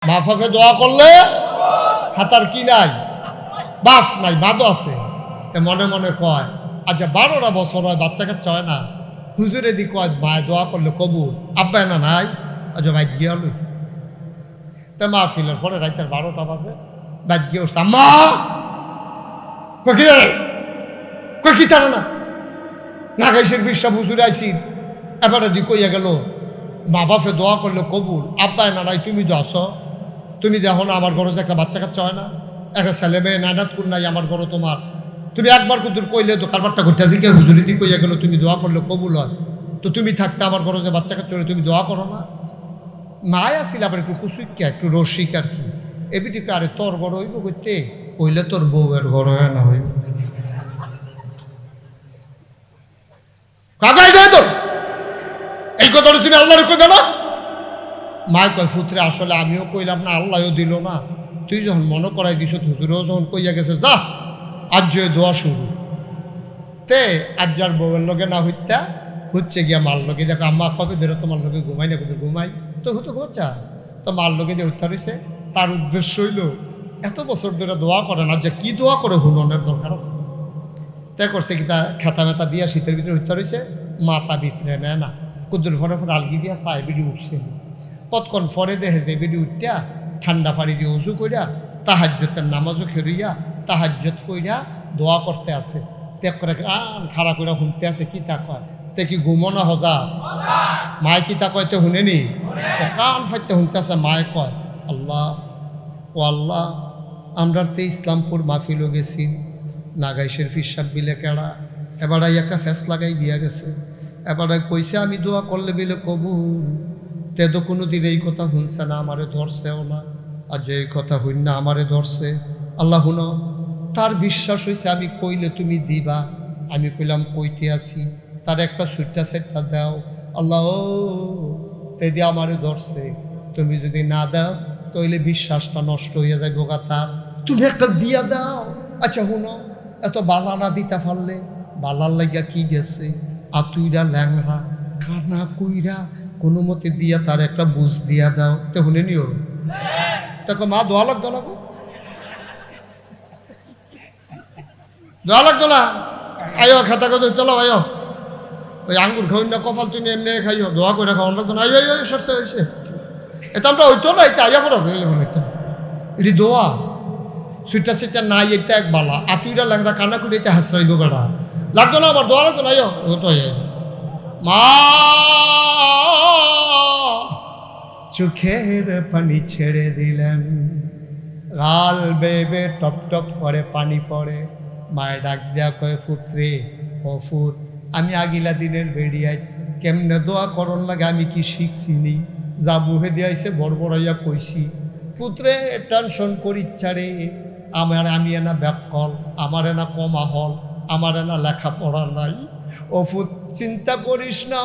মাফাফে দোয়া করলে হাতার কি নাই, বাফ নাই, বাদও আছে। মনে মনে কয় আচ্ছা 12টা বছর হয় বাচ্চা কাচ্চা হয় না, হুজুরে দি কয় মায় দোয়া করলে কবুল, আব্বায় না নাই, আচ্ছা ভাই গিয়ে হলো। তা মাহফিলের পরে রাইতের 12টা বাজে, বাদ গিয়ে উঠছে আম্মা কই কি তারা না নাগাইশের ফিরসা হুজুরে আইসি, এবারে দি কইয়া গেল মা বাপে দোয়া করলে কবুল, আব্বায় না নাই, তুমি তো আসো, তুমি দেখো না আমার ঘরে যে একটা বাচ্চা কাচ্চা হয় না, একটা ছেলে মেয়ে নানাত কোন নাই আমার ঘরে তোমার, তুমি একবার কুতুর কইলে তো কারবারটা ঘুরতে আসি কে হুজুরি দি কইয়া গেল তুমি দোয়া করলে কবুল হয়, তো তুমি থাকতে আমার ঘরে যে বাচ্চা কাচ্চা হলে তুমি দোয়া করো না। মায় আসিল আবার একটু কুসুইকা একটু রসিক আর কি, এবিটিকে আরে তোর ঘর হইব করতে কইলে তোর বউয়ের ঘর হয় না হইব কাকাই দেয় তো এই কথাটা তুমি আল্লাহরে কইবে না। মায় কয় ফুতরে আসলে আমিও কইলাম না, আল্লাহও দিল না, তুই যখন মনে করাই দিস হুজুরেও যখন কইয়া গেছে যা আজ দোয়া শুরু, তে আজ যার বউয়ের লগে না হইতা হচ্ছে গিয়া মাল লগে দেখো আম্মা কবে ধরে তোমার লগে ঘুমাই না কোথাও ঘুমাই তো হতো ঘুমা, তো মাল লগে দিয়ে হত্যা রয়েছে। তার উদ্দেশ্য হইল এত বছর ধরে দোয়া করে না, যে কি দোয়া করে হুননের দরকার আছে, তাই করছে কি তা খেতা মেতা দিয়া শীতের ভিতরে হত্যা রয়েছে, মাথা ভিতরে নেয় না, কুদ্দুর ফরে ফরে আলগি দিয়া চায় বিডি উঠছে, কতক্ষণ ফরে দেখে যে বিডি উঠিয়া ঠান্ডা পানি দিয়ে উঁচু করিয়া তাহাজ্জতের নামাজও খেরুইয়া তাহাজ্জত কইরা দোয়া করতে আছে, ত্যাগ করে খাড়া করে শুনতে আছে কি তা কয়, তে কি ঘুমনা হজা মায় কি তা কয় তে শুনেনি, কান ফাইতে শুনতে আছে, মায় কয় আল্লাহ ও আল্লাহ আমরা তে ইসলামপুর মাহফিলও গেছি, নাগাইশের ফিরসাব বিলে কেড়া, এবার একটা ফ্যাস লাগাই দিয়া গেছে, এবার কইছে আমি দোয়া করলে বিলে কবুল, তে তো কোনো দিন এই কথা শুনছে না, আমারে ধরছেও না, আর যে এই কথা হইন না আমারে ধরছে, আল্লাহ হুনো তার বিশ্বাস হয়েছে আমি কইলে তুমি দিবা, আমি কইলাম কইতে আসি, তার একটা সুইটটা সেটটা দাও, আল্লাহ ও তে দিয়ে আমারে ধরছে, তুমি যদি না দাও তাইলে বিশ্বাসটা নষ্ট হইয়া যায় বোগাতা, তুমি একটা দিয়া দাও। আচ্ছা হুনো এত বালা না দিতে পারলে বালার লাগিয়া কি গেছে, আতুইরা ল্যাংরা কানা কইরা কোনো মতে দিয়া তার একটা বুঝ দিয়া দাও, তো শুনে নিও দেখো মা দোয়া লাগতো না, দোয়া লাগতো না, আয়ো খাতা কত চলো আয়ো, ওই আঙ্গুর খাই না কফাল তুমি এমনি খাইও, দোয়া করে খাওয়ান লাগতো না, আয়ো আয়ো সরষে হয়েছে এটা আমরা হইতো না, এটা আইয়া পড়ো এটি দোয়া সুইটা সিটা নাই, এটা এক বালা আতুইরা ল্যাংরা কানা করে এটা হাসরাইব বেড়া লাগতো না, আবার দোয়া লাগতো না, আয়ো ওটো মা চোখের পানি ছেড়ে দিলেন, গাল বেবে টপ টপ করে পানি পড়ে, মায়ের ডাক দেয়া কয় ফুত্রে ও ফুত আমি আগিলা দিনের বেরিয়াই কেমনে দোয়া করন লাগে আমি কি শিখছিনি, যা বুহে দিয়াইছে বড়বড়াইয়া কইছি, পুত্রে টেনশন করিচ্ছা রে, আমি এনা ব্যাকল, আমার এনা কমা হল, আমার এনা লেখাপড়া নাই, ও ফুত চিন্তা করিস না,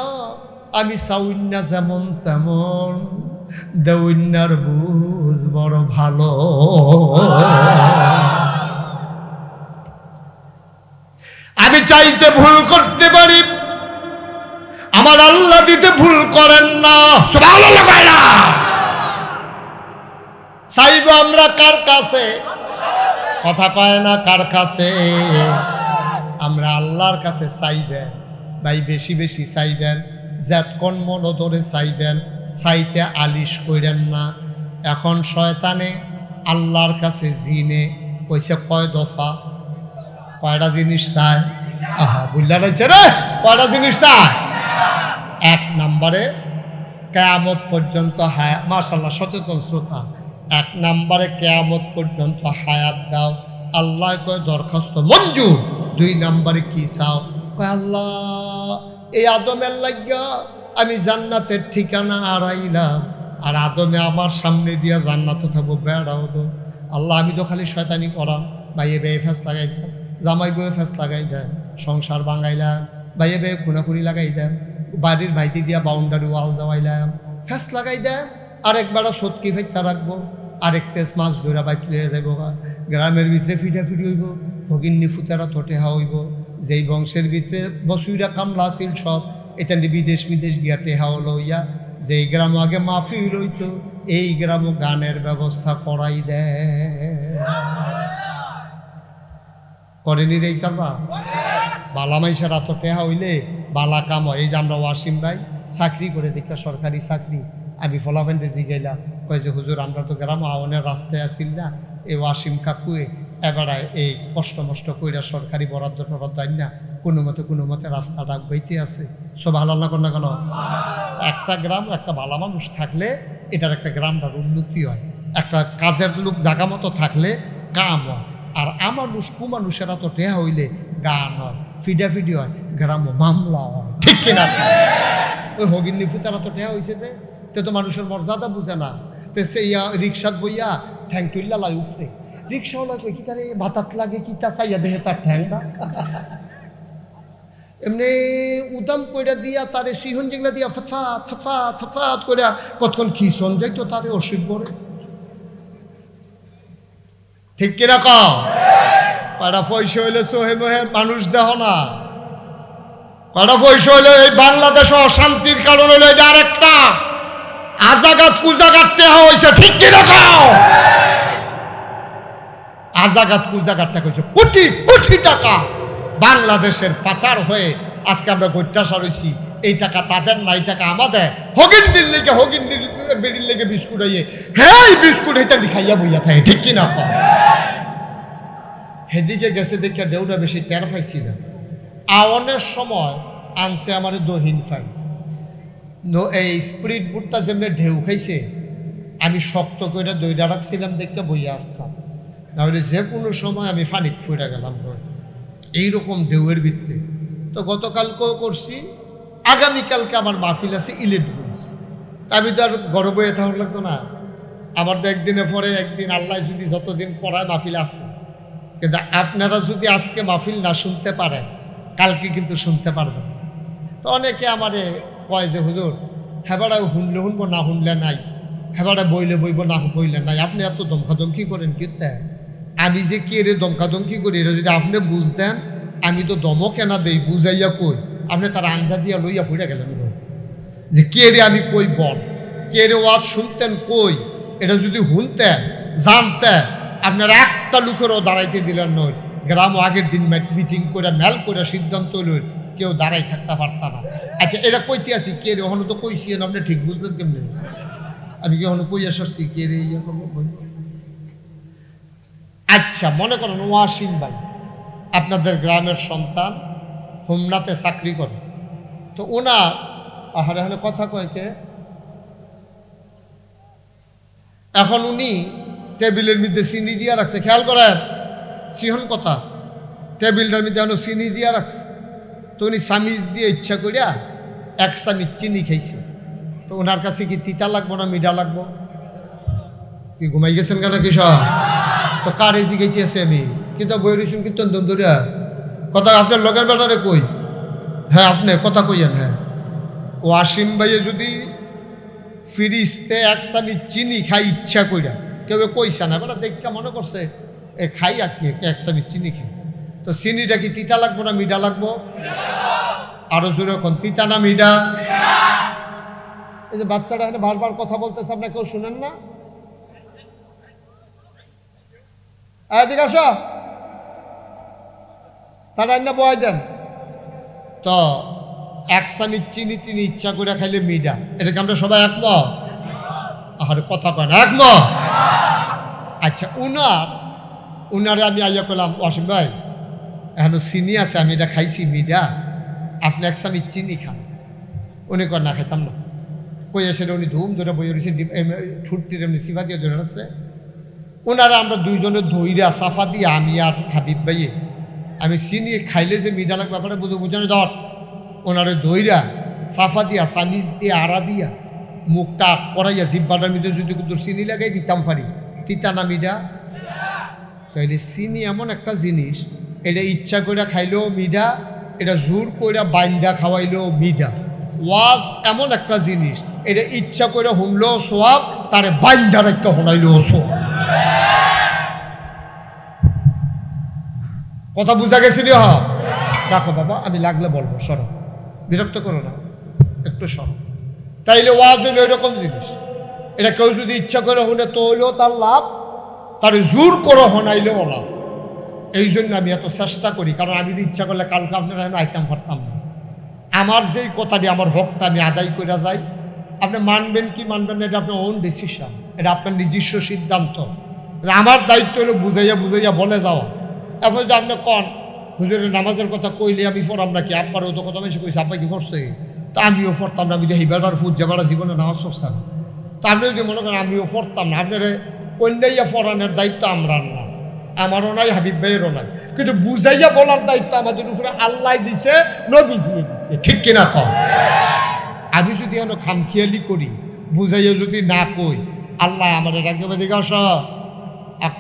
আমি চাউন্না যেমন তেমন, দেউন্যার বুঝ বড় ভালো, আমি চাইতে ভুল করতে পারি, আমার আল্লাহ দিতে ভুল করেন না, সুবহানাল্লাহ কয়না, চাইব আমরা কার কাছে, কথা কয় না কার কাছে, আমরা আল্লাহর কাছে চাইবেন, ভাই বেশি বেশি চাইবেন, যতক্ষণ মন ধরে চাইবেন, চাইতে আলিশ কইরেন না। এখন শয়তানে আল্লাহর কাছে জিনে কইছে কয় দফা, কয়টা জিনিস চায়, আহা বুঝলা রয়েছে রে, কয়টা জিনিস চায়, 1 নম্বরে কিয়ামত পর্যন্ত হায়াত, মাশাআল্লাহ সচেতন শ্রোতা, 1 নম্বরে কিয়ামত পর্যন্ত হায়াত দাও, আল্লাহ কয় দরখাস্ত মঞ্জুর। 2 নম্বরে কি চাও, কয় আল্লাহ এই আদমের লাগিয়া আমি জান্নাতের ঠিকানা হারাইলাম, আর আদমে আমার সামনে দিয়া জান্নাতও থাকবো বেড়াও তো, আল্লাহ আমি তো খালি শয়তানি করাম, ভাইয়ে বেয়ে ফ্যাস লাগাই দেন, জামাই বয়ে ফ্যাস লাগাই দেন, সংসার ভাঙাইলাম, ভাইয়ে বেয়ে খুনাখুনি লাগাই দেন, বাড়ির ভাইতি দিয়া বাউন্ডারি ওয়াল দেওয়াইলাম, ফ্যাস লাগাই দেন, আরেকবারও সৎকি ফেরতা রাখবো, আরেক তেজ মাছ ধরা বাইক লইয়া যাইব, গ্রামের ভিতরে ফিটাফিটি হইব, ভগিন্নি ফুতারা তোটেহা হইব, যেই বংশের ভিতরে বসুইরা কামলা আছিল সব এটা বিদেশ বিদেশ গিয়া টেহা লইয়া, যেই গ্রাম আগে মাহফিল হইতো এই গ্রামও গানের ব্যবস্থা করাই দেয়। করেনি রে কারবা বালা মাইসের এত টেহা হইলে বালা কাম হয়। এই যে আমরা ওয়াসিম ভাই চাকরি করে দেখা, সরকারি চাকরি, আমি ফলাফেন্ডে জিগাইলাম, কয় যে হুজুর আমরা তো গ্রাম আওয়ানের রাস্তায় আসিল না, এই ওয়াসিম কাকুয়ে এবারে এই কষ্ট মষ্ট কইরা সরকারি বরাদ্দ টরাদ্দ না কোনো মতে রাস্তাটা বইতে আছে। সব ভালো না কর না কেন? একটা গ্রাম একটা ভালো মানুষ থাকলে এটার একটা গ্রামটার উন্নতি হয়, একটা কাজের লোক জাগা মতো থাকলে কাম হয়। আর আমানুষ কুমানুষেরা তো টেহা হইলে গান হয়, ফিডাফিডি হয়, গ্রামও মামলা হয়, ঠিক কিনা? ওই হগিন্নি ফুতারা তো টেহা হয়েছে যে তে তো মানুষের মর্যাদা বুঝে না। তে সে রিক্সাত বইয়া ঠ্যাং তুললা লাই উঠছে, রিক্সাওয়ালা কই কি তারে বাতাত লাগে কি তা চাইয়া দেহে তার ঠ্যাংটা এমনি উদাম কইরা দিয়া তারে সিহন যেগুলা দিয়া ফতফাত ফতফাত ফতফাত কইরা কতক্ষণ খিসন যাইতো তারে অসুখ করে, ঠিক কিনা কও? কয়টা পয়সা হইলে সোহে মোহে মানুষ দেহ না, কয়টা পয়সা হইলে এই বাংলাদেশ অশান্তির কারণ হইলো এটা আরেকটা আজাগাত কুজাগাত টেহা হয়েছে, ঠিক কিনা কও? আজাগাত কুজাগাতটা কইছে কোটি কোটি টাকা বাংলাদেশের পাচার হয়ে আজকে আমরা গৈত্যাশা রয়েছি। এই টাকা তাদের না, এই টাকা আমাদের। হগিন্নির লেগে হগিন্নির বেড়ির লেগে বিস্কুট হইয়ে হ্যাঁ বিস্কুট হইতে খাইয়া বইয়া থাকে, ঠিক কিনা কও? হেদিকে গেছে দেখে ডেউটা বেশি টের পাইছি না। আওয়ানের সময় আনছে আমার দহিন ফাই এই স্পিরিট বুটটা যেমনি ঢেউ খাইছে, আমি শক্ত করে দইটা রাখছিলাম দেখতে বইয়া আসতাম, নাহলে যে কোনো সময় আমি ফানিক ফুইরা গেলাম এইরকম ঢেউয়ের ভিতরে। তো গতকালকেও করছি, আগামীকালকে আমার মাহফিল আছে ইলেটগঞ্জ। আমি তো আর গড় বইয়ে থাকার লাগতো না, আমার তো একদিনের পরে একদিন আল্লাহ যদি যতদিন পড়ায় মাহফিল আছে। কিন্তু আপনারা যদি আজকে মাহফিল না শুনতে পারেন কালকে কিন্তু শুনতে পারবেন। তো অনেকে আমারে কয় যে হুজুর হেবাড়া শুনলে শুনবো না শুনলে নাই, হেবাড়া বইলে বইব না বইলে নাই, আপনি এত দমকাদমকি করেন কিন্তু আমি যে কে রে দমকাদমকি করি এটা যদি আপনি বুঝতেন, আমি তো দমও কেনা দেই বুঝাইয়া কই, আপনি তার আঞ্জা দিয়া লইয়া ফুইরা গেলেন যে কে রে আমি কই বল, কে রে ওয়াজ শুনতেন কই, এটা যদি শুনতেন জানতেন আপনারা একটা লোকেরও দাঁড়াইতে দিলেন নয়। গ্রাম আগের দিন মিটিং করে মেল করে সিদ্ধান্ত লই কেউ দাঁড়াই থাকতে পারতাম না। আচ্ছা এটা কইতে আসি কে রে, ওখানে তো কইছি আপনি ঠিক বুঝলেন কেমনি? আমি কি ওখানে কইয়া সরছি কে রে ইয়ে করবো? আচ্ছা মনে করেন ওয়াসিম ভাই আপনাদের গ্রামের সন্তান, হোমনাতে চাকরি করে, তো ওনার আহারে হারে কথা কয়েকে এখন উনি টেবিলের মধ্যে চিনি দিয়া রাখছে, খেয়াল করেন সিহন কথা, টেবিলটার মধ্যে এখন চিনি দিয়া রাখছে। তো উনি চামিচ দিয়ে ইচ্ছা করিয়া এক চামিচ চিনি খাইছে। তো ওনার কাছে কি তিতা লাগবো না মিঠা লাগবো? কি ঘুমাই গেছেন কেন কিসব? তো কার এসি খাইতে আছে আমি কিন্তু বই রইছুন কিন্তু ধরিয়া কথা আপনার লগের বেটারে কই, হ্যাঁ আপনি কথা কইয়েন। হ্যাঁ ওয়াসিম ভাইয়ে যদি ফিরিস্তে এক চামিচ চিনি খাই ইচ্ছা কইরা, কেউ কইছে না বেটা দেখা মনে করছে এ খাই আর কি এক চামিচ চিনি খাই, তো চিনিটা কি তিতা লাগবো না মিঠা লাগবো? আরো জোরে এখন তিতা না মিঠা? এই যে বাচ্চারা এখানে বারবার কথা বলতেছে আপনার কেউ শুনেন না? এদিকে আসো, তারা না বয় দেন। তো এক চামিচ চিনি তিনি ইচ্ছা করে খাইলে মিঠা, এটাকে আমরা সবাই একমত? আর কথা কয় না একমত? আচ্ছা উনারে আমি আইয়া করলাম ওয়াসিম ভাই এখন চিনি আছে আমি এটা খাইছি মিঠা, আপনি এক চামিচ চিনি খান। উনি কয় না খাইতাম না। কই সেটা উনি ধুম ধরে বই রয়েছে ঠুটটির এমনি সিফা দিয়ে ধরে রাখছে। ওনারা আমরা দুইজনে ধইরা সাফা দিয়ে আমি আর হাবিব ভাইয়ে আমি চিনি খাইলে যে মিঠা লাগবে ব্যাপারে বুঝানো ধর, ওনারে দইরা সাফা দিয়া চামিচ দিয়ে আড়া দিয়া মুখটা করাইয়া জিব্বাটার মধ্যে যদি কিন্তু চিনি লাগাই দিতাম পারি, তিতা না মিঠা? তাইলে চিনি এমন একটা জিনিস, এটা ইচ্ছা করে খাইলেও মিঠা, এটা জোর করে বাইন্দা খাওয়াইলেও মিঠা। ওয়াজ এমন একটা জিনিস, এটা ইচ্ছা করে শুনলেও সোয়াব, তারে বাইন্দা রাখতে শোনাইলেও সোয়াব। কথা বুঝা গেছে রে? হ রাখো বাবা, আমি লাগলে বলবো, সরো, বিরক্ত করো না, একটু সরো। তাইলে ওয়াজ হইল এরকম জিনিস। এটা কেউ যদি ইচ্ছা করে শুনে তো হইলেও তার লাভ, তার জোর করে শোনাইলেও লাভ। এই জন্য আমি এত চেষ্টা করি, কারণ আমি যদি ইচ্ছা করলে কালকে আপনারা আইতাম পারতাম না। আমার যেই কথাটি, আমার হকটা আমি আদায় করে যাই। আপনি মানবেন কি মানবেন না, এটা আপনার ওন ডিসিশন, এটা আপনার নিজস্ব সিদ্ধান্ত। আমার দায়িত্ব হলো বুঝাইয়া বুঝাইয়া বলে যাওয়া। এখন যদি আপনি কন হুজুরের নামাজের কথা কইলে আমি পড়াম নাকি, আব্বারও তো কথা বেশি কইছে, আব্বা কি পড়ছে, তা আমিও পড়তাম না, আমি দেখি বেড়ার ফুট যে বেড়া জীবনে নামাজ পড়ছে না। তা আপনি যদি মনে করেন আমিও পড়তাম না, আপনার কন্যাইয়া পড়ানোর দায়িত্ব আমরা না, আমারও নাই, হাবিব ভাইয়েরও নাই। কিন্তু বুঝাইয়া বলার দায়িত্ব আমাদের উপরে আল্লাহ দিছে, নবীজি দিছে, ঠিক কিনা কম। আমি যদি এখন খামখেয়ালি করি, বুঝাইয়া যদি না কই, আল্লাহ আমার রাখবে দিকে আস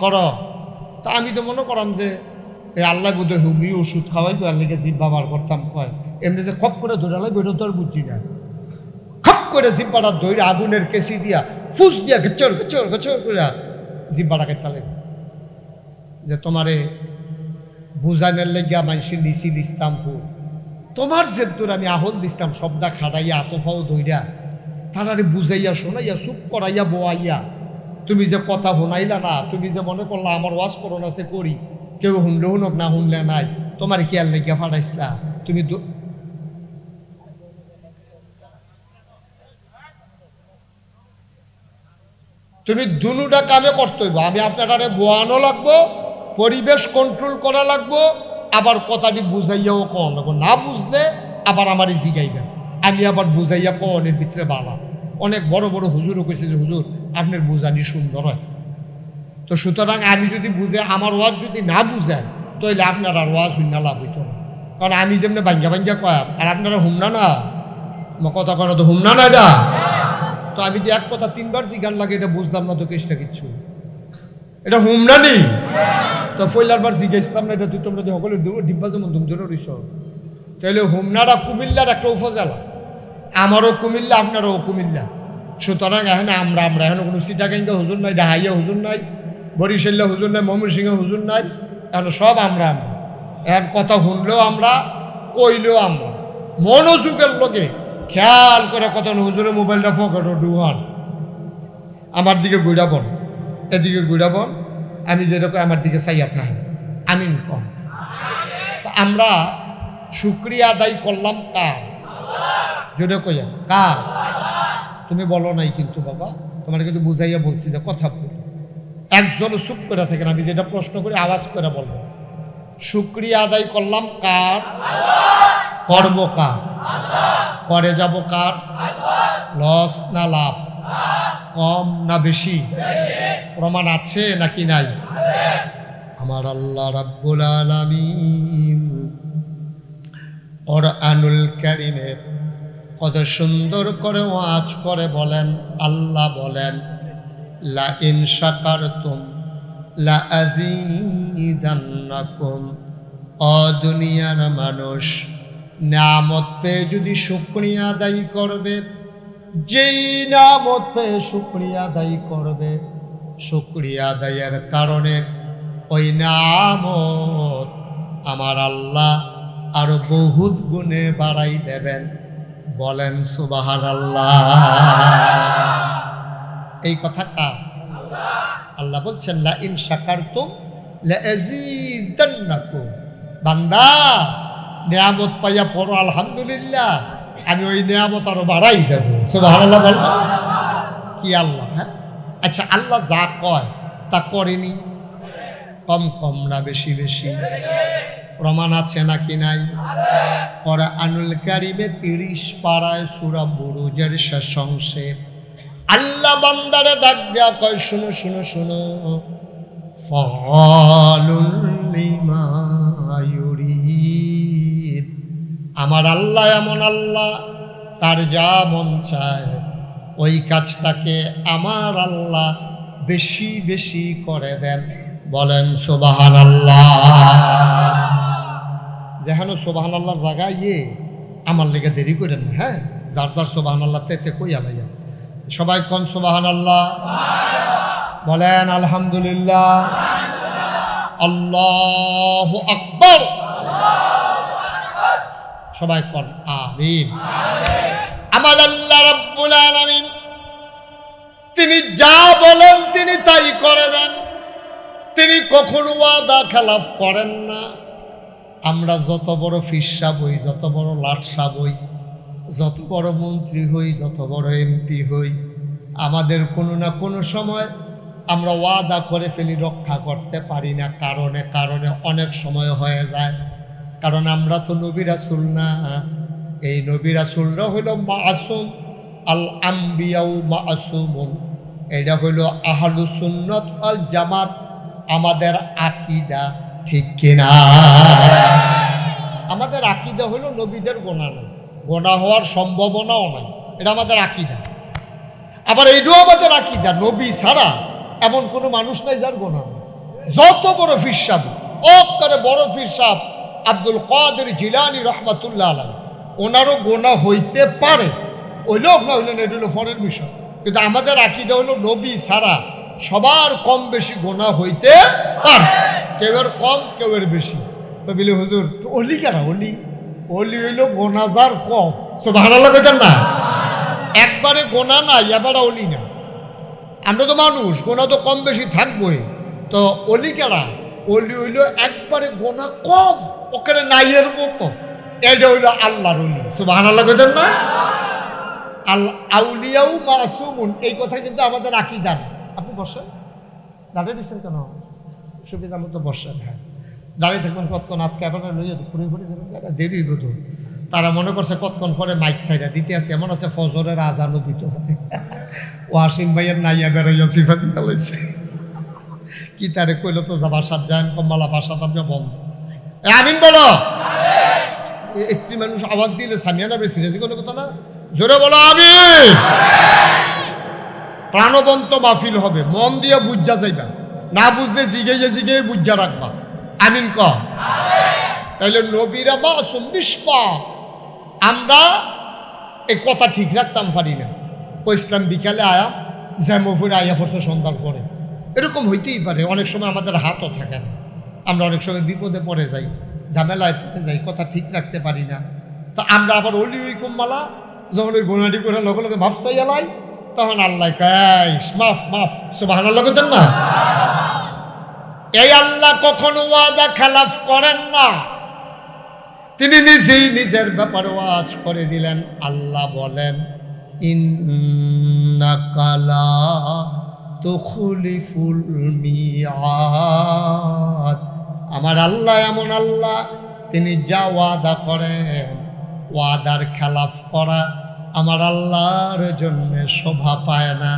কর, তা আমি তো মনে করাম যে এই আল্লাহ বোধহয় হুমি ওষুধ খাওয়াই তো আল্লাহকে জিভ ব্যবহার করতাম কয়, এমনি যে খপ করে ধরে আলাই বেরো তো আর বুঝছি না। খপ করে জিব্বাটা ধরে আগুনের কেসি দিয়া ফুস দিয়া গেচর গেচর গেচর করে জিব্বাটা কেটে লাগে, যে তোমারে বুঝানোর লেগিয়া মানুষের নিচি দিস্তাম ফুল, তোমার যে তোর আমি আহল দিস্তাম সবটা খাটাইয়া আতফাও ধইরা তারারে বুঝাইয়া শোনাইয়া চুপ করাইয়া বোয়াইয়া, তুমি যে কথা শোনাইলা না, তুমি যে মনে করলা আমার ওয়াজ করোন আছে করি, কেউ শুনলে শুনক না শুনলে নাই, তোমার কি আর লেগিয়া ফাটাইছিলা, তুমি দুটা কামে করতে হইব। আমি আপনারা বোয়ানো লাগবো, পরিবেশ কন্ট্রোল করা লাগবো, আবার কথাটি বুঝাইয়াও কন লাগবো। না বুঝলে আবার আমারই জিগাইবেন, আমি আবার বুঝাইয়া কনের ভিতরে বালা। অনেক বড় বড় হুজুরও কইছে যে হুজুর আপনার বুঝানি সুন্দর হয়। তো সুতরাং আমি যদি বুঝে, আমার ওয়াজ যদি না বুঝেন, তাহলে আপনার আর ওয়াজ হুন্না লাভ হইত না। কারণ আমি যেমনি ভাঙ্গা ভাঙ্গা কয়, আর আপনারা হুমনা না, কথা কেন তো হুমনা না এটা। তো আমি যে এক কথা তিনবার জিগান লাগে, এটা বুঝলাম না তো কেসটা কিচ্ছু, এটা হুমনা নেই। তো পয়লার বার জিজ্ঞাসলাম না, এটা তুই তোমরা সকলে ডিব্বা যেমন ধুম ধরে রইছ, তাহলে হুমনাটা কুমিল্লার একটা উপজেলা, আমারও কুমিল্লা, আপনারও কুমিল্লা। সুতরাং এখন আমরা এখন কোনো সিটাগাঙ্গা হুজুর নাই, ডাহাইয়া হুজুর নাই, বরিশাল্লা হুজুর নাই, ময়মনসিংহ হুজুর নাই, এখন সব আমরা এখন কথা শুনলেও আমরা, কইলেও আমরা, মনোযোগের লোকে খেয়াল করে কত হুজুরের মোবাইলটা ফকেট ডুহান, আমার দিকে ঘুরাবন, এদিকে ঘুরাবন, আমি যেরকম আমার দিকে চাইয়া থাকি, আমিন কম। তো আমরা শুকরিয়া আদায় করলাম কার? জোরে কইয়া কার? তুমি বলো নাই কিন্তু বাবা, তোমার কিন্তু বুঝাইয়া বলছি যে কথা বল, একজনও চুপ করে থাকেন, আমি যেটা প্রশ্ন করি আওয়াজ করে বলবো। শুকরিয়া আদায় করলাম কার? করব কার? করে যাব কার? লস না লাভ? কম না বেশি? প্রমাণ আছে নাকি নাই? আমার আল্লাহ রাব্বুল আলামিন কুরআনুল কারীমে কত সুন্দর করে ওয়াজ করে বলেন, আল্লাহ বলেন লা ইন শাকারতুম লা আযীদান্নাকুম। ও দুনিয়ার মানুষ, নিয়ামত পেয়ে যদি শুকরিয়া আদায় করবে, যেই নিয়ামত পেয়ে শুকরিয়া আদায় করবে, শুকরিয়া আদায়ের কারণে ওই নিয়ামত আমার আল্লাহ আরো বহুত গুণে বাড়াই দেবেন। বলেন সুবহানাল্লাহ। এই কথা কার? আল্লাহ বলছেন লা ইন শাকারতুম লা আযীদান্নাকুম। বান্দা নিয়ামত পাইয়া পড়ো আলহামদুলিল্লাহ, আমি ওই নিয়ামত আরো বাড়াই দেব। সুবহানাল্লাহ বল। কি আল্লাহ? হ্যাঁ, আচ্ছা, আল্লাহ যা কয় তা করেনি? কম কম না বেশি বেশি? প্রমাণ আছে নাকি নাই? কুরআনুল কারীমে 30 পারায় সূরা বুরুজের শেষ অংশে আল্লাহ বান্দারে ডাক দেয়া কয়, শুনো শুনো শুনো, ফাআলুল লিমা ইউরিদ। আমার আল্লাহ এমন আল্লাহ, তার যা মন চায় ওই কাজটাকে আমার আল্লাহ বেশি বেশি করে দেন। বলেন সুবহানাল্লাহ। যেন সুবহানাল্লাহর জায়গায় আমার লেগে দেরি করেন না, হ্যাঁ, যার যার সুবহানাল্লাহ তেতে কইয়া লাইয়া। সবাই কোন সুবহানাল্লাহ বলেন, আলহামদুলিল্লাহ, আল্লাহু আকবার, সবাই কোন আমিন। আমার আল্লাহ রাব্বুল আলামিন তিনি যা বলেন তিনি তাই করে দেন, তিনি কখনো ওয়াদা খেলাফ করেন না। আমরা যত বড় ফিরসা বই, যত বড় লাটসা বই, যত বড় মন্ত্রী হই, যত বড় এমপি হই, আমাদের কোনো না কোনো সময় আমরা ওয়াদা করে ফেলি, রক্ষা করতে পারি না। কারণে কারণে অনেক সময় হয়ে যায়, কারণ আমরা তো নবী রাসূল না। এই নবী রাসূলরা হইল মাসুম, আল আম্বিয়াউ মাসুমুন। এটা হইল আহলুস সুন্নাত ওয়াল জামাত, আমাদের আকীদা, ঠিক কিনা? আমাদের আকীদা হইল নবীদের গোনা নাই, গোনা হওয়ার সম্ভাবনাও নাই, এটা আমাদের আকীদা। আবার এইটাও আমাদের আকীদা, নবী ছাড়া এমন কোনো মানুষ নাই যার গোনা নেই। যত বড় পীর সাহেব, অক্কারে বড় পীর সাহেব আব্দুল কাদের জিলানী রহমাতুল্লাহ আলাইহি, ওনারও গোনা হইতে পারে, ওই লোক না হইলেন, এটা হলো ফরের বিষয়। কিন্তু আমাদের আকীদা হলো নবী ছাড়া সবার কম বেশি গোনা হইতে পারে, কেউর কম কেউর বেশি। তো বলি হুজুর অলি কেন? অলি অলি হইল গোনাজার কম। সুবহানাল্লাহ কইতেন না? একবারে গোনা নাই, এবারে অলি না। আমরা তো মানুষ, গোনা তো কম বেশি থাকবোই। তো অলি কেনা? অলি হইল একবারে গোনা কম, ওখানে নাইয়ের মতো, এটা হইল আল্লাহর অলি। সুবহানাল্লাহ কইতেন না? আল আউলিয়াউ মাসুমুন, এই কথা কিন্তু আমাদের আকীদা না। আপনি বসেন, দাঁড়িয়ে দিচ্ছেন কেন? সুবিধা মতো বসেন। হ্যাঁ, দাঁড়িয়ে থাকবেন কতক্ষণ? হাত ক্যামেরা লইয়া ঘুরে ঘুরে যাবেন, দেরি হইব তো। তারা মনে করছে কতক্ষণ পরে মাইক সাইডা দিতে আসে, এমন আছে ফজরের আজানও দিতে হবে। ওয়াসিম ভাইয়ের নাইয়া বেড়াইয়া সিফা দিতে লইছে, কি তারে কইল তো যা বাসাত যান কম্মালা বাসাত আপনি বন্ধ। আমিন বলো। একটি মানুষ আওয়াজ দিলে সামিয়ানা বেশি রেজি কোনো কথা না, জোরে বলো আমিন। প্রাণবন্ত মাহফিল হবে, মন দিয়ে বুঝা যাইবা, না বুঝলে জিগে জিগে বুঝা রাখবা। আমিন ক। তাইলে নবীরা মাসুম নিষ্পাপ। আমরা এই কথা ঠিক রাখতাম পারি না। ইসলাম বিকালে আয়া জ্যামোফুরে আয়া পড়ছে সন্ধ্যার পরে, এরকম হইতেই পারে। অনেক সময় আমাদের হাতও থাকে না, আমরা অনেক সময় বিপদে পড়ে যাই, ঝামেলায় পড়ে যাই, কথা ঠিক রাখতে পারি না। তা আমরা আবার অলি ওই কুম্বালা যখন ওই গোনাটি করে লগে লগে মাফ চাইয়ালাই, তখন আল্লাহ কয় মাফ মাফ। সুবহানাল্লাহ কইতেন না? এই আল্লাহ কখনো ওয়াদা খেলাফ করেন না। তিনি নিজেই নিজের ব্যাপারে ওয়াজ করে দিলেন। আল্লাহ বলেন ইন্নাকা লা তুখলিফুল মিআদ। আমার আল্লাহ এমন আল্লাহ, তিনি যা ওয়াদা করেন, ওয়াদার খেলাফ করা আমার আল্লাহর জন্য শোভা পায় না।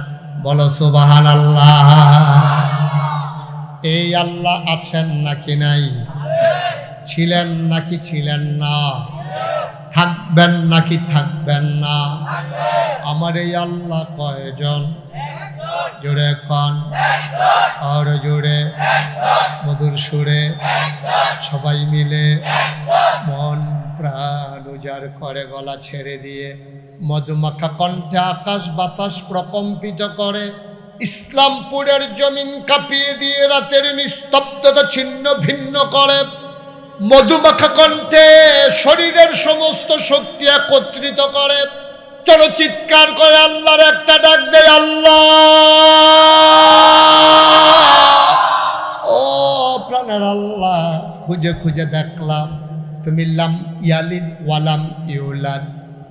বলো সুবহানাল্লাহ। এই আল্লাহ আছেন নাকি নাই? ছিলেন নাকি ছিলেন না? থাকবেন নাকি থাকবেন না? আমার এই আল্লাহ কয়জন? জোরে কন, আর জোরে মধুর সুরে সবাই মিলে মন প্রাণ উজাড় করে গলা ছেড়ে দিয়ে মধুমাখা কণ্ঠে আকাশ বাতাস প্রকম্পিত করে, ইসলামপুরের জমিন কাঁপিয়ে দিয়ে রাতের নিস্তব্ধতা ছিন্ন ভিন্ন করে, মধুমাখা কণ্ঠে শরীরের সমস্ত শক্তি একত্রিত করে। চলো চিৎকার করে আল্লাহর একটা ডাক দেয়, আল্লাহ। ও প্রাণের আল্লাহ, খুঁজে খুঁজে দেখলাম তুমি লাম ইয়ালিদ ওয়ালাম ইউলাদ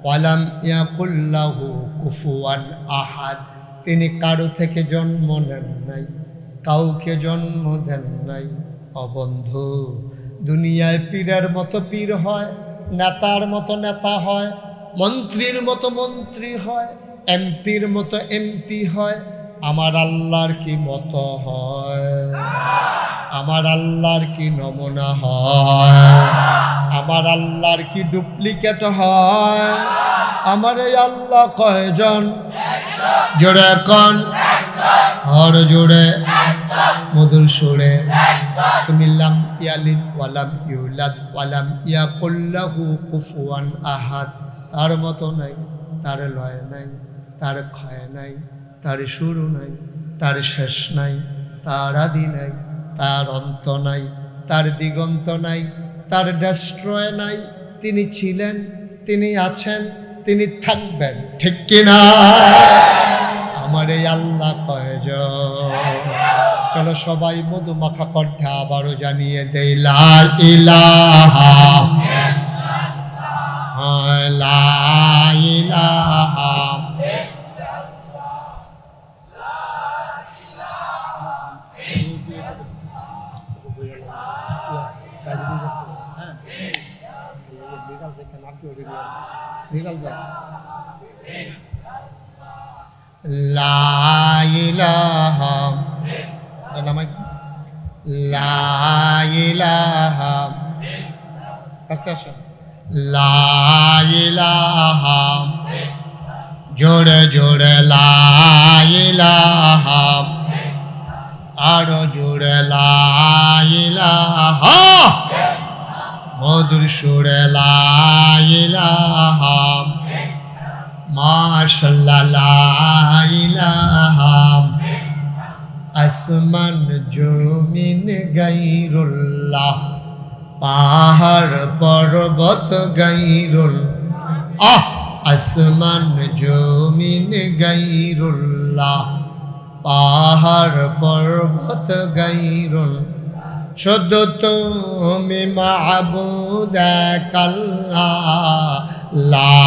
ওয়ালাম ইয়াকুল্লাহু কুফুয়ান আহাদ। তিনি কারো থেকে জন্ম নেন নাই, কাউকে জন্ম দেন নাই। অবন্ধু, দুনিয়ায় পীরের মতো পীর হয়, নেতার মতো নেতা হয়, মন্ত্রীর মতো মন্ত্রী হয়, এমপির মতো এমপি হয়। আমার আল্লাহর কি মতো হয়? আমার আল্লাহর কি নমুনা হয়? আমার আল্লাহর কি ডুপ্লিকেট হয়? আমার এই আল্লাহ কয়জন? জোরে কন, হর জোরে মধুর সুরে। তুমি লাম ইয়ালিদ ওয়ালাম ইউলাদ ওয়ালাম ইয়াকুল্লাহু কুফুয়ান আহাদ। তার মতো নাই, তার লয় নাই, তার ক্ষয় নাই, তার শুরু নাই, তার শেষ নাই, তার আদি নাই, তার অন্ত নাই, তার দিগন্ত নাই, তার ডেস্ট্রয় নাই। তিনি ছিলেন, তিনি আছেন, তিনি থাকবেন, ঠিক কিনা? আমার এই আল্লাহ কয়জন? চলো সবাই মধু মাখা কণ্ঠে আবারও জানিয়ে দেই লা ইলাহা লা ইলাহা লা ইলাহা লা ইলাহা কাছে আসো লা ইলাহা জোরে জোরে লা ইলাহা আরো জোরে লা ইলাহা মধুর সুরে লা ইলাহা মাশাআল্লাহ লা ইলাহা আসমান জমিন গায়রুল্লাহ পাহাড় পর্বত গায়রুল আসমান জমিন গায়রুল্লাহ পাহাড় পর্বত গায়রুল শুধু তুমি মাবুদ এক আল্লাহ লা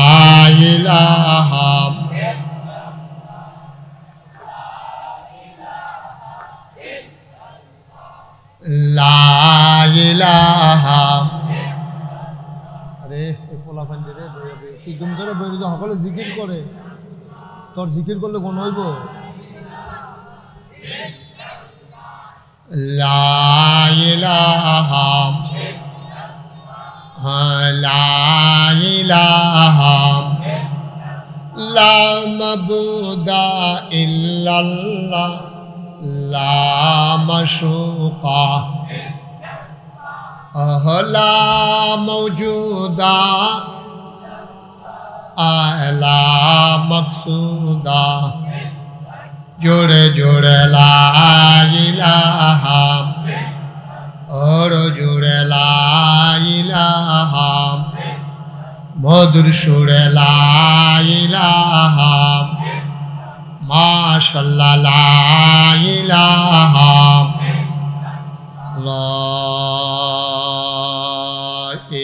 ইলাহা লা ইলাহা আরে পোলা ফান্ডে রে কি গুম ধরে বইরে সকলে জিকির করে তোর জিকির করলে কোন হইব লা ইলাহা লা ইলাহা লা মাবুদা ইল্লাল্লাহ লা মাশুকা লা মওজুদা লা মকসুদা জোরে জোরে লা ইলাহা और জোরে লা ইলাহা মধুর সুরে লা ইলাহা মাশাআল্লাহ লা ইলাহা লা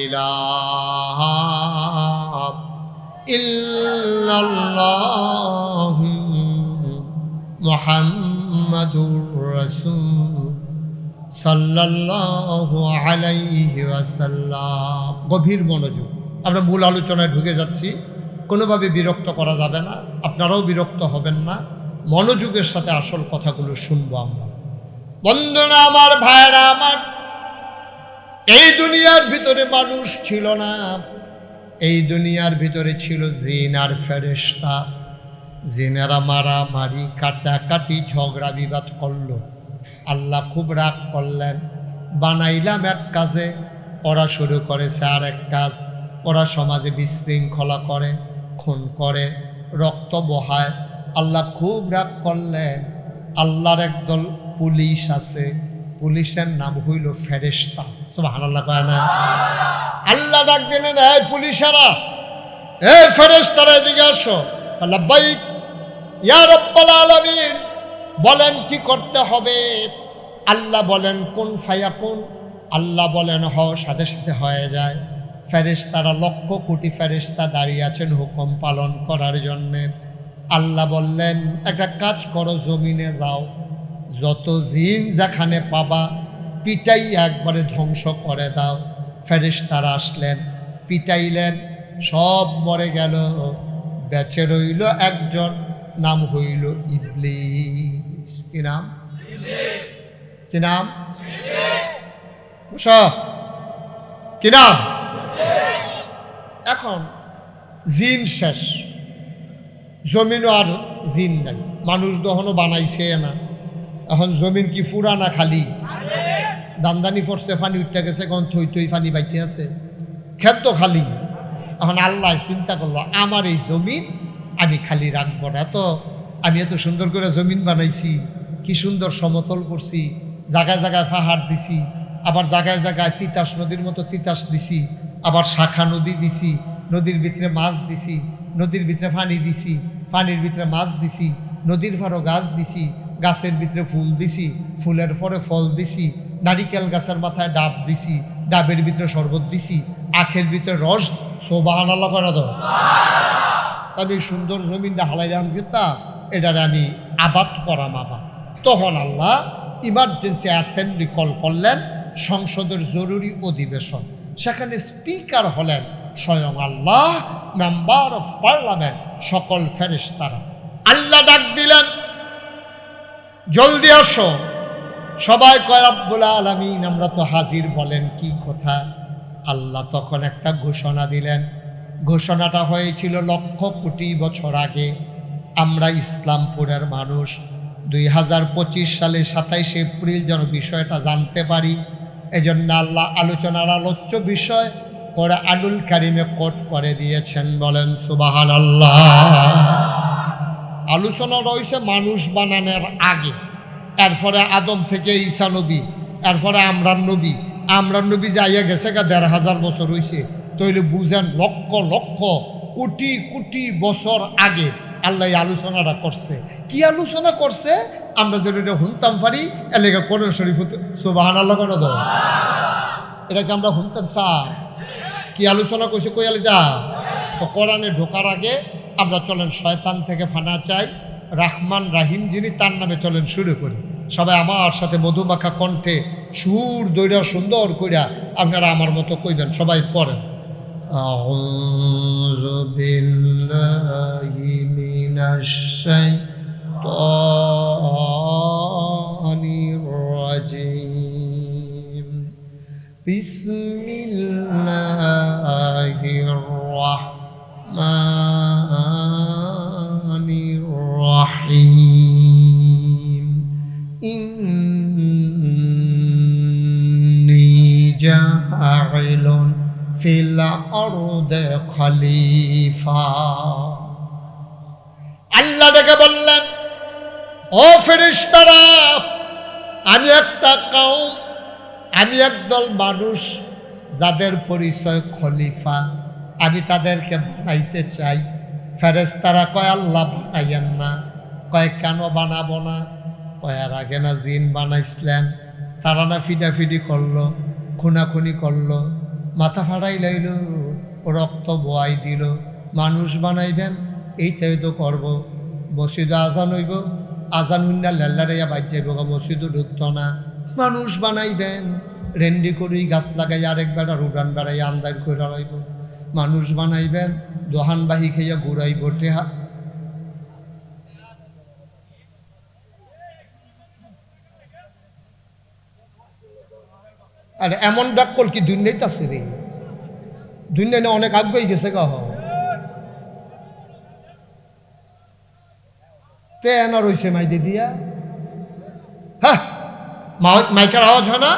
ইলাহা ইল্লাল্লাহ মুহাম্মাদুর রাসূল সাল্লাল্লাহু আলাইহি ওয়াসাল্লাম। গভীর মনোযোগ, আমরা মূল আলোচনায় ঢুকে যাচ্ছি। কোনোভাবে বিরক্ত করা যাবে না, আপনারাও বিরক্ত হবেন না, মনোযোগের সাথে আসল কথাগুলো শুনবো আমরা। বন্ধুরা আমার, ভাইরা আমার, এই দুনিয়ার ভিতরে মানুষ ছিল না, এই দুনিয়ার ভিতরে ছিল জিন আর ফেরেশতা। জিনেরা মারামারি কাটাকাটি ঝগড়া বিবাদ করলো। আল্লাহ খুব রাগ করলেন, বানাইলাম এক কাজে, ওরা শুরু করেছে আর এক কাজ। ওরা সমাজে বিশৃঙ্খলা করে, খুন করে, রক্ত বহায়। আল্লাহ খুব রাগ করলেন। আল্লাহর একদল পুলিশ আছে, পুলিশের নাম হইল ফেরেশতা। সুবহানাল্লাহ কয় না? আল্লাহ ডাক দিলেন, এই পুলিশেরা, এই ফেরেশতারা এদিকে আসো। লাব্বাইক ইয়া রাব্বাল আলামিন। বলেন কি করতে হবে? আল্লাহ বলেন কোন ফায়াকুন, আল্লাহ বলেন হ, সাথে সাথে হয়ে যায়। ফেরেশতারা লক্ষ কোটি ফেরেশতা দাঁড়িয়ে আছেন হুকুম পালন করার জন্যে। আল্লাহ বললেন একটা কাজ করো, জমিনে যাও, যত জিন যেখানে পাবা পিটাই একবারে ধ্বংস করে দাও। ফেরেশতারা আসলেন, পিটাইলেন, সব মরে গেল। বেঁচে রইল একজন, নাম হইল ইবলিস। কি নাম? কি নাম? কি নাম? এখন জিন শেষ, জমিনও আর জিন নাই, মানুষ দহনও বানাইছে না। এখন জমিন কি ফুরা না খালি? দান্দানি পড়ছে, পানি উঠতে গেছে, এখন থই থই পানি বাইতে আছে, ক্ষেত তো খালি। এখন আল্লাহ চিন্তা করলো, আমার এই জমিন আমি খালি রাখবো না। তো আমি এত সুন্দর করে জমিন বানাইছি, কি সুন্দর সমতল করছি, জায়গায় জায়গায় পাহাড় দিছি, আবার জায়গায় জায়গায় তিতাস নদীর মতো তিতাস দিছি, আবার শাখা নদী দিছি, নদীর ভিতরে মাছ দিছি, নদীর ভিতরে পানি দিছি, পানির ভিতরে মাছ দিছি, নদীর ফারো গাছ দিছি, গাছের ভিতরে ফুল দিছি, ফুলের পরে ফল দিছি, নারিকেল গাছের মাথায় ডাব দিছি, ডাবের ভিতরে শরবত দিছি, আখের ভিতরে রস। সুবহানাল্লাহ করে দাও। তবে সুন্দর জমিনটা হালাইলাম কিন্তু এটারে আমি আবাদ করাম আবাদ। তখন আল্লাহ ইমার্জেন্সি অ্যাসেম্বলি কল করলেন, সংসদের জরুরি অধিবেশন। সেখানে স্পিকার হলেন স্বয়ং আল্লাহ, মেম্বার অফ পার্লামেন্ট, সকল ফেরেশতারা। আল্লাহ ডাক দিলেন, জলদি আসো। সবাই কয় রব্বুল আলামিন আমরা তো হাজির, বলেন কি কথা। আল্লাহ তখন একটা ঘোষণা দিলেন। ঘোষণাটা হয়েছিল লক্ষ কোটি বছর আগে। আমরা ইসলামপুরের মানুষ 2025 সালে 27 এপ্রিল যেন বিষয়টা জানতে পারি, এজন্য আল্লাহ আলোচনার আলোচ্য বিষয় কোরআনুল কারিমে কোট করে দিয়েছেন। বলেন সুবহানাল্লাহ। আলোচনা রয়েছে মানুষ বানানোর আগে, এরপরে আদম থেকে ঈসা নবী, এরপরে আমরান নবী যাইয়া গেছে 1500 বছর হয়েছে। তাইলে বুঝেন লক্ষ লক্ষ কোটি কোটি বছর আগে আল্লাহ এই আলোচনাটা করছে। কি আলোচনা করছে আমরা যেটা শুনতাম পারি, এলাকা কোরআন শরীফ সুবহানাল্লাহ করে দাও। এটাকে আমরা শুনতাম কি আলোচনা করছে, কই আলে যা। তো কোরআনে ঢোকার আগে আমরা চলেন শয়তান থেকে ফানা চাই, রাহমান রাহিম যিনি তার নামে চলেন শুরু করি। সবাই আমার সাথে মধুমাখা কণ্ঠে সুর দইরা সুন্দর কইরা আপনারা আমার মতো কইবেন। সবাই পড়েন, আউযু বিল্লাহি মিনাশ শাইতানির রাজিম, বিসমিল্লাহির রাহমানির রাহিম, ইন্নী জাইলুন ফিল আরদি খলিফা। আল্লাহ ডেকে বললেন, ও ফেরেশতারা, আমি একটা কওম, আমি একদল মানুষ যাদের পরিচয় খলিফা, আমি তাদেরকে বানাইতে চাই। ফেরেশতারা কয় আল্লাহ বানাইয়েন না। কয় কেন বানাবো না? কয় আর আগে না জিন বানাইছিলেন, তারা না ফিডাফিডি করলো, খুনাখুনি করলো, মাথা ফাটাই লাইল, রক্ত বোয়াই দিল। মানুষ বানাইবেন এইটাই তো করবো। মসজিদে আজান হইব, আজান হুন্না লেল্লারাইয়া বাইর যাইব, মসজিদও ঢুকত না। মানুষ বানাইবেন রেন্ডি করি গাছ লাগাই, আরেক বেড়া উড়ান বেড়াই আন্দাজ করে লড়াইব। মানুষ বানাইবেন দোহান বাহি খাইয়া ঘুরাইব টেহা। আর এমন ব্যাকল কি দুনিয়াতে আছে রে, দুনিয়া না অনেক আগ্রহী গেছে গা। তে এনা রয়েছে মাইদি দিয়া, হ্যাঁ মাইকের আওয়াজ হয় না।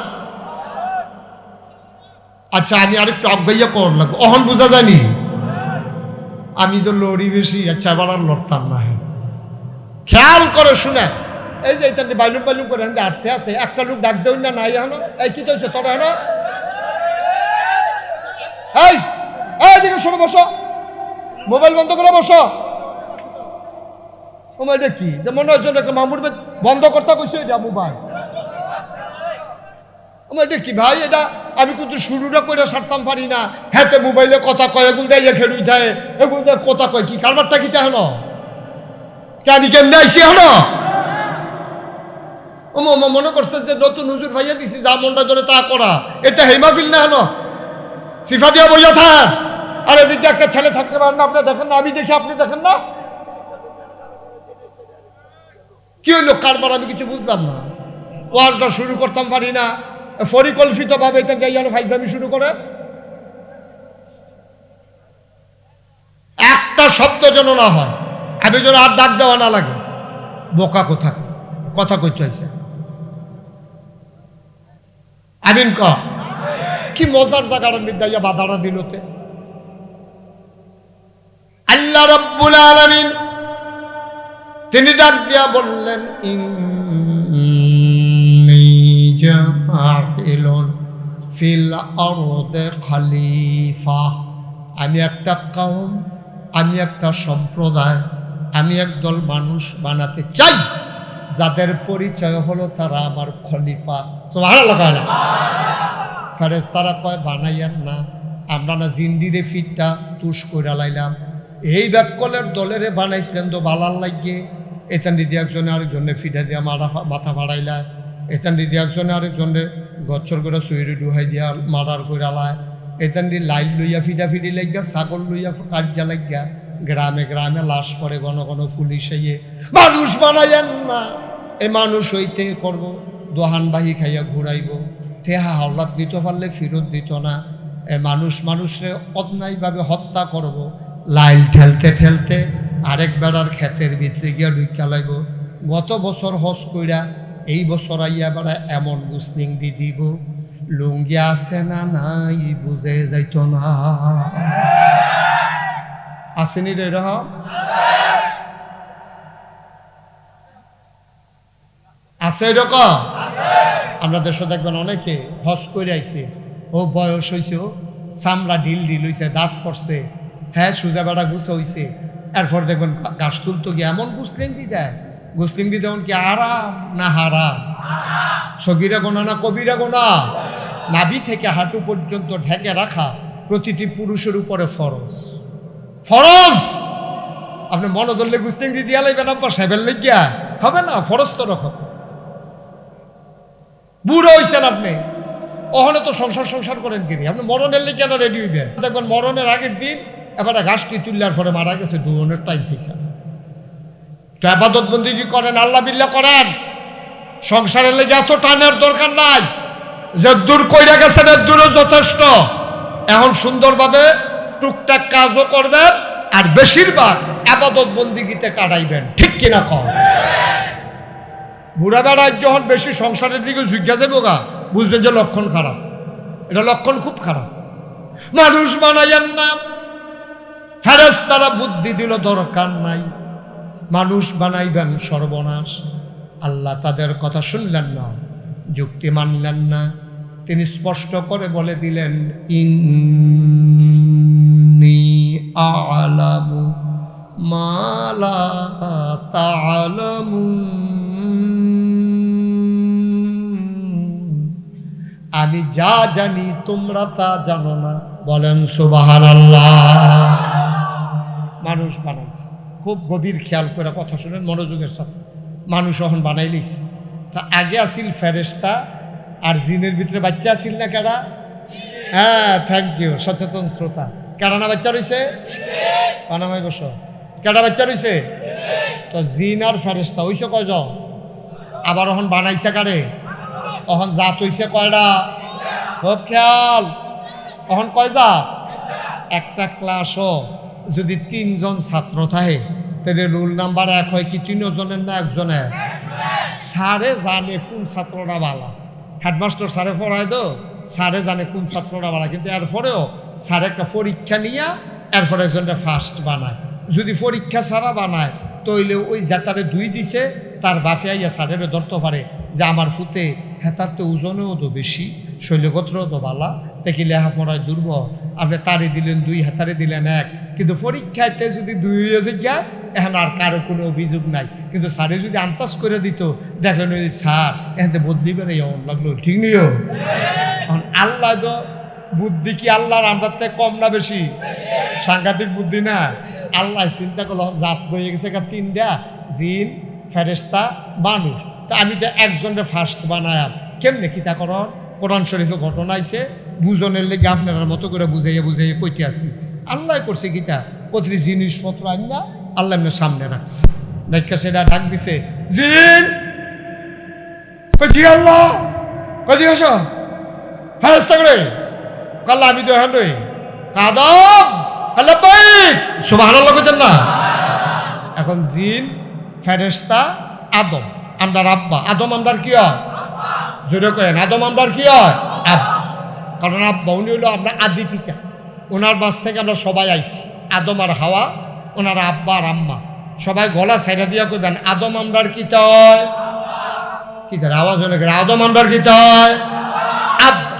আচ্ছা আমি আরেকটু আগ্রহীয়া কর লাগবো, অহন বোঝা যায়নি। আমি তো লড়ি বেশি, আচ্ছা এবার আর লড়তাম না। খেয়াল করে শুনে, এই যে এটা বাইলুম বাইলুম করে আর্থে আছে, একটা লোক ডাক দেউন না নাই হলো। এই কি চলছে তোরা হলো? এই দিকে শোনো, বসো, মোবাইল বন্ধ করে বসো। মোবাইলটা কি মনে হচ্ছে একটা মামুর বন্ধ করতে কইছে, এটা মোবাইল। এটা কি ভাই? এটা আমি কিন্তু শুরুটা করে সারতাম পারি না। হ্যাঁ মোবাইলে কথা কয়, এগুলো দিয়ে খেলুই থাকে, এগুলো দিয়ে কথা কয়। কি কারবারটা কিটা হলো? আমি কেমনে আইসি হলো? মনে করছে যে নতুন হুজুর ভাইয়া দিছি, যা মনটা ধরে তা করা। এটা হেমাফিল না হলো, সিফা দিয়া বইয়া থাক। আর এদিকে একটা ছেলে থাকতে পারেন না, আপনি দেখেন না, আমি দেখি আপনি দেখেন না। কি হইলো কারবার? আমি কিছু বুঝলাম না। ওয়াজটা শুরু করতাম পারি না, পরিকল্পিত ভাবে এটা গাইয়ানো ফাইজলামি শুরু করে। একটা শব্দ যেন না হয়, আমি যেন আর ডাক দেওয়া না লাগে। বোকা কথা কইতে হয়েছে। আমিন ক কি মজার জায়গাটার মিদ্দাইয়া বাধাটা দিলতে। আল্লাহ রাব্বুল আলামিন তিনি ডাক দিয়া বললেন, ইন্নী জাইলুন ফিল আরদি খলিফা। আমি একটা কওম, আমি একটা সম্প্রদায়, আমি একদল মানুষ বানাতে চাই যাদের পরিচয় হলো তারা আমার খলিফা। সুবহানাল্লাহ। কয় না? ফেরেশতারা কয় বানাইয়ান না, আমরা না জিন্দিরে ফিটটা তুষ কইরা লাইলাম। এই ব্যাককলের দলেরে বানাইছিলেন তো বালার লাগিয়ে, এখান দিদি একজনে আরেকজনে ফিটা দিয়া মাথা মারাইলা, এখান দিদি একজনে আরেকজনে গচ্ছর করে সুইরি ডুহাই দিয়া মারার করে আলায়, এখান দিয়ে লাইল লইয়া ফিটাফিটি লাগিয়া, ছাগল লইয়া কাটিয়া লাগিয়া, গ্রামে গ্রামে লাশ পড়ে ঘন ঘন পুলিশ আইয়ে মানুষ বানাইয়েন না। এই মানুষ হইতে করব দোহানবাহী খাইয়া ঘুরাইব, টেহা হাওলাত দিতে পারলে ফেরত দিত না। মানুষ মানুষরে অন্যায়ভাবে হত্যা করব, লাইল ঠেলতে ঠেলতে আরেক বেড়ার ক্ষেতের ভিতরে গিয়া ঢুকা লাইব। গত বছর হজ কইরা এই বছর আইয়া বেড়া এমন মুসলিম দি দিব, লুঙ্গি আছে না নাই বুঝে যাইত না। আসেনি রে এরকম? আছে এরকম? আমরা দেশে দেখবেন অনেকে হজ করে আইছে, ও বয়স হয়েছে, ও চামড়া ঢিল ঢিল হয়েছে, দাঁত ফরছে, হ্যাঁ সুজা বেড়া গুছ হয়েছে, এরপর দেখবেন গাছ তুলতো গিয়ে এমন গুসলিংটি দেয়, গুসলিংটি দেন কি আরাম না হারাম? সগিরা গোনা না কবিরা গোনা? নাভি থেকে হাঁটু পর্যন্ত ঢেকে রাখা প্রতিটি পুরুষের উপরে ফরজ। ফরজ আপনি মনে ধরলে গুসলিংটি দিয়া লাইবেন, আপনার সেবেল লেগিয়া হবে না, ফরজ তো রকম। বুড়ো হয়েছেন আপনি, ওখানে তো সংসার করেন কিনি, আপনি মরণের লেগে কেন রেডি হইবেন? দেখবেন মরণের আগের দিন এবারে গাছটি তুললার পরে মারা গেছে, দুজনের টাইম পয়সা। ইবাদত বন্দি কি করেন? আল্লাহ বিল্লাহ করেন। সংসারের লেগে এত টানের দরকার নাই, যে দূর কইরা গেছেন এর দূরও যথেষ্ট। এখন সুন্দরভাবে টুকটাক কাজও করবেন, আর বেশিরভাগ ইবাদত বন্দিগিতে কাটাইবেন, ঠিক কিনা কম? বুড়া বেড়ার যখন বেশি সংসারের দিকে ঝুঁকা যাবো গা, বুঝবেন যে লক্ষণ খারাপ, এটা লক্ষণ খুব খারাপ। মানুষ বানাইয়েন না, ফেরেশতারা বুদ্ধি দিল দরকার নাই, মানুষ বানাইবেন সর্বনাশ। আল্লাহ তাদের কথা শুনলেন না, যুক্তি মানলেন না, তিনি স্পষ্ট করে বলে দিলেন, ইন্নী আ'লামু মা লা তা'লামুন, আমি যা জানি তোমরা তা জানো না। বলেন সুবহানাল্লাহ। মানুষ বানাইছে, খুব গভীর খেয়াল করে কথা শুনেন মনোযোগের সাথে। মানুষ এখন বানাইলিস, তা আগে আসিল ফেরেশতা, আর জিনের ভিতরে বাচ্চা আসিল না কেডা? হ্যাঁ, থ্যাংক ইউ সচেতন শ্রোতা। কেডা না বাচ্চা রয়েছে? পানামাই বস। কেডা বাচ্চা রয়েছে? তো জিন আর ফেরেশতা হইছে কয়জন? আবার এখন বানাইছে কারে? এখন জাত হইছে কয়টা? খুব খেয়াল। এখন কয় জাত? একটা ক্লাসও যদি 3 জন ছাত্র থাকে, তাহলে রোল নাম্বার 1 হয় কি 3 জনের না একজনের? স্যারে জানে কোন ছাত্রটা বালা, হেডমাস্টার স্যারে পড়ায় তো, স্যারে জানে কোন ছাত্রটা বালা, কিন্তু এরপরেও স্যার একটা পরীক্ষা নিয়ে এরপরে একজনটা ফার্স্ট বানায়। যদি পরীক্ষা ছাড়া বানায়, তাইলে ওই জাতারে 2 দিছে, তার বাপে আইয়া স্যারের ধরতে পারে যে আমার ফুতে হেতার তো ওজনেও তো বেশি, শৈলগোত্রও তো বালা, দেখি লেখাপড়ায় দুর্বল, আপনি তারে দিলেন 2, হেতারে দিলেন 1, কিন্তু পরীক্ষাতে যদি 2 হয়েছে গিয়া, এখন আর কারো কোনো অভিযোগ নাই। কিন্তু স্যারে যদি আন্দাজ করে দিত, দেখলেন ওই স্যার এখানে বদলি বেড়ে এমন লাগলো, ঠিক নিও। এখন আল্লাহ তো বুদ্ধি কি আল্লাহর আন্দাজ থেকে কম না বেশি? সাংঘাতিক বুদ্ধি না? আল্লাহ চিন্তা করলো জাত হয়ে গেছে 3টা, জিন, ফেরেশতা, মানুষ। তো আমি তো একজনের ফার্স্ট বানায়াম, কেমনে কিতা করন? কোরআন শরীফে ঘটনা আইছে, বুঝনের লেগে আপনার মতো করে বুঝাইয়া কইতে আসি। আল্লাহ করছে কিতা, প্রতিটি জিনিসপত্র আইনা আল্লাহ এমনি সামনে রাখছে, দেখা সেটা ডাক দিছে, জিন কই আল্লাহ কই আস ফেরেশতা করে কাল্লা, আমি তো এখন নই আদম আল্লাহ ভাই সুবহানাল্লাহ কইতেন না? এখন জিন, ফেরেশতা, আদম আমরার আব্বা, আদম আমরার কি হয়? জোরে কেন আদম আমরার কি হয়? আব্বা। কারণ আব্বা উনি হলো আমরা আদি পিতা, ওনার বাস থেকে আমরা সবাই আইছি। আদম আর হাওয়া ওনার আব্বা আর আম্মা। সবাই গলা ছাইড়া দিয়া কইবেন আদম আমরার কি হয়? কি তার আওয়াজ হলে আদম আমরার কি হয়? আব্বা।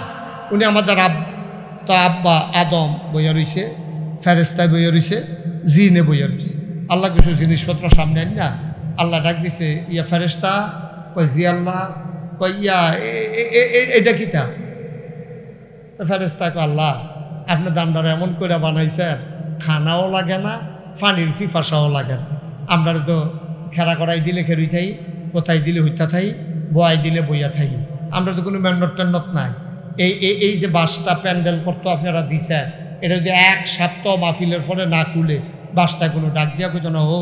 উনি আমাদের আব্বা। তো আব্বা আদম বইয়া রইছে, ফেরেশতায় বইয়া রইছে, জিনে বইয়া রইছে। আল্লাহ কিছু জিনিসপত্র সামনে আন না, আল্লাহ ডাক দিছে, ইয়া ফেরেশতা, কয় জি আল্লাহ, কয় ইয়া এটা কিতা? ফেরেশতা কয় আল্লাহ আপনি দামদারে এমন করে বানাইছেন, খানাও লাগে না, পানির পিপাসাও লাগে না। আপনার তো খেরা করাই দিলে খেরুই থাই, কোথায় দিলে হইতা থাই, বয়াই দিলে বইয়া থাই। আমরা তো কোনো মেন্ডট টেন্ডট নাই। এই যে বাসটা প্যান্ডেল করতো আপনারা দিছেন, এটা যদি এক সপ্তাহ মাহফিলের পরে না খুলে বাসটা কোনো ডাক দিয়া কইতো না, ও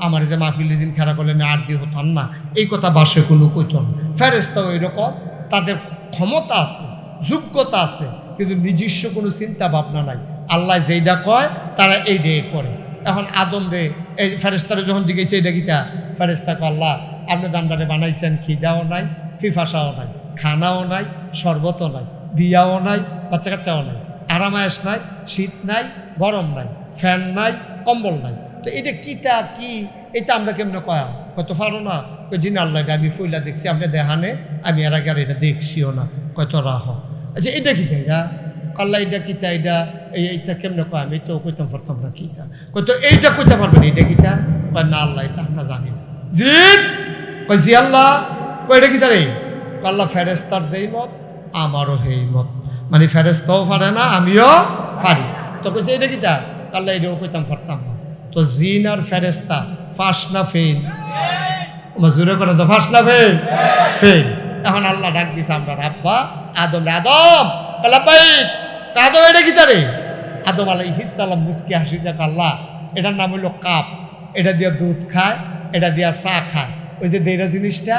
আমার যে মাহফিলের দিন খেলা করলে না আর দিয়ে হতাম না, এই কথা বাসে কোনো কইতো না। ফেরেশতাও এরকম, তাদের ক্ষমতা আছে, যোগ্যতা আছে, কিন্তু নিজস্ব কোনো চিন্তা ভাবনা নাই। আল্লাহ যেইটা কয় তারা এইটাই করে। এখন আদম রে এই ফেরেশতারে যখন জিজ্ঞেস এইটা কিতা, ফেরেশতা কয় আল্লাহ আপনি দামদারে বানাইছেন, খিদাও নাই, ফিফাসাও নাই, খানাও নাই, শরবতও নাই, বিয়াও নাই, বাচ্চা কাচ্চাও নাই, আরামায়াস নাই, শীত নাই, গরম নাই, ফ্যান নাই, কম্বল নাই। তো এটা কিতা কি, এটা আমরা কেমনে কয়া কত পারো না? যিনি আল্লাহ এটা আমি ফইলা দেখছি, আপনি দেখানে আমি এর আগে আর এটা দেখছিও না, কত রাহ। আচ্ছা এটা কিতা, এটা আল্লাহ এটা কিতা, এইটা কেমনে কয়? আমি তো কইতাম পারতাম না কিতা, কইতো এইটা কইতে পারবেন এটা কিতা? কয় না আল্লাহ এটা আমরা জানি না। জিন কয় জি আল্লাহ, কয় এটা কিতা রে? আল্লাহ ফেরেশতার যেই মত আমারও সেই মত, মানে ফেরেশতাও পারে না, আমিও পারি। তো কইছে এটা কিতা? আল্লাহ এটাও কইতাম পারতাম না। তো জিন আর ফেরেশতা ফাঁস না ফেল? জোরে করে তো, ফাঁস না ফেল? ফেল। এখন আল্লাহ ডাক দিছে আমরা আব্বা আদম, আদম আদম এটা কিতা রে? আদম আলাইহিস সালাম মুস্কি হাসি দেখ, আল্লাহ এটার নাম হইল কাপ, এটা দিয়ে দুধ খায়, এটা দিয়া চা খায়। ওই যে দেইরা জিনিসটা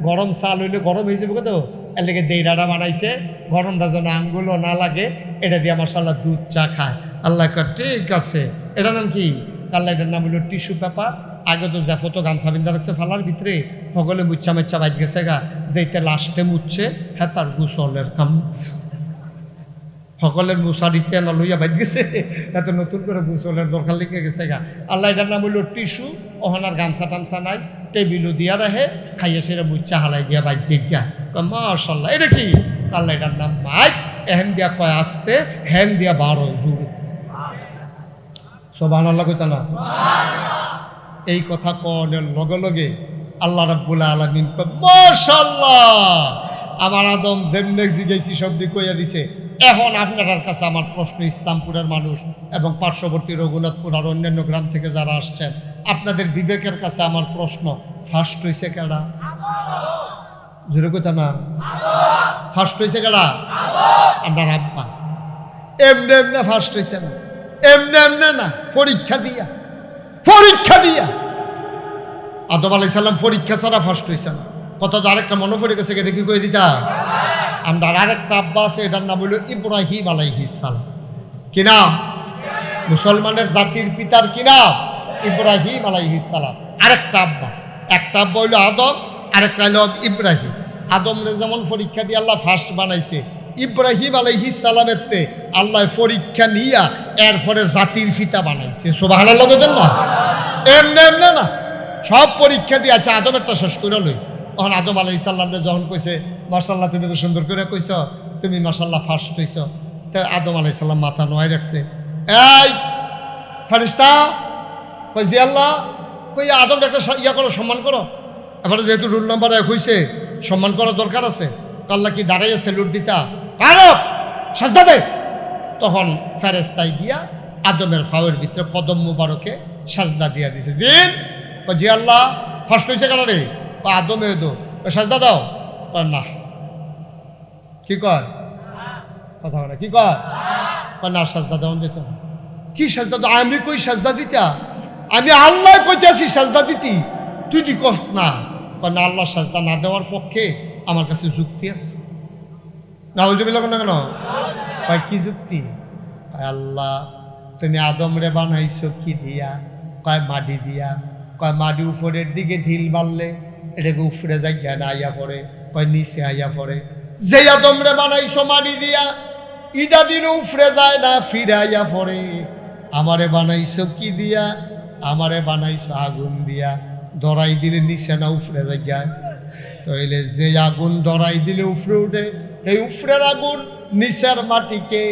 গরম চাল হইলে গরম হয়ে যাবে, তো এর লেগে দেইরাটা বানাইছে, গরমটা যেন আঙ্গুলও না লাগে, এটা দিয়ে মাশাআল্লাহ দুধ চা খায়। আল্লাহ কয় ঠিক আছে, এটার নাম কি? আল্লাহ এটার নাম হইল টিস্যু পেপার। আগে তো যা ফটো গামছা বিন্দা রাখছে ফালার ভিতরে, সকলে মুচ্ছা মুচ্ছা বাইক গেছে গা, যেতে লাস্টে মুচ্ছে হ্যাঁ তার গুসলের কাম, সকলের মুসারিতে না লইয়া বাইক গেছে, এত নতুন করে গুসলের দরকার লিখে গেছে গা। আল্লাহ এটার নাম হইল টিস্যু। ওখানার গামছা টামছা নাই, টেবিলও দিয়া রাহে, খাইয়া সেটা মুচ্ছা হালাই দিয়া বাইক গিয়া। মাশাআল্লাহ এটা কি? আল্লাহ এটার নাম মাইক। এহেন দিয়া কয় আসতে, হ্যান দিয়া 12 জুড়ে। সুবহানাল্লাহ কইতা না? এই কথা কনের লগে লগে আল্লাহ রাব্বুল আলামিন কয় মাশাআল্লাহ, আমার আদম যেমনে জিগাইছি সবদি কইয়া দিছে। এখন আপনার কাছে আমার প্রশ্ন, ইসলামপুরের মানুষ এবং পার্শ্ববর্তী রঘুনাথপুর আর অন্যান্য গ্রাম থেকে যারা আসছেন, আপনাদের বিবেকের কাছে আমার প্রশ্ন, ফার্স্ট হইছে কেডা? জোরে কইতা না? ফার্স্ট হইছে কেডা? আপনার আব্বা। এমনে এমনে ফার্স্ট হইছে না, এমনে এমনে না, পরীক্ষা দিয়া, পরীক্ষা দিয়া। আদম আলাইহিস সালাম পরীক্ষা ছাড়া ফার্স্ট হইছে না। কত আরেকটা মনে পড়ে গেছে, এটা কি কই দিতা? আমরা আরেকটা আব্বা আছে, এটার নাম হইল ইব্রাহিম আলাইহিস সালাম। কি নাম? মুসলমানের জাতির পিতার কি নাম? ইব্রাহিম আলাইহিস সালাম। আরেকটা আব্বা, একটা আব্বা হইল আদম, আরেকটা হইল ইব্রাহিম। আদমরে যেমন পরীক্ষা দিয়ে আল্লাহ ফার্স্ট বানাইছে, ইব্রাহিম আলাইহিস সালামের তে আল্লাহ পরীক্ষা নিয়া এরপরে জাতির পিতা বানাইছে। সুবহানাল্লাহ বলেন না? এমনে এমনে না, সব পরীক্ষা দিয়ে আছে। আদমেরটা শেষ করে লই। তখন আদম আলাইহিস সালামরে যখন কইছে মাশাআল্লাহ তুমি তো সুন্দর করে কইছ, তুমি মাশাআল্লাহ ফার্স্ট হইছ, তা আদম আলাইহিস সালাম মাথা নোয়াই রাখছে। এই ফেরেশতা কই জি আল্লাহ, কই আদম একটা ইয়া করো, সম্মান করো। এবারে যেহেতু রুল নাম্বার 1 হইছে, সম্মান করার দরকার আছে। আল্লাহ কি দাঁড়াইয়া স্যালুট দিতা? আরব সাজদা দে। তখন ফেরেশতাই গিয়া আদমের ফাওয়ের ভিতরে কদম মুবারকে সাজদা দিয়া দিছে। জিন কই জি আল্লাহ, ফার্স্ট হইছে কেন রে? আদমে দো, সাজদা দাও। না কি কয়? কথা বলে কি কয়? না সাজদা দেওয়া যেত না। কি সাজদা দাও? আমি কই সাজদা দিতা? আমি আল্লাহ কইতেছি সাজদা দিতি, তুই কি করস না? না আল্লাহ সাজদা না দেওয়ার পক্ষে আমার কাছে যুক্তি আছে। না ওই জমি না কেন? কয় কি যুক্তি? আল্লাহ তুমি আদম রে বানাইছো কি দিয়া? কয় মাটি দিয়া। কয় মাটি উপরের দিকে ঢিল মারলে এটাকে উপরে যাইয়া না আইয়া পড়ে, কয় নিচে আইয়া পড়ে। যে আদম রে বানাইছো মাটি দিয়া, ইটা দিন উপরে যায় না, ফিরে আইয়া পড়ে। আমারে বানাইছো কি দিয়া? আমারে বানাইছো আগুন দিয়া, ধরাই দিলে নিচে না উপরে যাইয়া। তাইলে যে আগুন ধরাই দিলে উপরে উঠে, এই উপরের আগুন নিচের মাটিকে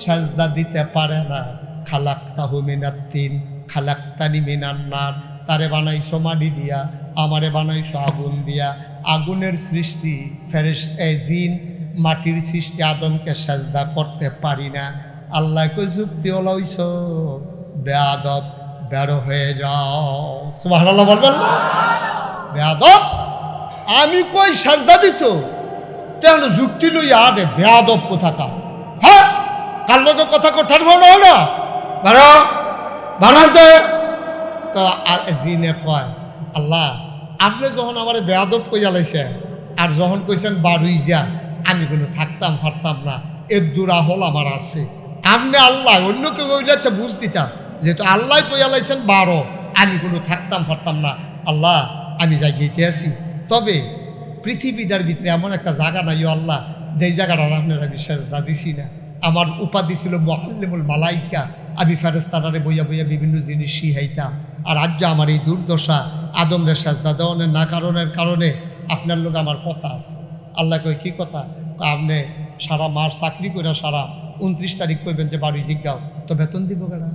সাজদা দিতে পারে না। খালাকতাহু মিনাত তিন, খালাক্তানি মিনান নার, তারে বানাইছো মাটি দিয়া, আমারে বানাইছো আগুন দিয়া। আগুনের সৃষ্টি জিন, মাটির সৃষ্টি আদমকে সাজদা করতে পারি না। আল্লাহ কই যুক্তি হলাইছ বেয়াদব, বেরো হয়ে যাও। সুবহানাল্লাহ বলবেন না? বেয়াদব, আমি কই সাজদা দিত, তেমন যুক্তি লইয়া আরে বেয়াদব কোথাকা। হ্যাঁ, কার লোকের কথা কোঠার ভালো না বারো বানাতে। তো জিনে কয়, আল্লাহ আপনি যখন আমার বেয়াদব কইয়া লাইছেন, আর যখন কইছেন বাড়ুই যা, আমি কোনো থাকতাম পারতাম না, এর দূরা হল আমার আছে। আপনি আল্লাহ, অন্য কেউ হইলে আচ্ছা বুঝ দিতাম, যেহেতু আল্লাহ কইয়া লাইছেন 12, আমি কোনো থাকতাম পারতাম না। আল্লাহ আমি যাই গেতে আছি, তবে পৃথিবীটার ভিতরে এমন একটা জায়গা নাই আল্লাহ, যেই জায়গাটা আপনারা বিশ্বাস না দিছি না। আমার উপাধি ছিল মুআল্লিমুল মালাইকা, আমি ফেরেশতারে বইয়া বইয়া বিভিন্ন জিনিস শিখাইতাম। আর আজ আমার এই দুর্দশা, আদমরে সাজদা দেওয়ানের না কারণে আপনার লোক আমার কথা আছে। আল্লাহ কই কি কথা? আপনি সারা মাস চাকরি করে সারা 29 তারিখ কইবেন যে বাড়ি জিজ্ঞাও, তো বেতন দিব কেনা?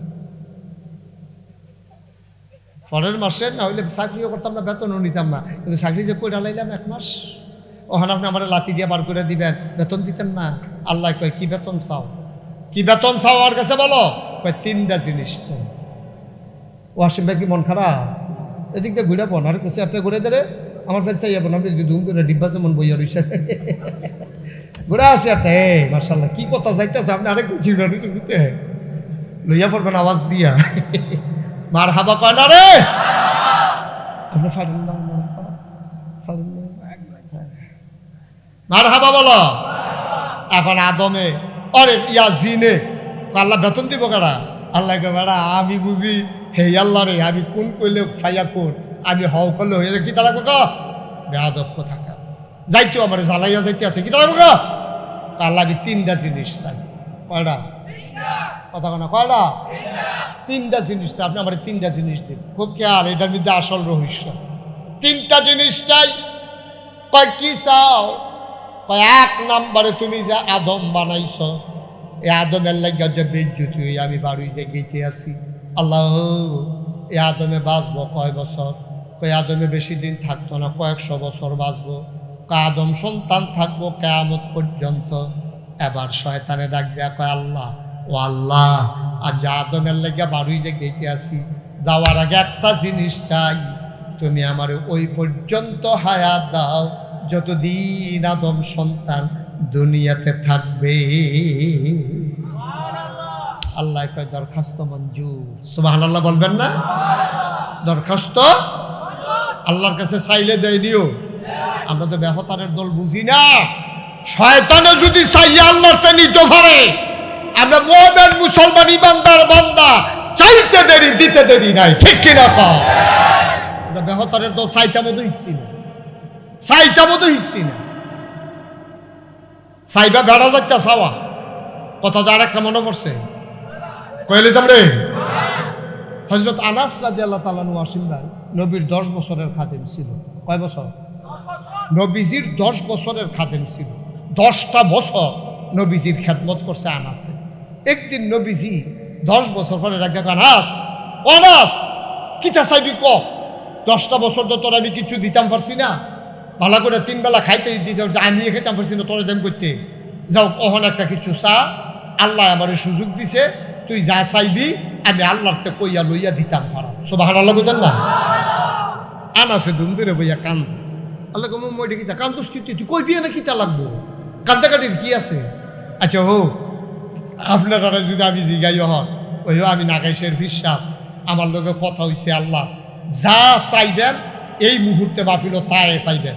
পরের মাসে না হইলে চাকরিও করতাম না, বেতনও নিতাম না, কিন্তু চাকরি যে কইরা লাইলাম 1 মাস, ওখানে আপনি আমার লাথি দিয়ে বার করে দিবেন, বেতন দিতেন না। আল্লাহ কয় কি বেতন চাও? কি বেতন চাও আমার কাছে বলো? কয় 3টা জিনিস চাই। ওয়াসিম ভাই কি মন খারাপ? এদিক দিয়ে ঘুরে বোন, আর কাছে একটা ঘুরে দেরে আমার ফের চাই যাবেন, আপনি ধুম করে ডিব্বা যেমন বইয়া রয়েছে ঘুরে আছে একটা। এ মার্শাল্লাহ কি কথা যাইতেছে, আপনি আরেক চিড়া দিতে লইয়া পড়বেন আওয়াজ দিয়া মার হাবা কয় না রে, আপনি ফাড়েন না মার হাবা বলো। এখন আদমে অরে ইয়া জিনে আল্লাহ বেতন দিব কারা? আল্লাহ কে বেড়া আমি বুঝি হে আল্লাহ রে, আমি কোন কইলে ফাইয়া কোন, আমি হও করলে হয়ে যায় কি তারা কোকা বেয়াদব কোথাকা, যাইতো আমার জ্বালাইয়া যাইতে আছে কি তারা কোকা। আল্লাহ আমি 3টা জিনিস চাই। কয়টা কথা না? কয়টা? 3টা জিনিস চাই। আপনি আমার 3টা জিনিস দিন, খুব খেয়াল, এটার মধ্যে আসল রহস্য। 3টা জিনিস চাই। কয় কি চাও? কয় 1 নম্বরে তুমি যে আদম বানাইছ, এই আদমের লাগিয়া যে বেজ্জতি হই আমি বাড়ি যে গেতে আছি। আল্লাহ এই আদমে বাঁচবো কয় বছর? কয় আদমে বেশি দিন থাকতো না, কয়েকশো বছর বাঁচবো। কয় আদম সন্তান থাকবো কিয়ামত পর্যন্ত। এবার শয়তানে ডাক দেয়া কয় আল্লাহ, ও আল্লাহ, আর যে আদমের লাগিয়া বাড়ি যে গেতে আছি, যাওয়ার আগে একটা জিনিস চাই, তুমি আমার ওই পর্যন্ত হায়াত দাও যতদিন আদম সন্তান দুনিয়াতে থাকবে। আল্লাহ কয় দরখাস্ত মঞ্জুর। সুবহানাল্লাহ বলবেন না? দরখাস্ত আল্লাহর কাছে চাইলে দেয় দিও। আমরা তো বেহতারের দল বুঝি না। শয়তানে যদি চাইয়া আল্লাহর তে নিতে পারে, আমরা মুমিন মুসলমান ইমানদার বান্দা চাইতে দেরি দিতে দেরি নাই, ঠিক কিনা কও? আমরা বেহতারের দল চাইতা মতো হিকছি না, চাইতা মতো হিকছি না। চাইবা বেড়া যাইতা চাওয়া কথা তো আর একটা মনে পড়ছে, কইলে তোমরে হযরত আনাস রাদিয়াল্লাহু তাআলা আনহু ওয়াসিম ভাই নবীর 10 বছরের খাদেম ছিল। কয় বছর? নবীজির 10 বছরের খাদেম ছিল। 10টা বছর নবীজির খেদমত করছে আনাসে। একদিন নবীজি 10 বছর পরে রাখা আনাস, আনাস কিতা চাইবি ক? 10টা বছর তো তোর আমি কিছু দিতাম পারছি না, ভালো করে 3 বেলা খাইতে দিতে পারছি, আমি খেতাম পারছি না তোর দেম করতে। যাও কখন একটা কিছু চা, আল্লাহ আমার সুযোগ দিছে, তুই যা চাইবি আমি আল্লাহতে কইয়া লইয়া দিতাম পারা। সুবহানাল্লাহ বুঝেন না? আনাসে ধুম ধরে বইয়া কান্দ। আল্লাহ কম মই কিতা কান্দুস কি তুই কইবি না কিতা লাগবো, কান্দাকাটির কি আছে? আচ্ছা হো আপনারা যদি আমি জিগাই হন ওই আমি নাগাইশের হিসাব আমার লোকে কথা হইছে, আল্লাহ যা চাইবেন এই মুহূর্তে বাফিল তাই পাইবেন।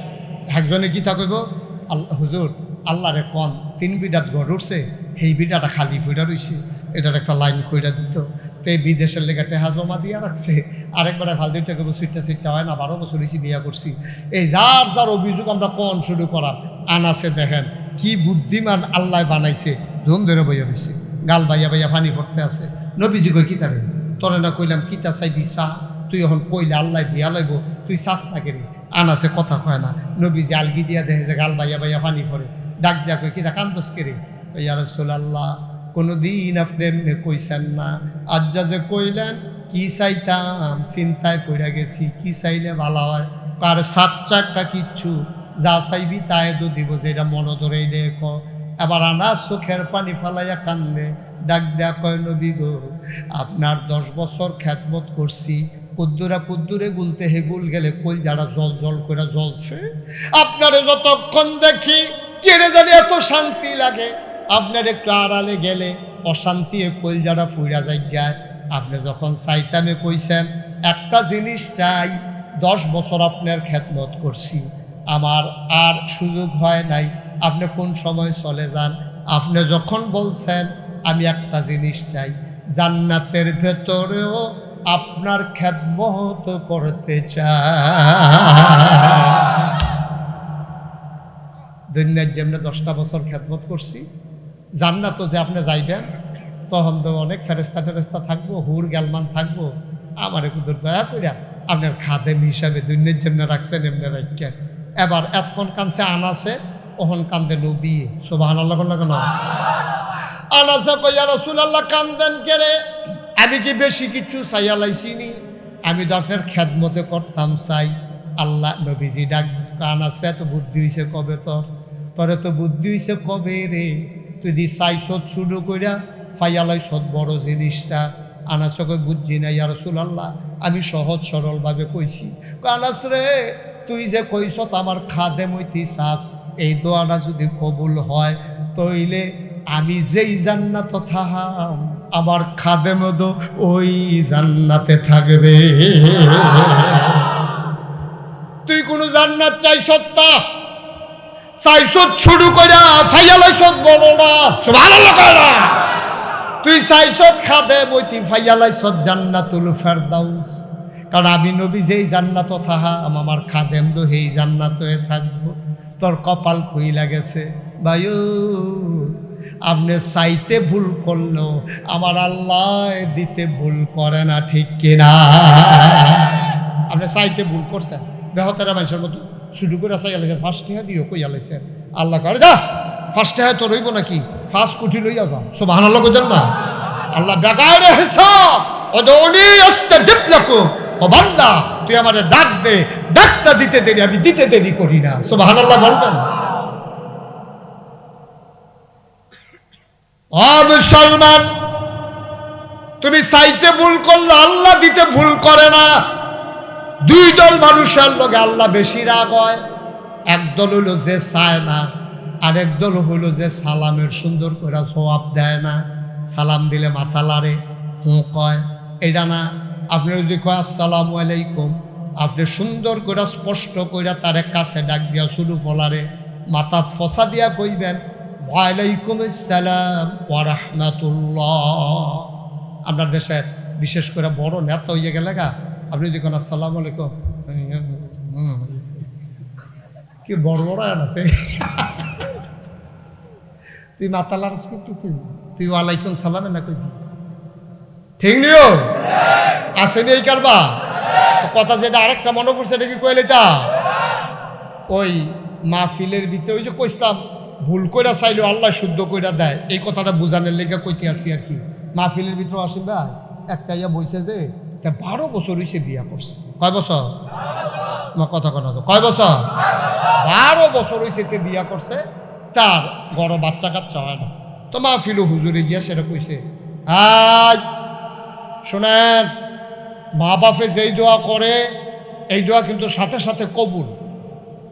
একজনে কিতা কইব, আল্লাহ হুজুর আল্লাহরে কন 3 বিঘাত ঘর উঠছে, সেই বিঘাটা খালি ফুইটা রইছে, এটার একটা লাইন কইরা দিত। তো এই বিদেশের লেগে টেহা জমা দিয়া রাখছে, আরেকবারে ফাল দুইটা কেবল সিটটা হয় না, 12 বছর হয়েছি বিয়া করছি। এই যার যার অভিযোগ আমরা কন শুরু করার। আনাসে দেখেন কি বুদ্ধিমান আল্লাহ বানাইছে, ধুম ধরে বইয়া রইছে, গাল বাইয়া বাইয়া পানি পড়তে আছে। নবীজি কই কিতা রে, তোরে না কইলাম কিতা চাইবি চা, তুই এখন কইলে আল্লাহ দিয়া লাইব, তুই চাস না কেন? আনাসে কথা কয় না। নবীজি আলগি দিয়া দেখে যে গাল বাইয়া বাইয়া পানি পড়ে, ডাক দিয়া কই কিতা কান্দস কেরে? ইয়া রাসূলুল্লাহ কোনোদিন আপনি এমনি কইছেন না, আজ যে কইলেন কি চাইতাম চিন্তায় পড়ে গেছি, কি চাইলে ভালো হয়। কার সাচ্চা একটা কিচ্ছু, যা চাইবি তাই তো দিব, যেটা মনে ধরে দেখো। এবার আনাস চোখের পানি ফালাইয়া কান্দে, ডাক দেয়া কয় নবী গো, আপনার 10 বছর খ্যাতমত করছি, কুদ্দুরে গুলতে হেগুল গেলে কই যারা জল জল করে জ্বলছে। আপনারে যতক্ষণ দেখি কেড়ে জানি এত শান্তি লাগে, আপনার একটু আড়ালে গেলে অশান্তি কই যারা ফুইরা যায়। আপনি যখন চাইতামে কইছেন একটা জিনিস চাই, 10 বছর আপনার খেদমত করছি, আমার আর সুযোগ হয় নাই, আপনি কোন সময় চলে যান। আপনি যখন বলছেন আমি একটা জিনিস চাই, জান্নাতের ভেতরেও আপনার খেদমত করতে চাই। দুনিয়ার যেমনি 10টা বছর খেদমত করছি, জান্নাত যে আপনি যাইবেন তখন তো অনেক ফেরেস্তা টেরেস্তা থাকবো, হুর গ্যালমান থাকবো। আমার একটু দয়া করিয়া আপনার খাদেম হিসাবে দুনিয়ার জন্য রাখছেন এমনি রাখেন। এবার এতক্ষণ কানছে আনাসে, ওহন কান্দে নবী, সুবহানাল্লাহ কেন আনাসে কইয়া রাসূলুল্লাহ কান্দেন কেরে, আমি কি বেশি কিছু চাইয়া লাইছিনি, আমি তো আপনার খেদমতে করতাম চাই। আল্লাহ নবীজি ডাক, আনাসরে তো বুদ্ধি হইছে কবে, তোরে তো বুদ্ধি হইছে কবে রে, তুই দি চাইছত শুরু কইরা ফাইয়ালাইছত বড় জিনিসটা। আনাসকে বুঝছি না ইয়া রাসূলুল্লাহ, আমি সহজ সরলভাবে কইছি। আনাস রে, তুই যে কইছত আমার খাদেম হইতে চাস, এই দোয়াটা যদি কবুল হয় তইলে আমি যেই জান্নাত থাহাম, আমার খাদেম তো ওই জান্নাতে থাকবে। তুই কোন জান্নাত চাইছত না, চাইছত শুরু কইরা ফাইয়ালাইছত বড়টা, সুবহানাল্লাহ কইরা। তুই চাইছত খাদেম হইতে ফাইয়ালাইছত জান্নাতুল ফেরদাউস। কারণ আমি নবী যেই জান্নাত থাহাম, আমার খাদেম তো সেই জান্নাতে থাকবো। তোর কপাল খুইলা গেছে ভাইও, আপনি চাইতে ভুল করলো, আমার আল্লাহ দিতে ভুল করে না, ঠিক কিনা? আপনি চাইতে ভুল করছেন, বেহতারা মানুষের মতো শুরু করে চাই আলাইছেন, ফার্স্ট টিহা দিও কই আলাইছেন। আল্লাহ করে যা ফার্স্ট টিহা তো রইব নাকি, ফার্স্ট কোটি লইয়া যাও, সুবহানাল্লাহ কইতেন না। আল্লাহ বেগারে হিসাব ওদুনি আস্তাজিব লাকুম, ও বান্দা তুই আমারে ডাক দে, ডাকটা দিতে দেরি, আমি দিতে দেরি করি না, সুবহানাল্লাহ বলবেন। ও মুসলমান, তুমি চাইতে ভুল করলে আল্লাহ দিতে ভুল করে না। দুই দল মানুষের লগে আল্লাহ বেশি রাগ হয়, একদল হইল যে চায় না, আরেক দল হইল যে সালামের সুন্দর করে জবাব দেয় না। সালাম দিলে মাথা লাড়ে, হুঁ কয়, এটা না। আপনি যদি কয় আসসালামু আলাইকুম, আপনি সুন্দর করে স্পষ্ট করে তারে কাছে ডাক দিয়া শুরু ফলারে মাথাত ফসা দিয়া কইবেন ওয়ালাইকুম আসসালাম ওয়া রাহমাতুল্লাহ। আপনার দেশের বিশেষ করে বড় নেতা হইয়া গেলে গা, আপনি যদি কোন আসসালামু আলাইকুম, কি বড় বড় আনাতে তুই মাথা লাড়স, কিন্তু তুই ওয়ালাইকুম সালামে না কইবি, ঠিক নিও আসেনি এই কারবা কথা। যেটা আরেকটা মনে পড়ছে, এটা কি কইলে তা ওই মাহফিলের ভিতরে ওই যে কইতাম ভুল কইরা চাইলো আল্লাহ শুদ্ধ কইরা দেয়, এই কথাটা বুঝানোর লেগে কইতে আসি আর কি। মাহফিলের ভিতরে আসেন ভাই, একটা ইয়া বইছে যে 12 বছর হইছে বিয়া করছে। কয় বছর? আমার কথা কথা তো কয় বছর? 12 বছর হইছে তে বিয়া করছে, তার বড় বাচ্চা কাচ্চা হয় না। তো মাহফিলও হুজুরে গিয়া সেটা কইছে, আজ শোনেন, মা বাপে যেই দোয়া করে এই দোয়া কিন্তু সাথে সাথে কবুল।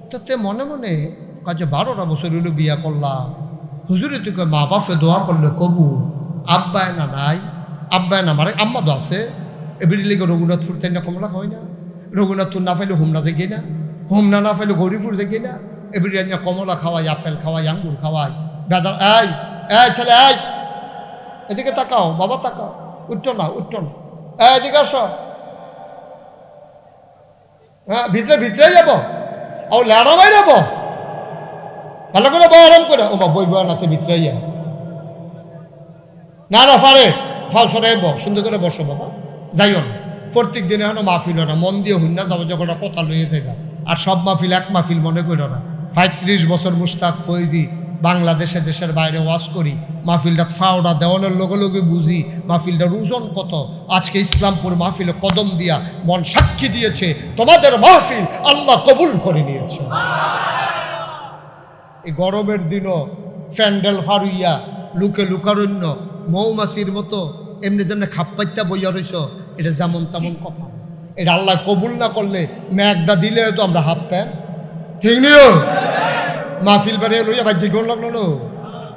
তো তে মনে মনে কাজে 12টা বছর হইল বিয়া করলাম, হুজুরে তুই মা বাপে দোয়া করলে কবুল, আব্বায় না নাই, আব্বায় না মারে আম্মা তো আছে। এবিডি লেগে রঘুনাথপুর তাই না কমলা হয় না, রঘুনাথপুর না পাইলে হুমনা যে না, হুমনা না পাইলে গৌরীপুর যে না, এবিডি কমলা খাওয়াই, আপেল খাওয়াই, আঙ্গুর খাওয়াই, বেদার। এই এই ছেলে, এই এদিকে তাকাও, বাবা তাকাও, উঠছো না উঠছো না, এদিকে আসো। হ্যাঁ ভিতরে ভিতরে যাবো, ও ল্যাড়া বাই যাবো, ভালো করে বই আরাম করে। ও মা বই বই নাতে ভিতরে ইয়া না না পারে ফালসরে সুন্দর করে বসো বাবা, যাইও না। প্রত্যেক দিনে এখন মাহফিল না, মন দিয়ে হইন না, যাবো যখন কথা লইয়ে যাইবা। আর সব মাহফিল এক মাহফিল মনে করো না। 35 বছর মুস্তাক ফৈজি বাংলাদেশে দেশের বাইরে ওয়াজ করি, মাহফিলটা ফাওড়া দেওয়ানোর লগে লগে বুঝি মাহফিলটার ওজন কত। আজকে ইসলামপুর মাহফিলে কদম দিয়া মন সাক্ষী দিয়েছে তোমাদের মাহফিল আল্লাহ কবুল করে নিয়েছে। এই গরমের দিনও প্যান্ডেল ফারুইয়া লুকে লুকারণ্য মৌমাছির মতো এমনি যেমনি খাপ্পাইত্যা বইয়া রইছ, এটা যেমন তেমন কথা। এটা আল্লাহ কবুল না করলে ম্যাগটা দিলে তো আমরা হাফ প্যান্ট ঠিক নিও মাহফিল বাড়িয়ে লইয়া বাজ্যে গোল লাগলো।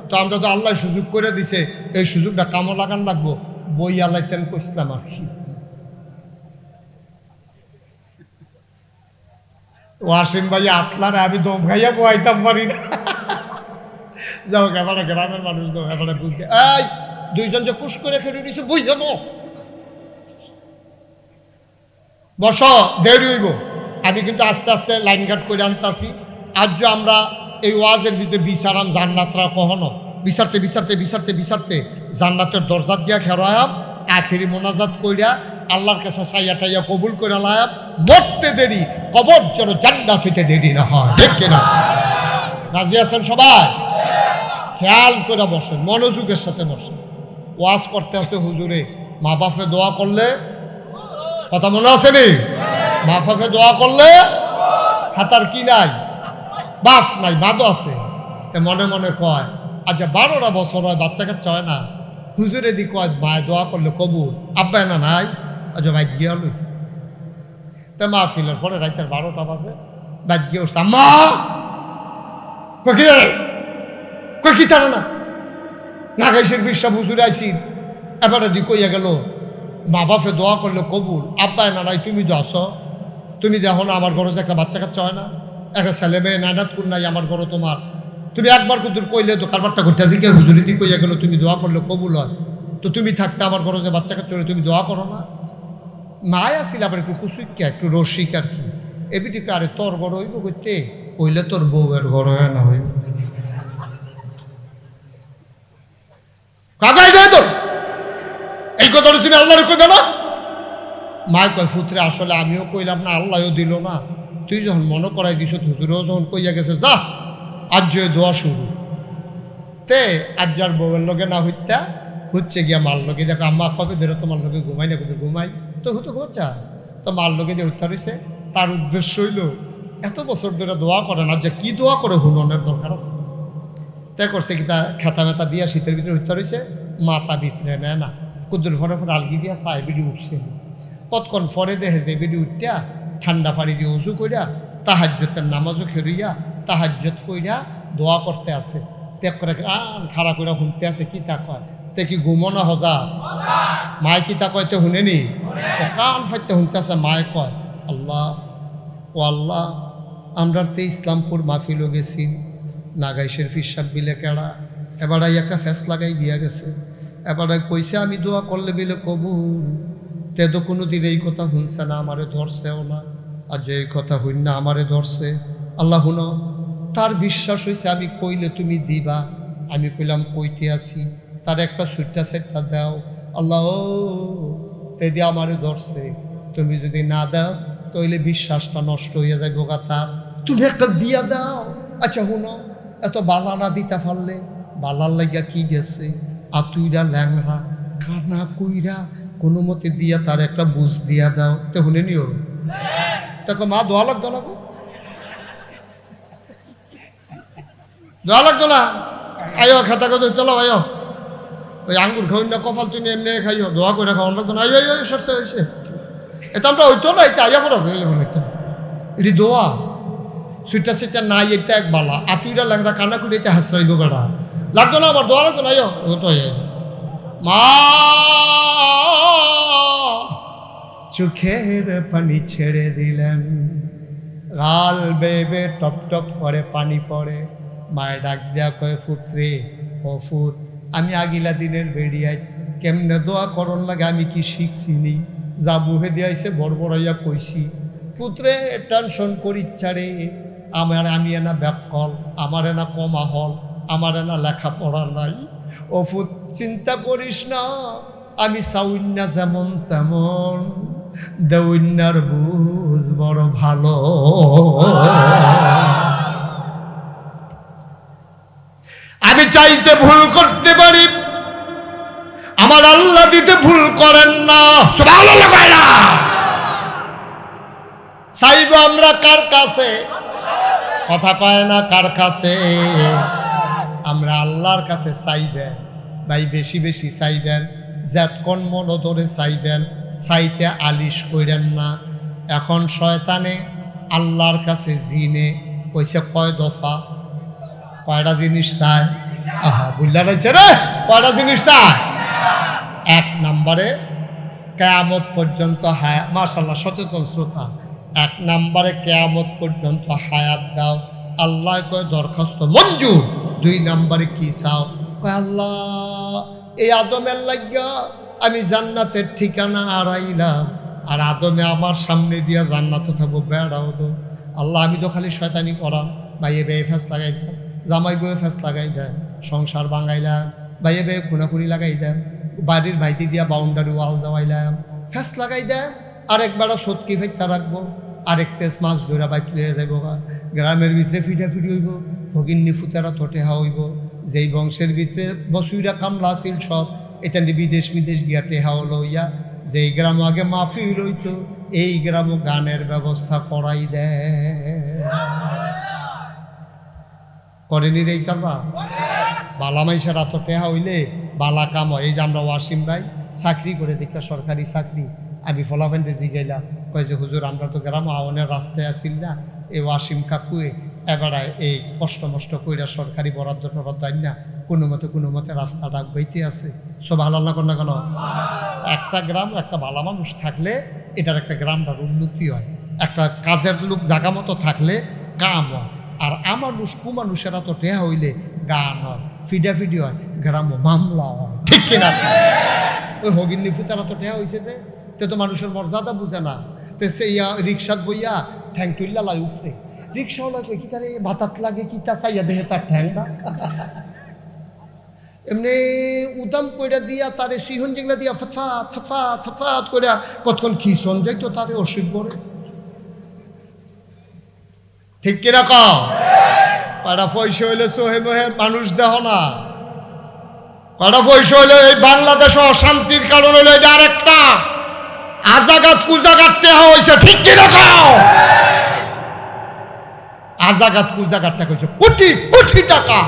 তো আমরা তো আল্লাহ সুযোগ করে দিছে, এই সুযোগটা কামো লাগান লাগবো। বই আল্লাহ তেন কইসলাম আর কি। ওয়াসিম ভাই আপনার আমি দম খাইয়া বইতাম পারি না। যাও এবারে গ্রামের মানুষ তো এবারে বুঝতে এই দুইজন যে কুশ করে খেলে নিছে বই যাবো বস দেরি হইব। আমি কিন্তু আস্তে আস্তে লাইন গার্ড করে আনতাছি। আজ যে আমরা এই ওয়াজের ভিতরে বিচারাম জান্নাতরা কখনো বিচারতে বিচারতে বিচারতে বিচারতে জান্নাতের দরজা দিয়া খেরায়াম আখেরি মোনাজাত কইরা আল্লাহর কাছে চাইয়া টাইয়া কবুল করে লায়াম। মরতে দেরি কবর যেন জান্নাত হইতে দেরি না হয়, ঠিক কিনা? রাজি আছেন সবাই? খেয়াল করে বসেন, মনোযোগের সাথে বসেন। ওয়াজ করতে আছে হুজুরে, মা বাপে দোয়া করলে, কথা মনে আছে নি? মা বাপে দোয়া করলে হাতার কি নাই, বাপ নাই, বাদও আছে। মনে মনে কয় আচ্ছা 12টা বছর হয় বাচ্চা কাচ্চা হয় না, হুজুরে দি কয় মায় দোয়া করলে কবুল, আব্বাই না নাই, আচ্ছা ভাই গিয়া লই। তা মা ফিলের পরে রাইতের 12টা বাজে বাদ গিয়ে উঠছে, আম্মা কই কি তারা না নাগাইশের বিশ্বাস হুজুরে আইসি। এবারে দি কইয়া গেল মা বাপে দোয়া করলে কবুল, আব্বাই না নাই, তুমি তো আসো, তুমি দেখো না আমার ঘরে যে একটা বাচ্চা কাচ্চা হয় না, একটা ছেলে মেয়ে নাইনাত কোন নাই আমার ঘরে তোমার, তুমি একবার কুদুর কইলে তো কারবারটা ঘুরতে আসি কে হুজুরি দি কইয়া গেল তুমি দোয়া করলে কবুল হয়, তো তুমি থাকতে আমার ঘরে যে বাচ্চা কাচ্চা হলে তুমি দোয়া করো না। মায় আসিল আবার একটু খুশুইকা একটু রসিক আর কি, এবিটিকে আরে তোর ঘর হইব করতে কইলে তোর বউয়ের ঘর হয় না হইব কাকাই দেয় তো এই কথাটা তুমি আল্লাহরে কইবে না? মায় কয় ফুতরে আসলে আমিও কইলাম না, আল্লাহও দিল না, তুই যখন মনে করাই দিছ হুজুরেও যখন কইয়া গেছে যা আজ দোয়া শুরু। তে আজ যার বউয়ের লগে না হইতা হচ্ছে গিয়া মাল লগে, দেখো আম্মা কবে ধরে তোমার লগে ঘুমাই না, কোথায় ঘুমাই তো হতো ঘুমা তো মাল লগে দিয়ে উত্তর হয়েছে। তার উদ্দেশ্য হইল এত বছর ধরে দোয়া করে না, যে কি দোয়া করে হুননের দরকার আছে। তাই করছে কি তা খেতা মেতা দিয়া শীতের ভিতরে উত্তর হয়েছে, মাথা ভিতরে নেয় না, কুদ্দুর ফরে ফরে আলগি দিয়া চায় বিডি উঠছে। কতক্ষণ ফরে দেখে যে বিডি উঠিয়া ঠান্ডা পানি দিয়ে উজু করিয়া তাহাজ্জতের নামাজও খেরুইয়া তাহাজ্জত কইরা দোয়া করতে আছে। ত্যাগ করে খাড়া করে শুনতে আছে, কি তা কয় তে কি ঘুমনা হজা মায় কি তা কয়তে শুনেনি, কান ফাইতে শুনতে আছে। মায় কয় আল্লাহ ও আল্লাহ, আমরা তে ইসলামপুর মাহফিলও গেছি, নাগাইশের ফিসাব বিলে কেড়া এবারে একটা ফেস লাগাই দিয়া গেছে, এবারে কইছে আমি দোয়া করলে বিলে কবুল, তে তো কোনো দিন এই কথা শুনছে না, আমারে ধরছেও না, আর যে এই কথা হইন না আমারে ধরছে। আল্লাহ হুনো তার বিশ্বাস হয়েছে আমি কইলে তুমি দিবা, আমি কইলাম কইতে আসি, তার একটা সুইটা সেটটা দাও। আল্লাহ ও তে দিয়ে আমারে ধরছে, তুমি যদি না দাও তাহলে বিশ্বাসটা নষ্ট হয়ে যায় বোকা, তার তুমি একটা দিয়া দাও। আচ্ছা হুনো এত বালা না দিতে পারলে বালার লাগিয়া কি গেছে, আতুইরা ল্যাংরা কানা কুইরা কোনো মতে দিয়া তার একটা বুঝ দিয়া দাও। তো শুনে নিও দেখো মা দোয়া লাগতো না, দোয়া লাগতো না, আয়ো খাতা কথা চলো আয়ো, ওই আঙ্গুর খাওয়ান না কফাল তুমি এমনি খাইও, দোয়া করে খাওয়ান লাগতো না, আয়ো আয়ো সরষে হয়েছে এটা আমরা হইতো না, এটা আইয়া পড়াবো এটা এটি দোয়া সুইটা সেটা নাই, এটা এক বালা আতুইরা ল্যাংরা কানা কুড়ি এটা হাসরাইব গাড়া লাগতো না, আমার দোয়া লাগতো না, আয়ো ও তো মা চোখের পানি ছেড়ে দিলেন, গাল বেবে টপ টপ করে পানি পড়ে। মায়ের ডাক দেয়া কয় ফুতরে ও ফুত, আমি আগিলা দিনের বেরিয়াই কেমনে দোয়া করন লাগে আমি কি শিখছিনি, যা বুহে দিয়াইছে বড়বড়াইয়া কইছি। পুত্রে টেনশন করিচ্ছা রে, আমি এনা ব্যাকল, আমার এনা কমা হল, আমার এনা লেখাপড়া নাই। ও ফুত চিন্তা করিস না, আমি চাউন্না যেমন তেমন, দেউন্যার বুঝ বড় ভালো। আমি চাইতে ভুল করতে পারি, আমার আল্লাহ দিতে ভুল করেন না। সুবহানাল্লাহ কয় না? চাইব আমরা কার কাছে? কথা কয় না কার কাছে? আমরা আল্লাহর কাছে চাইবেন ভাই, বেশি বেশি চাইবেন, যতক্ষণ মন ধরে চাইবেন, চাইতে আলিশ কইরেন না। এখন শয়তানে আল্লাহর কাছে জিনে কইছে কয় দফা, কয়টা জিনিস চায়? আহা বুঝলা রয়েছে রে, কয়টা জিনিস চায়? এক নম্বরে কিয়ামত পর্যন্ত হায়াত। মাশাআল্লাহ সচেতন শ্রোতা। এক নম্বরে কিয়ামত পর্যন্ত হায়াত দাও। আল্লাহ কয় দরখাস্ত মঞ্জুর। দুই নম্বরে কি চাও? কয় আল্লাহ এই আদমের লাগিয়া আমি জান্নাতের ঠিকানা হারাইলাম, আর আদমে আমার সামনে দিয়া জান্নাত থাকবো বেড়াও তো। আল্লাহ আমি তো খালি শয়তানি করাম, ভাইয়ে বেয়ে ফেস লাগাই দেন, জামাই বয়ে ফেস লাগাই দেন, সংসার ভাঙাইলাম, ভাইয়ে বেয়ে খুনাখুনি লাগাই দেন, বাড়ির ভাইতি দিয়া বাউন্ডারি ওয়াল দেওয়াইলাম, ফেস লাগাই দেন, আরেকবারও সৎকি ফেরতা রাখবো, আরেক পেস মাছ ধরা বাইক লয়ে যাইব, গ্রামের ভিতরে ফিটাফিটি হইব, ভগিন্নি ফুতেরা তোটেহা হইব, যেই বংশের ভিতরে বসুইরা কামলা আছিল সব এটা বিদেশ বিদেশ গিয়া টেহা হলো ইয়া, যেই গ্রাম আগে মাহফিল হইতো এই গ্রামও গানের ব্যবস্থা করাই দেয়। করেনি রে কারবা? বালা মাইসের এত টেহা হইলে বালা কাম হয়। এই যে আমরা ওয়াসিম ভাই চাকরি করে দেখা, সরকারি চাকরি, আমি ফলাফেন্ডে জিগাইলাম, কয় যে হুজুর আমরা তো গ্রাম আওয়ানের রাস্তায় আসিল না, এই ওয়াসিম কাকুয়ে এবারে এই কষ্ট মষ্ট কইরা সরকারি বরাদ্দ টরাদ্দ না কোনো মতে রাস্তাটা বইতে আছে। সব ভালো না কেন? একটা গ্রাম একটা ভালো মানুষ থাকলে এটার একটা গ্রামটার উন্নতি হয়, একটা কাজের লোক জাগা মতো থাকলে কাম হয়, আর আমানুষ কুমানুষেরা তো টেহা হইলে গান হয়, ফিডাফিডি হয়, গ্রামও মামলা হয়, ঠিক কিনা? ওই হগিন্নি ফুতারা তো টেহা হয়েছে যে তে তো মানুষের মর্যাদা বুঝে না, তে সে রিক্সাত বইয়া ঠ্যাং তুললা লাই উফরে, রিক্সাওয়ালা কই কি তারে বাতাত লাগে কি তা চাইয়া দেহে তার ঠ্যাং না এমনি উদাম কইরা দিয়া তারে সিহন যেগুলা দিয়া ফতফাত ফতফাত ফতফাত কইরা কতক্ষণ খিসন যাইতো তারে অসুখ করে, ঠিক কিনা কও? কয়টা পয়সা হইলে সোহে মোহে মানুষ দেহ না, কয়টা পয়সা হইলে এই বাংলাদেশ অশান্তির কারণ হইলো এটা আরেকটা আজাগাত কুজাগাত টেহা হয়েছে, ঠিক কিনা কও? আজাগাত কুজাগাতটা কইছে কোটি কোটি টাকা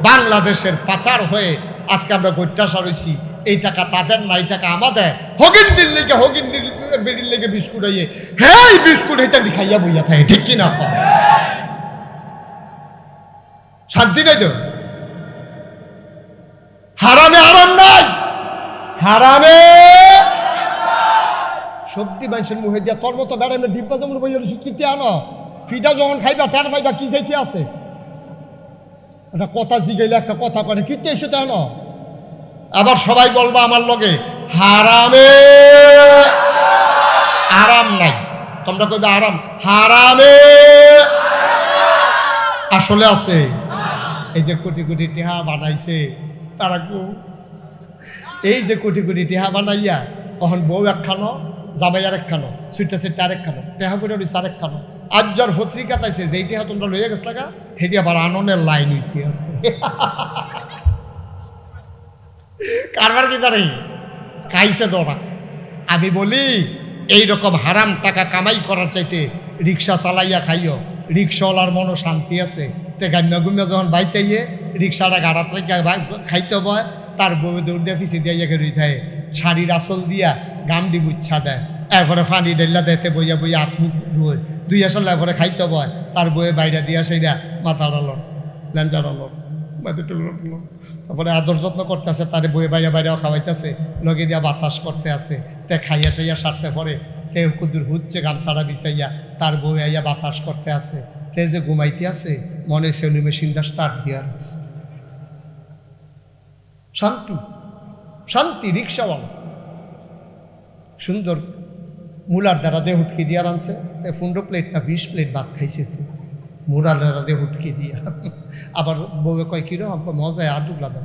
বাংলাদেশের পাচার হয়ে আজকে আমরা গৈত্যাসার হয়েছি। এই টাকা তাদের না, এই টাকা আমাদের। হগিন্ডির লেগে হগিন্ডির বেড়ির লেগে বিস্কুট হইয়ে হ্যাঁ বিস্কুট হইতে খাইয়া বইয়া থাকে, ঠিক কিনা? শান্তি নাই তো, হারামে আরাম নাই, হারামে সবজি মানুষের মুখে দিয়া তোর মতো বেড়ানো ডিব্বা জমন বইয়া কিতে আনো, ফিটা যখন খাইবা টার পাইবা কি যাইতে আছে, একটা কথা জিগাইলে একটা কথা করে কিতে এসে তো আনো। আবার সবাই বলবা আমার লগে হারামে আরাম নাই, তোমরা কইবে আরাম, হারামে আসলে আছে। এই যে কোটি কোটি টেহা বানাইছে তারা, এই যে কোটি কোটি টেহা বানাইয়া তখন বউ একখানো, জামাই আর একখানো, সুইটা সেটা আরেকখানো, টেহা করে রয়েছে আরেকখানো। আজ যার পত্রিকা তাইছে যেই টেহা তোমরা লইয়া গেছ লাগা সেটি আবার আননের লাইন হইতে আছে। কারবার কি তারে খাইছে দোড়া। আমি বলি এইরকম হারাম টাকা কামাই করার চাইতে রিক্সা চালাইয়া খাইও, রিক্সাওয়ালার মনও শান্তি আছে। তে গাম্যা গুম্যা যখন বাইতে গিয়ে রিক্সাটা গাড়াত রেখে খাইতে বয়, তার বউ দৌড় দিয়ে পিছিয়ে দিয়ে গিয়ে রই থাকে, শাড়ির আসল দিয়া গামডি গুচ্ছা দেয়, এরপরে ফানি ডেল্লা দেতে বইয়া বইয়া আত্মুখ ধুয়ে দুই আসল, এরপরে খাইতে বয়, তার বইয়ে বাইরে দিয়া সেইরা মাথা ডালন ল্যাঞ্চা ডালন তারপরে আদর যত্ন করতেছে, তার বইয়ে বাইরে বাইরেও খাওয়াইতেছে, লগে দিয়া বাতাস করতে আছে, তে খাইয়া টাইয়া সারছে পরে কেউ কুদুর হুচ্ছে গামছাড়া বিছাইয়া তার বই আইয়া বাতাস করতে আছে, তে যে ঘুমাইতে আছে মনে সেলু মেশিনটা স্টার্ট দিয়া আছে। শান্তি শান্তি। রিক্সাওয়ালা সুন্দর মুলার দ্বারা দিয়ে হুটকি দিয়া আনছে, 15 প্লেট না 20 প্লেট ভাত খাইছে, তো মুলার দ্বারা দিয়ে হুটকি দিয়া। আবার বউয়ে কয় কিরো মজায় আর ডুবলা দাও,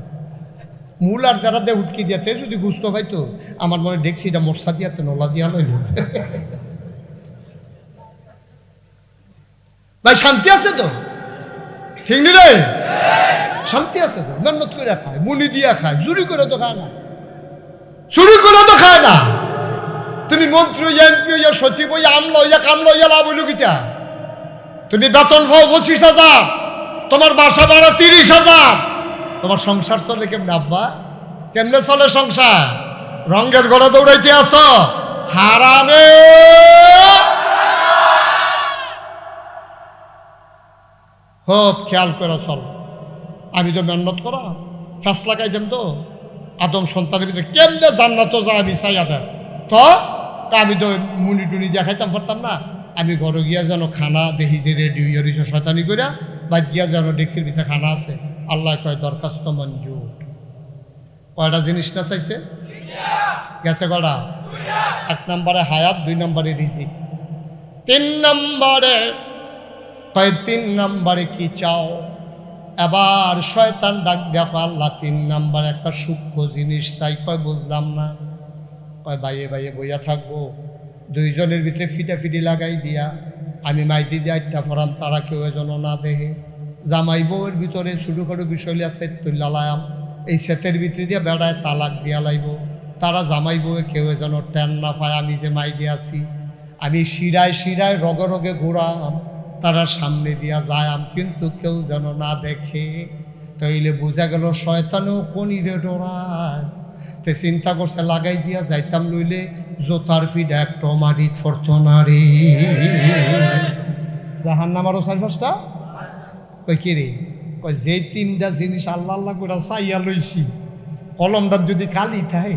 মুলার দ্বারা দিয়ে হুটকি দিয়াতে যদি গুস্ত পাইতো আমার মনে ডেক্সিটা মরসা দিয়াতে নলা দিয়া লইল। ভাই শান্তি আছে তো, ঠিক নি রে? শান্তি আছে তো, মেহনত করে খায়, মুনি দিয়া খায়, চুরি করে তো খায় না, চুরি করে তো খায় না। তুমি মন্ত্রী হইয়া, এমপি হইয়া, সচিব হইয়া, আমলা হইয়া, কামলা হইয়া লাভ হইল কিটা? তুমি বেতন পাও 25,000, তোমার বাসা ভাড়া 30,000, তোমার সংসার চলে কেমনে আব্বা? কেমনে চলে সংসার? রঙের ঘরে দৌড়াইতে আসো, হারামে। খুব খেয়াল করে চল। আমি তো মেহনত করা ফ্যাস লাগাইতাম তো, আদম সন্তানের ভিতরে কেমনে জান্নাত যায় আমি চাইয়া দেয় তো। আমি তো মুনি টুনি দিয়া খাইতাম পারতাম না। আমি ঘরে গিয়া যেন খানা দেখি যে রেডি হইয়া রয়েছে শয়তানি করিয়া, বা গিয়া যেন ডেক্সির ভিতরে খানা আছে। আল্লাহ কয় দরখাস্ত মঞ্জুর। কয়টা জিনিস না চাইছে? গেছে কয়টা? 1 নম্বরে হায়াত, 2 নম্বরে রিজিক, 3 নম্বরে কয় 3 নম্বরে কি চাও? এবার শয়তান ডাক দেখো আল্লাহ 3 নম্বরে একটা সূক্ষ্ম জিনিস চাই। কয় বুঝলাম না। কয় বাইয়ে বাইয়ে বইয়া থাকবো, 2 জনের ভিতরে ফিটাফিটি লাগাই দিয়া আমি মাইদি দিয়ে 8টা ফরাম, তারা কেউ যেন না দেখে। জামাই বউয়ের ভিতরে ছোটোখাটো বিষয় লিয়া সেট তুল্লা লায়াম, এই সেটের ভিতরে দিয়ে বেড়ায় তালাক দিয়া লাইব। তারা জামাই বউয়ে কেউ যেন টেন না পায় আমি যে মাইদি আছি। আমি শিরায় শিরায় রগে রগে ঘুরাম, তারা সামনে দিয়া যায়াম, কিন্তু কেউ যেন না দেখে। তাইলে বোঝা গেল শয়তানেও কনিরে ডরায়। তে চিন্তা করছে লাগাই দিয়া যাইতাম, লইলে জোতার ফিড একটা মাটিত ফরত না রে। জাহান্নামেরও 4-5টা। কই কি রে? কই যে 3টা জিনিস আল্লাহ আল্লাহ করে চাইয়া লইছি, কলমটা যদি কালি থাকে।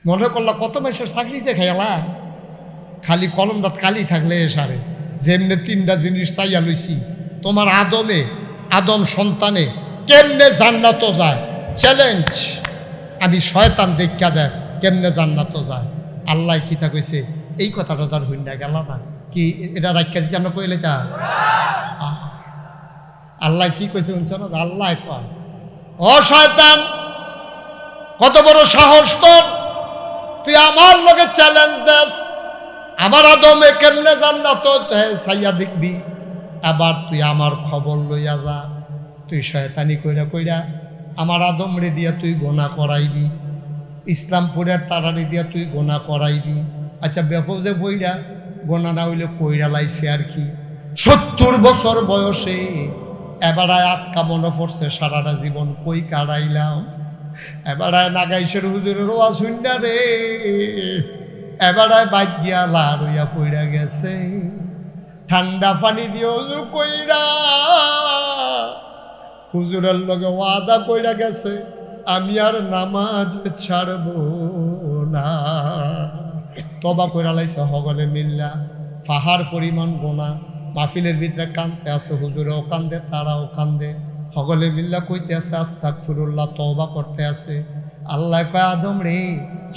মনে করলা কত মানুষের চাকরি যে খাইলা, খালি কলমটা কালি থাকলে সারে। যেমনে 3টা জিনিস চাইয়া লইছি, তোমার আদম সন্তানে কেমনে জান্নাত যায় চ্যালেঞ্জ। আমি শয়তান দেখা দেয় কেমনে জান্নাত যায়। আল্লাহ কিতা কইছে এই কথাটা তার হইনা গেল না কি? এটা রাখিয়া দিতে আমরা কইলে তা আল্লাহ কি কইছে শুনছ না? আল্লাহ কয়, ও শয়তান, কত বড় সাহস তোর, তুই আমার লগে চ্যালেঞ্জ দেস আমার আদমে কেমনে জান্নাত চাইয়া দেখবি। আবার তুই আমার খবর লইয়া যা, তুই শয়তানি কইরা কইরা আমার আদম রে দিয়া তুই গোনা করাইবি, ইসলামপুরের তারারি দিয়া তুই গোনা করাইবি। আচ্ছা বেফজে বইরা গোনা না হইলে কইরা লাইছে আর কি। 70 বছর বয়সে এবারায় আটকা মনে পড়ছে সারাটা জীবন কই কাটাইলাম। এবারায় নাগাইশের হুজুরের ওয়াজ শুননা রে, এবারায় বাদ গিয়া লার হইয়া পইরা গেছে। ঠান্ডা পানি দিয়ে উজু কইরা হুজুরের লগে ওয়াদা কইরা গেছে, আমি আর নামাজ ছাড়ব না। তবা কইরা লাইছে হগলে মিল্লা, পাহাড় পরিমাণ গোনা। মাহফিলের ভিতরে কান্দতে আছে, হুজুরেও কান্দে, তারাও কান্দে, হগলে মিল্লা কইতে আছে আস্তাগফিরুল্লাহ, তওবা করতে আছে। আল্লাহ কয় আদম রে,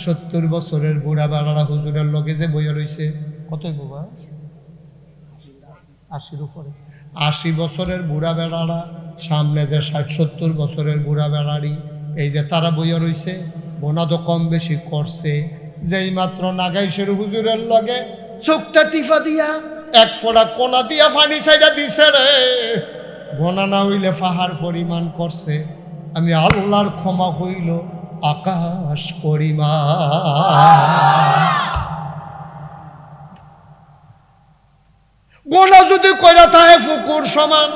70 বছরের বুড়া বেড়ারা হুজুরের লগে যে বইয়া রইছে, কতই বাবা 80-র উপরে, 80 বছরের বুড়া বেড়ারা, সামনে যে 60-70 বছরের বুড়া বেড়ারি, এই যে তারা বইয়া রইছে, গোনা তো কম বেশি করছে। যেই মাত্র নাগাইশের হুজুরের লগে চোখটা টিফা দিয়া 1 ফোঁটা কোনা দিয়া পানি ছাইড়া দিছে রে, গোনা না হইলে পাহাড় পরিমাণ করছে। আমি আল্লাহর ক্ষমা হইল আকাশ পরিমাণ। গোনা যদি কইরা থাকে পুকুর সমান,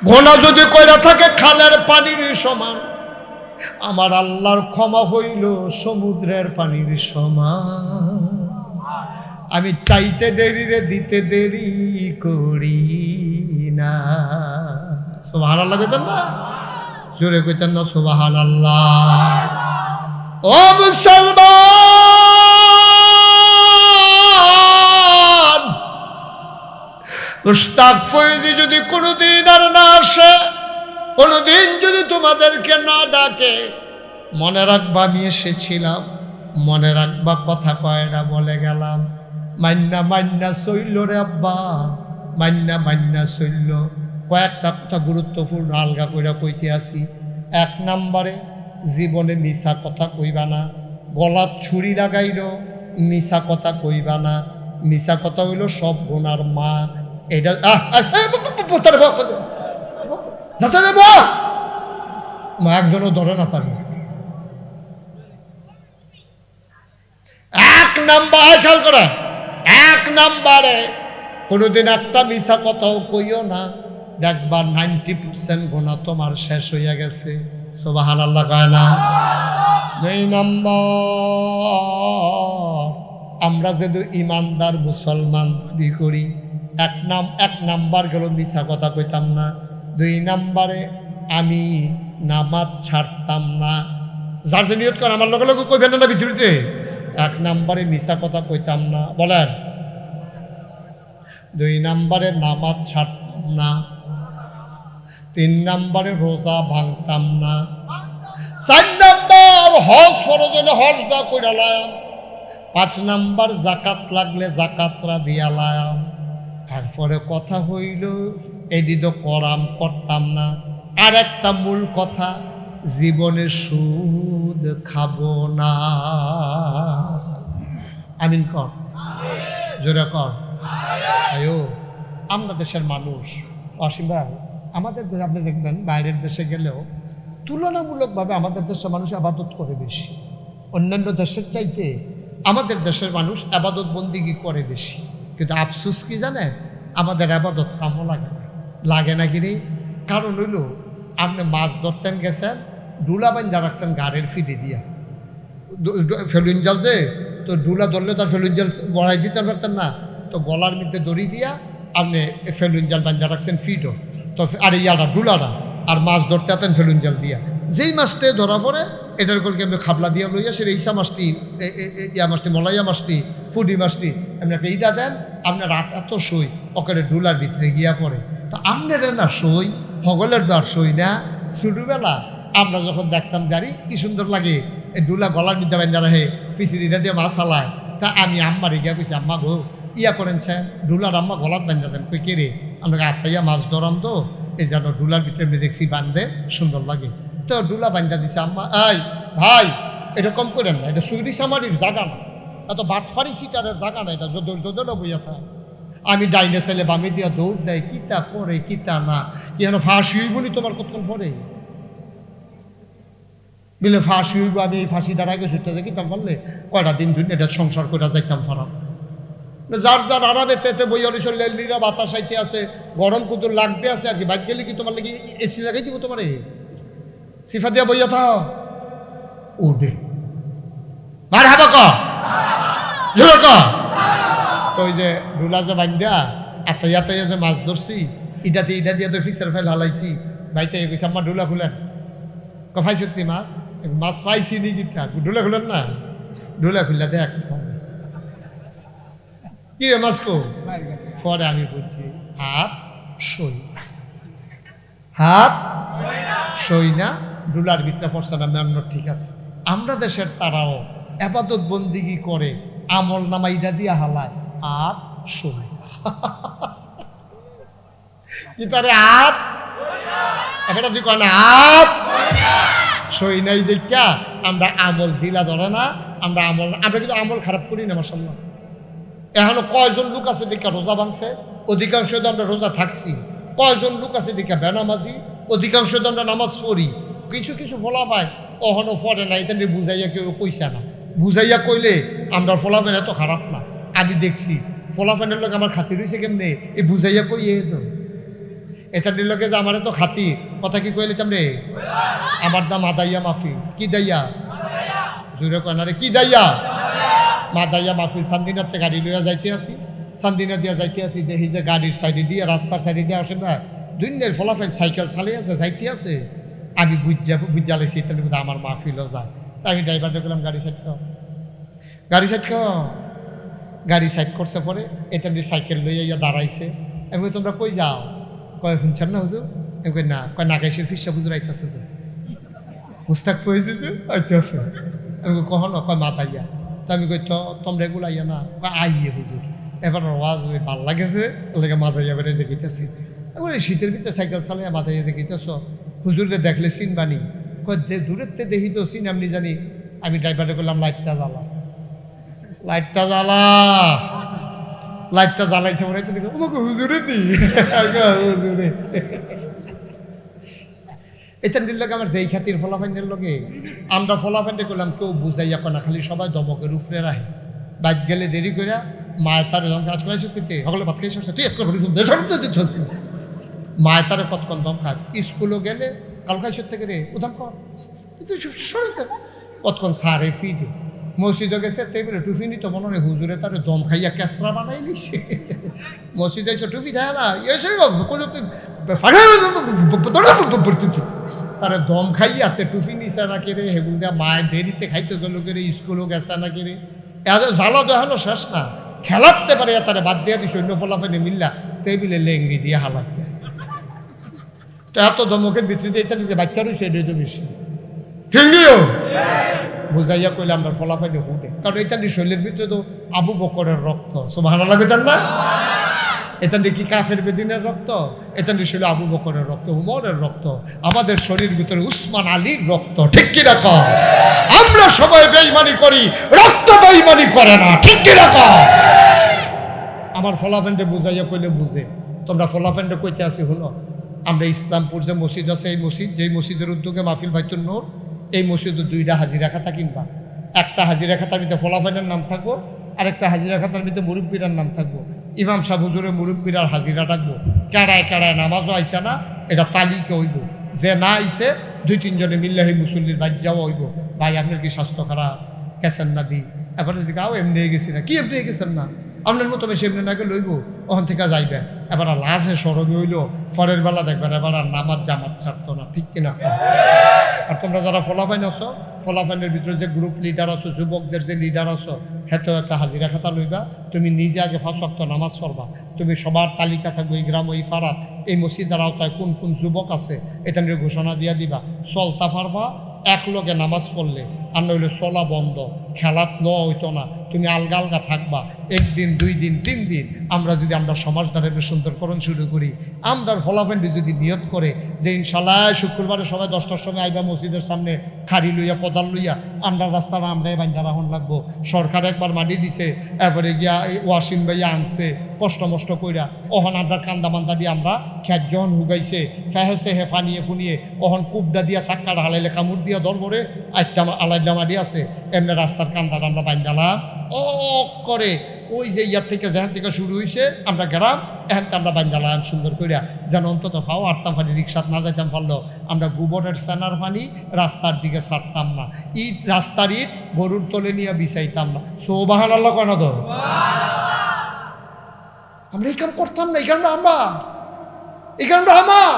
গোনা যদি কইরা থাকে খালের পানির সমান, আমার আল্লাহর ক্ষমা হইল সমুদ্রের পানির সমান। আমি চাইতে দেরি রে দিতে দেরি করি না। সুবহানাল্লাহ কইতেন না? জোরে কইতেন না সুবহানাল্লাহ? ও মুসলমান, মুশতাক ফয়েজি যদি কোনোদিন আর না আসে, কোনোদিন যদি তোমাদেরকে না ডাকে, মনে রাখবা আমি এসেছিলাম, মনে রাখবা কথা কয়টা বলে গেলাম। মান্না মান্না চইল রে আব্বা, মান্না মান্না চইল। কয়েকটা কথা গুরুত্বপূর্ণ আলগা কইরা কইতে আসি। 1 নম্বরে, জীবনে মিছা কথা কইবা না। গলাত ছুরি লাগাইল, মিছা কথা কইবা না। মিছা কথা হইল সব গুনার মা। এটা যাতে দেব মা একজনও ধরে না পারে। এক নাম্বার খেয়াল করে, এক নাম্বারে কোনোদিন একটা মিছা কথাও কইও না, দেখবা 90% গুনাহ তোমার শেষ হইয়া গেছে। সুবহানাল্লাহ কয় না? 2 নম্বর, আমরা যদি ইমানদার মুসলমান দাবি করি, এক নাম্বার গেল মিছা কথা কইতাম না। 2 নম্বরে আমি নামাজ ছাড়তাম না। যার যে নিয়ত করে আমার লগে লগে কইবেন না ভিতরে। 1 নম্বরে মিছা কথা কইতাম না, বলেন। 2 নম্বরে নামাজ ছাড়তাম না। 3 নম্বরে রোজা ভাঙতাম না। 4 নম্বর হজ ফরজ হলে হজটা কইরা লায়াম। 5 নম্বর জাকাত লাগলে জাকাতরা দিয়া লায়াম। তারপরে কথা হইল এডি তো করতাম না। আর একটা মূল কথা, জীবনে সুদ খাবো না। আমিন কর, জোরে কর। আয়ো আমরা দেশের মানুষ, অসীম ভাই, আমাদের দেশে আপনি দেখবেন বাইরের দেশে গেলেও তুলনামূলকভাবে আমাদের দেশের মানুষ আবাদত করে বেশি। অন্যান্য দেশের চাইতে আমাদের দেশের মানুষ আবাদত বন্দিগি করে বেশি। কিন্তু আফসোস কি জানেন, আমাদের আবাদত কামও লাগে না কিরে। কারণ হইল আপনি মাছ ধরতেন গেছেন, ডুলা বান্ধা রাখছেন গাড়ির ফিডে দিয়া, ফেলুন জাল যে, তো ডুলা ধরলে তার ফেলুন জাল গড়াই দিতে পারতেন না, তো গলার মধ্যে দড়ি দিয়া আপনি ফেলুন জাল বান্ধা রাখছেন ফিডও, তো আর ইয়াটা ডুলাটা, আর মাছ ধরতে আতেন ফেলুন জাল দিয়া। যেই মাছটা ধরা পড়ে এটার করে আপনি খাবলা দিয়া লইয়া সে ইসা মাছটি, ইয়া মাছটি, মলাইয়া মাছটি, ফুডি মাছটি আপনাকে এইটা দেন, আপনার রাত এত সই ওখানে ডুলার ভিতরে গিয়া পড়ে। তো আপনার না সই, হগলের দর সই না। ছোটবেলা আমরা যখন দেখতাম জারি কি সুন্দর লাগে, এই ডুলা গলার মধ্যে বান্ধা রাখে, পিছিয়ে দিয়ে মাছ হালায়। তা আমি আম্মারে গিয়া কইছি, আম্মা গো ইয়া করেন স্যার, ডুলার আম্মা গলার বান্ধা দেন। কই কে রে? আপনাকে আত্মাইয়া মাছ ধরাম তো, এই যেন ডুলার ভিতরে দেখছি বান্ধে সুন্দর লাগে, তো ডুলা বান্ধা দিছে। আম্মা এই ভাই এরকম করেন না, এটা সুইরি সামারির জায়গা না, এত বাটফারি সিটারের জায়গা না, এটা যদল বইয়া থাকে। আমি ডাইনে ছেলে বামে দিয়া দৌড় দেয়, কিতা করে কিতা না, কি যেন ফাঁসি হইব নি তোমার কতক্ষণ পরে বিলে ফাঁসি হইব। আমি এই ফাঁসি দাঁড়াকে ছুটতে যাই কিতাম পারলে কয়টা দিন দিন এটা সংসার করে যাইতাম ফারাম। যার যার আরামে তেতে বই অলিশর লেলিরা বাতাস আইতে আছে, গরম কুতুর লাগতে আছে আর কি। বাইক গেলে কি তোমার লাগি এসি লাগাই দিব তোমার সিফা দিয়া বইয়া থাও উঠে মার হাবা ক তো ওই যে রুলা যে বান্ধা আতাইয়া যে মাছ ধরছি, ইটা দিয়ে তো ফিসের ফেল হালাইছি। ভাইতে কইছে আম্মা ডুলা খুলেন। কফাই সত্যি মাছ মাছ পাইছি নি কি ডুলা খুলেন না, ডুলা খুললে দেখ কি মাছ কো। পরে আমি বলছি হাত সই না, ডুলার ভিতরে পড়ছে না, মেমন ঠিক আছে। আমরা দেশের তারাও আবাদত বন্দিগি করে, আমল নামা ইটা দিয়া হালায় আর সই কি তারে হাত একটা তুই কয় না হাত সই নাই দেখা আমরা আমল জিলা ধরে না, আমরা কিন্তু আমল খারাপ করি না মাশাআল্লাহ। এখনো কয়জন লোক আছে দেখা রোজা ভাঙছে, অধিকাংশ তো আমরা রোজা থাকছি। কয়জন লোক আছে দেখা বেনামাজি, অধিকাংশ তো আমরা নামাজ পড়ি। কিছু কিছু ফলা পায় কখনো পড়ে না, এটা বুঝাইয়া কেউ কইছে না। বুঝাইয়া কইলে আমরা ফলাফেন এত খারাপ না। আমি দেখছি ফলাফেনের লোক আমার খাতির হয়েছে কেমনে, এ বুঝাইয়া কই তো এটার লোকে যে আমার এত খাতির কথা কি কইলে তেমনি আমার দাম আদাইয়া মাহফিল। কি দাইয়া জুড়ে কয় না রে, কি দাইয়া মাদাইয়া মাহফিল। চান্দিনাতে গাড়ি লইয়া যাইতে আসি, চান্দিনা দিয়া যাইতে আসি, দেখি যে গাড়ির সাইডে দিয়ে রাস্তার সাইডে দিয়ে আসে না দুনিয়ার ফলাফেন সাইকেল চালিয়ে আছে যাইতে আছে। আমি বুঝা লাইছি তাহলে বোধ আমার মাহফিলও যায়। আমি ড্রাইভারটা বললাম গাড়ি সাইড কর, গাড়ি সাইড করছে। পরে এটা নিয়ে সাইকেল লইয়া দাঁড়াইছে। আমি তোমরা কই যাও? কয় শুনছেন না হুজুর? আমি কই না। কয় নাগাইশের ফিসা হুজুর আইতেছে তো মুস্তাক হয়েছে যে আইতেছে। আমি কখনো কয় মাতাইয়া। তো আমি কই তো তোমরা এগুলো আইয়া না? কয় আইয়ে হুজুর, এবার আওয়াজ ভাল লাগেছে ওকে মাতাইয়া বেড়ে যে গিতেছি। এবার শীতের ভিতরে সাইকেল চালাইয়া মাতাইয়া যে গিতেছ, হুজুরে দেখলে চিনবানি? কয় দূরের তে দেখি তো চিন আপনি জানি। আমি ড্রাইভারে করলাম লাইটটা জ্বালা, লাইটটা জ্বালাইছে মনে হয় আমাকে হুজুরে দি হুজুরে এটা নিল আমার যেই খাতির ফলাফাইনের লগে আমরা ফলাফাইনটা করলাম কেউ বুঝাইয়া না খালি সবাই দমকের উপরে রাখে বাইক গেলে দেরি করে মায়ের তারে যখন কাজ করাইছো পেতে সকলে ভাত খাইছ তুই একটা মায়ের তারে কতক্ষণ দম খায় স্কুলও গেলে কাল খাইছ থেকে রে উদাম কর কতক্ষণ সারে ফি দে মসজিদে গেছে তেমনি টুফি নিত মনে হয় হুজুরে তারে দম খাইয়া কেসরা বানাই লিছে মসজিদে এসে টুফি দেয় না তারে দম খাইয়া তে টুফি নিছে না কেড়ে হেগুল দেয়া মায়ের দেরিতে খাইতে গেল কেড়ে স্কুলও গেছে না কেড়ে এত জ্বালা দেখানো শেষ না খেলাতে পারে তারে বাদ দিয়ে দিস অন্য ফলাফেনে মিল্লা টেবিলে লেঙ্গি দিয়ে হালাতে তো এত দমকের ভিতরে এটা নিজে বাচ্চা রয়েছে এটাই তো বেশি ঠিক নিও বুঝাইয়া কইলে আমরা ফলাফাইলে হুটে কারণ এটা শরীরের ভিতরে তো আবু বকরের রক্ত সুবহানাল্লাহ কইতেন না এটা কি কাফের বেদিনের রক্ত এটা শরীরে আবু বকরের রক্ত উমরের রক্ত আমাদের শরীরের ভিতরে উসমান আলীর রক্ত ঠিক কি রাখো আমরা সবাই বেঈমানি করি রক্ত বেঈমানি করে না ঠিক কি রাখো আমার ফলাফাইন্ডে বুঝাইয়া কইলে বুঝে তোমরা ফলাফাইন্ডে কইতে আসি হলো আমরা ইসলামপুর যে মসজিদ আছে এই মসজিদ যেই মসজিদের উদ্যোগে মাহফিল বাইতুন নূর এই মসজিদে 2টা হাজিরা খাতা কিনবা একটা হাজিরা খাতার ভিতরে ফলাফাইনের নাম থাকবো আরেকটা হাজিরা খাতার ভিতরে মুরব্বীরার নাম থাকবো ইমাম সাহেব হুজুরের মুরব্বীরার হাজিরা ডাকবো কেড়ায় কেড়ায় নামাজও আইসে না এটা তালিকা হইব যে না আইসে 2-3 জনে মিললে এই মুসল্লির বাদ যাওয়া হইব ভাই আপনার কি স্বাস্থ্য খারাপ গেছেন না দি এবার যদি গাও এমনি গেছি না কি এমনি গেছেন না আপনার মতো বেশি এমনি নাকি লইব ওখান থেকে যাইবে এবার লাশে সরবে হইল পরের বেলা দেখবেন এবার আর নামাজ জামাত ছাড়তো না ঠিক কিনা আর তোমরা যারা ফলাফাইন আছো ফলাফাইনের ভিতরে যে গ্রুপ লিডার আছো যুবকদের যে লিডার আছো হেতেও একটা হাজিরা খাতা লইবা তুমি নিজে আগে 5 ওয়াক্ত নামাজ পড়বা তুমি সবার তালিকা থাকবে এই গ্রাম এই ফারাত এই মসজিদের আওতায় কোন কোন যুবক আছে এটা নিয়ে ঘোষণা দিয়া দিবা চলতা পারবা এক লগে নামাজ পড়লে আর নইলে চলা বন্ধ খেলাত লওয়া হইতো না তুমি আলগা আলগা থাকবা 1 দিন 2 দিন 3 দিন আমরা যদি আমরা সমাজটারে সুন্দরকরণ শুরু করি আমরার ফলাফেন্ডি যদি নিয়ত করে যে ইনশাল্লাহ শুক্রবারে সবাই 10টার সময় আইবা মসজিদের সামনে খাড়ি লইয়া কোদাল লইয়া আমরা রাস্তাটা আমরাই বাইন্দা রাখুন লাগবো সরকার একবার মাটি দিছে এরপরে গিয়া ওয়াসিম ভাইয়া আনছে কষ্ট মষ্ট কইরা ওহন আমরা কান্দা মান্দা দিয়ে আমরা খেত যখন হুগাইছে ফেহেছে হেফা নিয়ে ফুনিয়ে ওহন কুবডা দিয়া চাক্কাটা হালাইলে কামড় দিয়া ধরবরে আটটা আলাইডা মাটি আছে এমনি রাস্তার কান্দাটা আমরা বাইন্দালাম ও করে ওই যে ইয়ার থেকে যেখান থেকে শুরু হয়েছে আমরা গেলাম এখান থেকে আমরা বাইন্দালাম সুন্দর করিয়া যেন অন্তত ফাও আটতাম পানি রিক্সাত না যাইতাম পারলো আমরা গোবরের সেনার পানি রাস্তার দিকে ছাড়তাম না ইট রাস্তার ইট গরুর তলে নিয়ে বিছাইতাম না সুবহানাল্লাহ কেন তো আমরা এই কাম করতাম না এই কারণটা আমার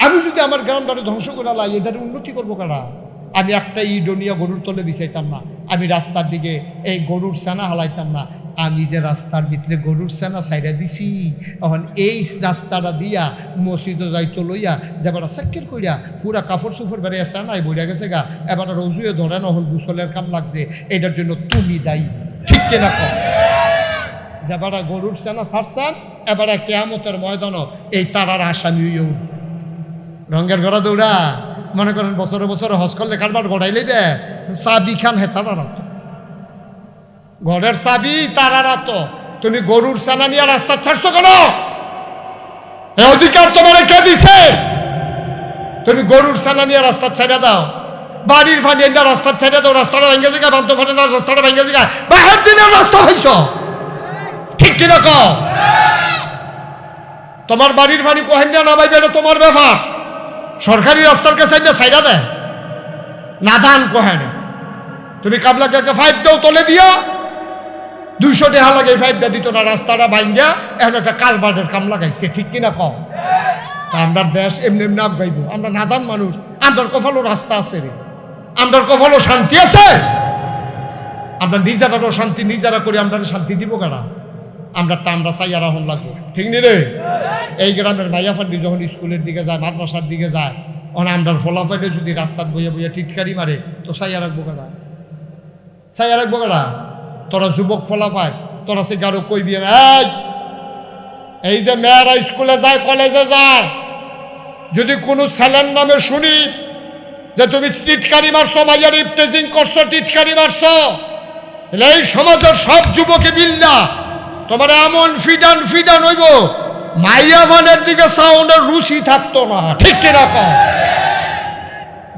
আমি যদি আমার গ্রামটারে ধ্বংস করে লাই এটার উন্নতি করবো কারা আমি একটা ইডোনিয়া গরুর তলে বিছাইতাম না আমি রাস্তার দিকে এই গরুর সেনা হালাইতাম না আমি যে রাস্তার ভিতরে গরুর সেনা সাইডা দিছি তখন এই রাস্তাটা দিয়া মসজিদে যাইতো লইয়া যেবার সাক্কের কইরা পুরা কাপড় চুপড় বেড়ে সেনাই বইয়া গেছে গা এবার রজুয়ে ধরে নহল গুসলের কাম লাগছে এটার জন্য তুমি দায়ী ঠিক কিনা কম যেবার গরুর সেনা ছাড়ছেন এবারে কেয়ামতের ময়দানও এই তারার আসামি হইয়া উঠবে রঙের ঘোড়া দৌড়া মনে করেন বছরে বছরে হজ করলে কারবার গড়াইলেই দে চাবি খান হে তারা রাত ঘরের চাবি তারা রাত তুমি গরুর সেনা নিয়ে রাস্তা ছাড়ছো কেন এই অধিকার তোমার কে দিছে তুমি গরুর সেনা নিয়ে রাস্তা ছেড়ে দাও বাড়ির ফানি এনে রাস্তা ছেড়ে দাও রাস্তাটা ভেঙে দিকে বান্ত ফাটে না রাস্তাটা ভেঙে দিকে বাহার দিনের রাস্তা হইছ ঠিক কিরকম তোমার বাড়ির ফানি কোহেন দিয়ে নামাইবে এটা তোমার ব্যাপার সরকারি রাস্তার কাছে সাইডা দেয় নাদান কোহেন তুমি কাবলাকে একটা 5 দাও তলে দিয়া 200 টাকা লাগে 5টা দিত না রাস্তাটা ভাঙ্গা এখন একটা কালবার্ডের কাম লাগাইছে ঠিক কিনা কম আমরা দেশ এমনি এমনি আগাইব আমরা নাদান মানুষ আমরার কপালও রাস্তা আছে রে আমরার কপালও শান্তি আছে আমরা নিজেরারও শান্তি নিজেরা করে আমরা শান্তি দিব কারা আমরা টামরা চাইয়া রাখুন লাগবো ঠিক নি রে এই গ্রামের মাইয়া ফান্ডি যখন স্কুলের দিকে যায় মাদ্রাসার দিকে যায় তখন আমরার ফলাফলে যদি রাস্তার বইয়া বইয়া টিটকারি মারে তো চাইয়া রাখবো কারা তোরা যুবক ফলাফায় তোরা সে গারো কইবি না এই যে মেয়েরা স্কুলে যায় কলেজে যায় যদি কোনো ছেলের নামে শুনি যে তুমি টিটকারি মারছো মাইয়ার ইফতেজিং করছো টিটকারি মারছো এই সমাজের সব যুবকে মিল্লা তোমার এমন ফিডান ফিডান হইব মাইয়া ভানের দিকে সাউন্ডের রুচি থাকতো না, ঠিক কিনা কও?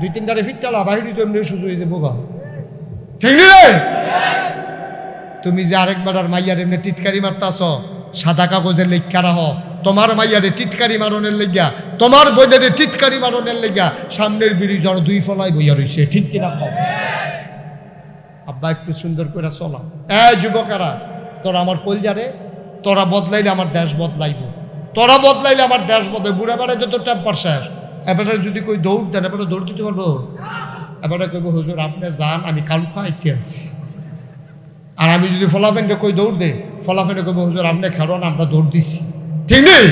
2-3টারে ফিটটালা বাইরে তো এমনি সুযোগ হয়ে যাবো গা, ঠিক রে? তুমি যে আরেকবার আর মাইয়ার এমনি টিটকারি মারতাছ, সাদা কাগজের লেখা রাহ তোমার মাইয়ারে টিটকারি মারণের লেগা, তোমার বোনের টিটকারি মারণের লেগা সামনের ব্রিজ আর 2 ফলাই বইয়া রয়েছে, ঠিক কিনা কও? আব্বা একটু সুন্দর করে চলা। যুবকেরা, তোরা আমার কলজারে, তোরা বদলাইলে আমার দেশ বদলাইব, তোরা বদলাইলে আমার দেশ বদলাইব। বুড়া বেড়াইতে তো টেম্পার শেষ। এবারে যদি কই দৌড় দেন, এবারে দৌড় দিতে পারবো? এবারে কইব হুজুর আপনি যান, আমি কাল খাইতে আছি। আর আমি যদি ফলাফেনটা কই দৌড় দে, ফলাফেনে কইব হুজুর আপনি খেলোন, আমরা দৌড় দিছি, ঠিক নেই?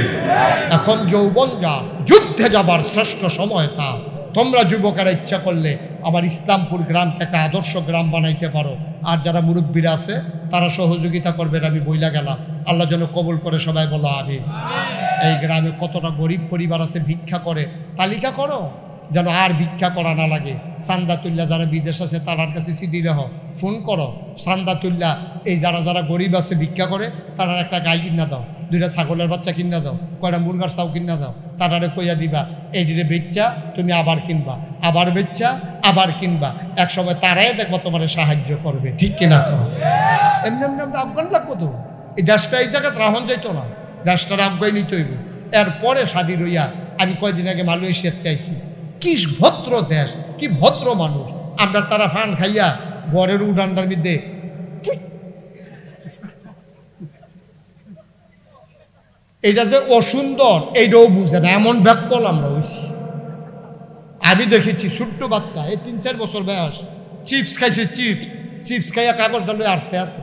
এখন যৌবন যা, যুদ্ধে যাবার শ্রেষ্ঠ সময় তা। তোমরা যুবকেরা ইচ্ছা করলে আমার ইসলামপুর গ্রামকে একটা আদর্শ গ্রাম বানাইতে পারো। আর যারা মুরব্বীরা আছে তারা সহযোগিতা করবেন, আমি বইলা গেলাম। আল্লাহ যেন কবুল করে, সবাই বলো আমিন। এই গ্রামে কতটা গরিব পরিবার আছে ভিক্ষা করে, তালিকা করো যেন আর ভিক্ষা করা না লাগে। চান্দা তুল্লা যারা বিদেশ আছে তার কাছে সিডি রেহ, ফোন করো, চান্দা তুল্লা এই যারা যারা গরিব আছে ভিক্ষা করে তারা একটা গাই কিনা দাও, 2টা ছাগলের বাচ্চা কিনা দাও, কয়টা মুরগার চাও কিনা দাও, তারারে কইয়া দিবা এইটিরে বেচ্চা তুমি আবার কিনবা, আবার বেচ্চা আবার কিনবা। এক সময় তারাই দেখবো তোমার সাহায্য করবে, ঠিক কিনা? এমনি এমনি আমরা আফগান লাগবো তো, এই দেশটা এই জায়গায় রাহন যাইত না, দেশটার আফগান নিতে হইব। এরপরে স্বাধীন হইয়া আমি কয়দিন আগে মালয়েশিয়াতে আইছি, কি ভদ্র দেশ, কি ভদ্র মানুষ। আমরা তারা ফান খাইয়া ঘরের উডানটার মধ্যে এইটা যে অসুন্দর এইটাও বুঝে না, এমন ব্যাকল আমরা হইছি। আমি দেখেছি ছোট্ট বাচ্চা, এই 3-4 বছর বয়স, চিপস খাইছে, চিপস খাইয়া কাগজ ডালে আটতে আছে।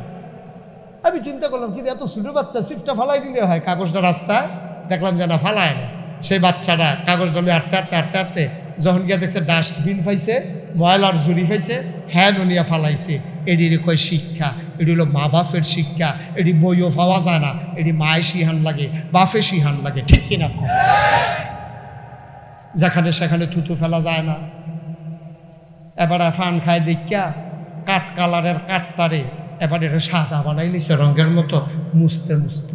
আমি চিন্তা করলাম কি এত ছোট বাচ্চা, চিপসটা ফালাই দিলে হয়, কাগজটা রাস্তায় দেখলাম যে না ফালায় না। সেই বাচ্চাটা কাগজ ডালে আটতে যখন গিয়া দেখছে ডাস্টবিন পাইছে, ময়লার ঝুড়ি পাইছে, হ্যাঁ নুনিয়া ফালাইছে। এটির কয় শিক্ষা, এটি হলো মা বাপের শিক্ষা। এটি বইও পাওয়া যায় না, এটি মায়ে শিহান লাগে, বাপে শিহান লাগে, ঠিক কিনা? যেখানে সেখানে থুতু ফেলা যায় না। এবারে ফান খায় দেখা কাঠ কালারের কাঠটারে এবার এটা সাদা বানাই নিছে রঙের মতো, মুছতে মুছতে।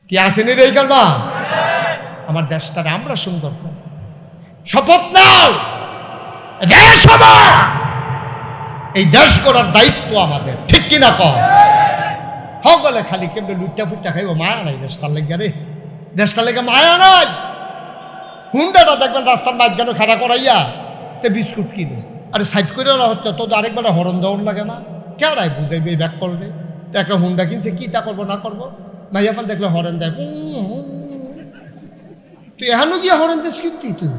কি আসেনি রে কালবা? আমার দেশটারে আমরা সুন্দর করি, শপথ নাও দেশ আমার, এই দেশ করার দায়িত্ব আমাদের, ঠিক কিনা? কম সকলে খালি কেমন লুটটা ফুটটা খাইব, মায়া নাই দেশটার লেগে রে, দেশটার লেগে মায়া নাই। হুন্ডাটা দেখবেন রাস্তার মাঝখানে খাড়া করাইয়া তে বিস্কুট কিনে, আরে সাইড করে হচ্ছে তো, আরেকবার হরণ দেওয়ান লাগে না, কেডাই বুঝাইবে ব্যাক করবে। তো একটা হুন্ডা কিনছে, কি তা করবো না করবো, মাইয়াফান দেখলে হরণ দেয়, তুই এখানে গিয়ে হরণ দিস কি তুই?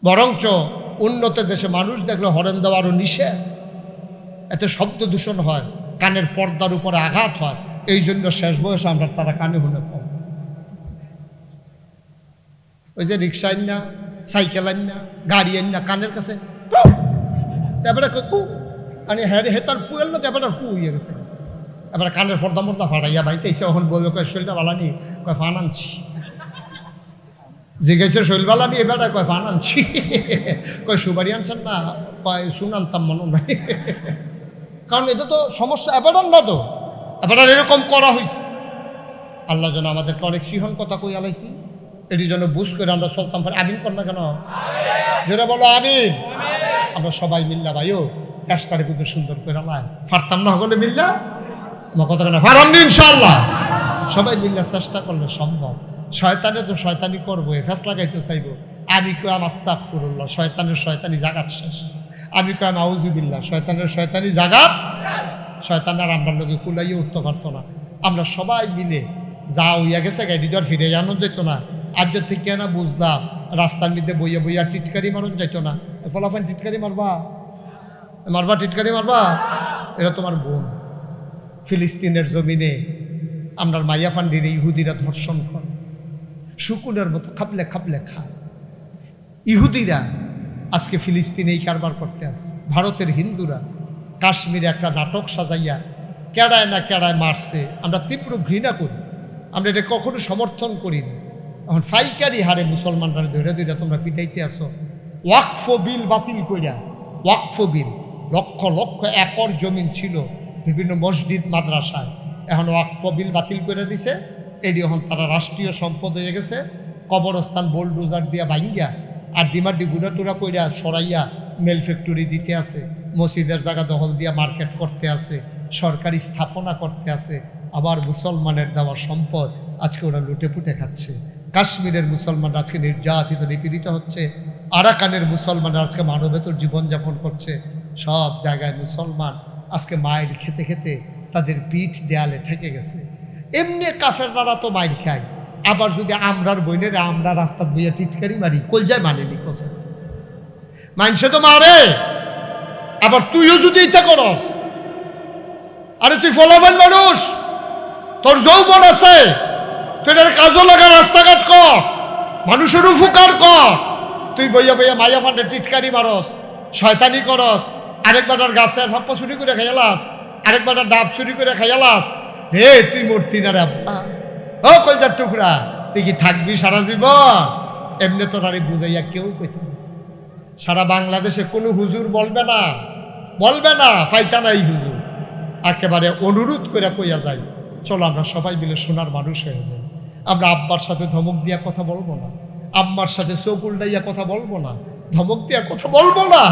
বরঞ্চ উন্নত দেশে মানুষ দেখলে হরণ দেওয়া আরো নিষেধ, এতে শব্দ দূষণ হয়, কানের পর্দার উপরে আঘাত হয়। এই জন্য শেষ বয়সে আমরা তারা কানে শুনে কম। ওই যে রিক্সা আইন না, সাইকেল আইন না, গাড়ি আইন না, কানের কাছে এবারে কু মানে হ্যাঁ হেতার পুয়েল না, এবার কু হইয়া গেছে। এবার কানের পর্দা মর্দা ফাটাইয়া বাইতে এসে এখন বলবে কয় শরীরটা বালা নি, কয় ফান আনছি। জিজ্ঞাসা শৈল বালা নি, এবার কয় ফান আনছি। কয় সুবারি আনছেন না, কয় শুন আনতাম মনে নাই। কারণ এটা তো সমস্যা, এবার না তো, এবার এরকম করা হয়েছে। আল্লাহ যেন আমাদেরকে অনেক সিহন কথা কই আলাইছি, এটি যেন বুঝ করে আমরা চলতাম। আমিন কর না কেন, যেটা বলো আমিন। আমরা সবাই মিল্লা ভাইও দেশটারে কিন্তু সুন্দর করে আলাই পারতাম না, হলে মিল্লা আমার কথা কেন পারাম নি, ইনশাআল্লাহ সবাই মিল্লা চেষ্টা করলে সম্ভব। শয়তানে তো শয়তানি করবো, ফেস লাগাইতে চাইবো। আমি কয়াম আস্তাগফিরুল্লাহ, শয়তানের শয়তানি জাগাত শেষ। আমি কয়াম আউযুবিল্লাহ, শয়তানের শয়তানি জাগাত। শয়তানের আমরা লোকে কুলাইয়ে উঠতে পারতো না। আমরা সবাই মিলে যা হইয়া গেছে গাড়ি আর ফিরে জানো যেত না। আজ থেকে না বুঝলাম রাস্তার মধ্যে বইয়া বইয়া টিটকারি মারুন যাইতো না। ফলাফান টিটকারি মারবা, মারবা টিটকারি মারবা, এটা তোমার বোন। ফিলিস্তিনের জমিনে আমরা মাইয়া ফান্ডির ইহুদিরা ধর্ষণ করে, শুকুনের মতো খাপলে খাপলে খায়। ইহুদিরা আজকে ফিলিস্তিনে এই কারবার করতে আসে। ভারতের হিন্দুরা কাশ্মীরে একটা নাটক সাজাইয়া কেড়ায় না কেড়ায় মারছে। আমরা তীব্র ঘৃণা করি, আমরা এটা কখনো সমর্থন করি না। এখন ফাইকারি হারে মুসলমানরা ধরে ধরে তোমরা পিটাইতে আসো। ওয়াকফ বিল বাতিল করিয়া, ওয়াকফ বিল লক্ষ লক্ষ একর জমিন ছিল বিভিন্ন মসজিদ মাদ্রাসায়, এখন ওয়াকফ বিল বাতিল করে দিছে। এটি এখন তারা রাষ্ট্রীয় সম্পদ হয়ে গেছে। কবরস্থান বোলডোজার দিয়া ভাঙ্গিয়া আর ডিমাডি গুড়া টুরা কইরা সরাইয়া মেল ফ্যাক্টরি দিতে আছে, মসজিদের জায়গা দখল দিয়া মার্কেট করতে আছে, সরকারি স্থাপনা করতে আছে। আবার মুসলমানের দেওয়া সম্পদ আজকে ওরা লুটে পুটে খাচ্ছে। কাশ্মীরের মুসলমানরা আজকে নির্যাতিত নিপীড়িত হচ্ছে। আরাকানের মুসলমানরা আজকে মানবেতর জীবনযাপন করছে। সব জায়গায় মুসলমান আজকে মায়ের খেতে খেতে তাদের পিঠ দেয়ালে ঠেকে গেছে। এমনি কাফেররা তো মায়ের খায়, আবার যদি আমরার বইনের আমরা রাস্তা বইয়া টিটকারি মারি কলজায় মানেনি কোসে মানুষে তো মারে। আবার তুইও যদি এটা করস, আরে তুই ফলাফল মানুষ, তোর যৌবন আছে, তুই এটার কাজও লাগা, রাস্তাঘাট কর, মানুষের উপকার কর। তুই বইয়া বইয়া মাইয়া ফান্ডে টিটকারি মারস, শয়তানি করস, আরেকবারটার গাছের ফাপ্পা চুরি করে খাইয়ালাস, আরেকবারটার ডাব চুরি করে খাইয়ালাস। হে তুই মূর্তি না রে আব্বা, ও কলজার টুকরা, তুই কি থাকবি সারা জীবন? এমনি তোর আরে বুঝাইয়া কেউ কইতে না। সারা বাংলাদেশে কোনো হুজুর বলবে না, বলবে না ফাইতা নাই হুজুর। একেবারে অনুরোধ করে কইয়া যাই, চলো আমরা সবাই মিলে সোনার মানুষ হয়ে যাই। আমরা আব্বার সাথে ধমক দিয়া কথা বলবো না, আম্মার সাথে চোখ উল্টাইয়া কথা বলবো না, ধমক দিয়া কথা বলবো না।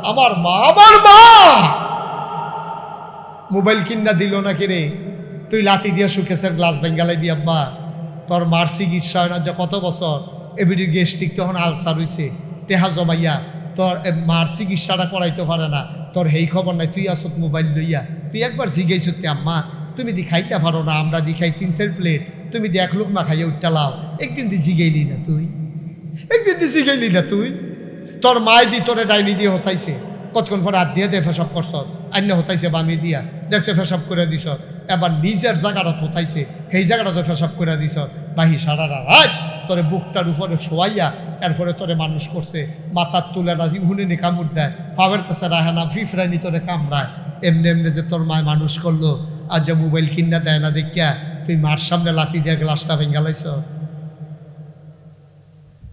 আমার মা মোবাইল কিনা দিল না কিরে, তুই লাতি দিয়া সুকেশের গ্লাস ভেঙ্গালাইবি আব্বা? তোর মার চিকিৎসা হয় না যে কত বছর, এবিডির গেস্টিক তখন আলসার হইছে, টেহা জমাইয়া তোর মার চিকিৎসাটা করাইতে পারে না, তোর হেই খবর নাই, তুই আসত মোবাইল লইয়া। তুই একবার জিগাইছ আম্মা তুমি দি খাইতে পারো না, আমরা দি খাই 3 প্লেট, তুমি দি 1 লুকমা খাইয়া উঠটা লাও। একদিন দি জিগাইলি না তুই, একদিন দি জিগাইলি না তুই? তোর মায় দি তোরে ডাইনি দিয়ে হতাইছে, কতক্ষণ পরে হাত দিয়ে দে ফেসাব করছ, অন্য হতাইছে বামি দিয়া, দেখছে ফেসাব করে দিছ। এবার নিজের জায়গাটা হতাইছে, সেই জায়গাটা তো ফেসাব করে দিছ। বাহি সারা রাত তোরে বুকটার উপরে শোয়াইয়া এরপরে তোরে মানুষ করছে। মাথার তুলে রাজি হুনে কামড় দেয়, পাবের কাছে রাহে না, ফিফরানি তোরে কামড়ায়। এমনি এমনি যে তোর মায় মানুষ করলো, আর যে মোবাইল কিনা দেয় না দেখিয়া তুই মার সামনে লাথি দিয়ে গ্লাসটা ভেঙ্গালাইছ।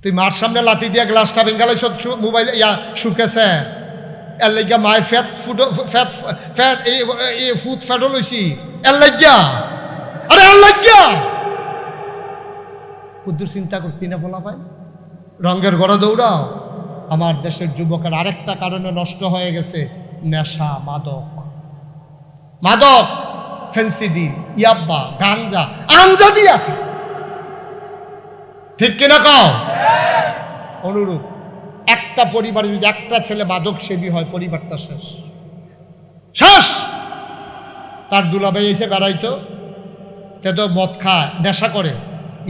তুই মার সামনে লাথি দিয়ে গ্লাসটা ভেঙ্গালাইছ, মোবাইল ইয়া শুকেছে। এর লাগিয়া মায় ফুট ফ্যাটও লইছি, এর লাগিয়া, আরে এর লাগিয়া কুদ্দুর চিন্তা করতি না বলা ভাই? রঙের ঘরে দৌড়াও। আমার দেশের যুবকের আরেকটা কারণে নষ্ট হয়ে গেছে, নেশা, মাদক, মাদক, ফেন্সিডিল, ইয়াব্বা, গাঞ্জা, আঞ্জা দিয়া। ঠিক কিনা কও? অনুরোধ, একটা পরিবারে যদি একটা ছেলে মাদক সেবী হয়, পরিবারটা শেষ, শেষ। তার দুলাভাই এসে বেড়াইতো, সে তো মদ খায়, নেশা করে,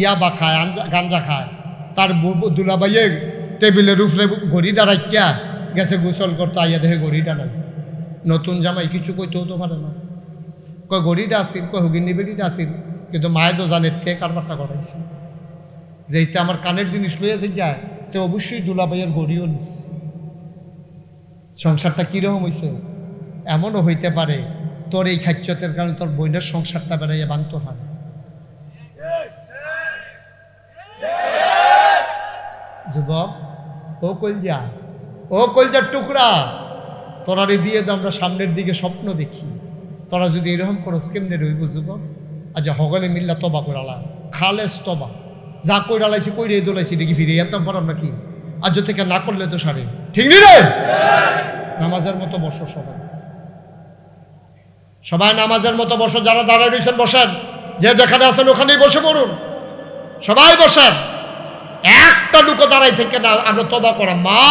ইয়াবা খায়, গাঞ্জা খায়। তার দুলাভাইয়ে টেবিলের উপরে ঘড়ি দাঁড়াইয়া গেছে গোসল করতো, আইয়া দেখে ঘড়িটা নাই। নতুন জামাই কিছু কইতেও তো পারে না, কয় ঘড়িটা আসিল, কয় হুগিনি বেড়িটা আসিল, কিন্তু মায়ে তো জানে কে কারবারটা করাইছে। যেইতে আমার কানের জিনিস লইয়া যায়, তো অবশ্যই দুলাভাইয়ের ঘড়িও নিস। সংসারটা কিরকম হয়েছে? এমনও হইতে পারে তোর এই খাচ্যতের কারণে তোর বোনের সংসারটা বেড়াইয়া ভাঙতে হয়। যুবক, ও কলজা, ও কলজার টুকরা, তোরারে দিয়ে তো আমরা সামনের দিকে স্বপ্ন দেখি। তোরা যদি এরকম করস কেমনে রইব যুবক? আচ্ছা হগলে মিল্লা তবা করালা, খালেস তবা, যা কইরালাইছি কইরে দোলাইছি দেখি ফিরে এতাম পারাম নাকি? আজ থেকে না করলে তো সারে, ঠিক নি রে? নামাজের মতো বসো সবাই, সবাই নামাজের মতো বসো। যারা দাঁড়ায় রয়েছেন বসেন, যে যেখানে আছেন ওখানেই বসে পড়ুন, সবাই বসেন। একটা লুকো দাঁড়াই থেকে না, আমরা তবা করা। মা,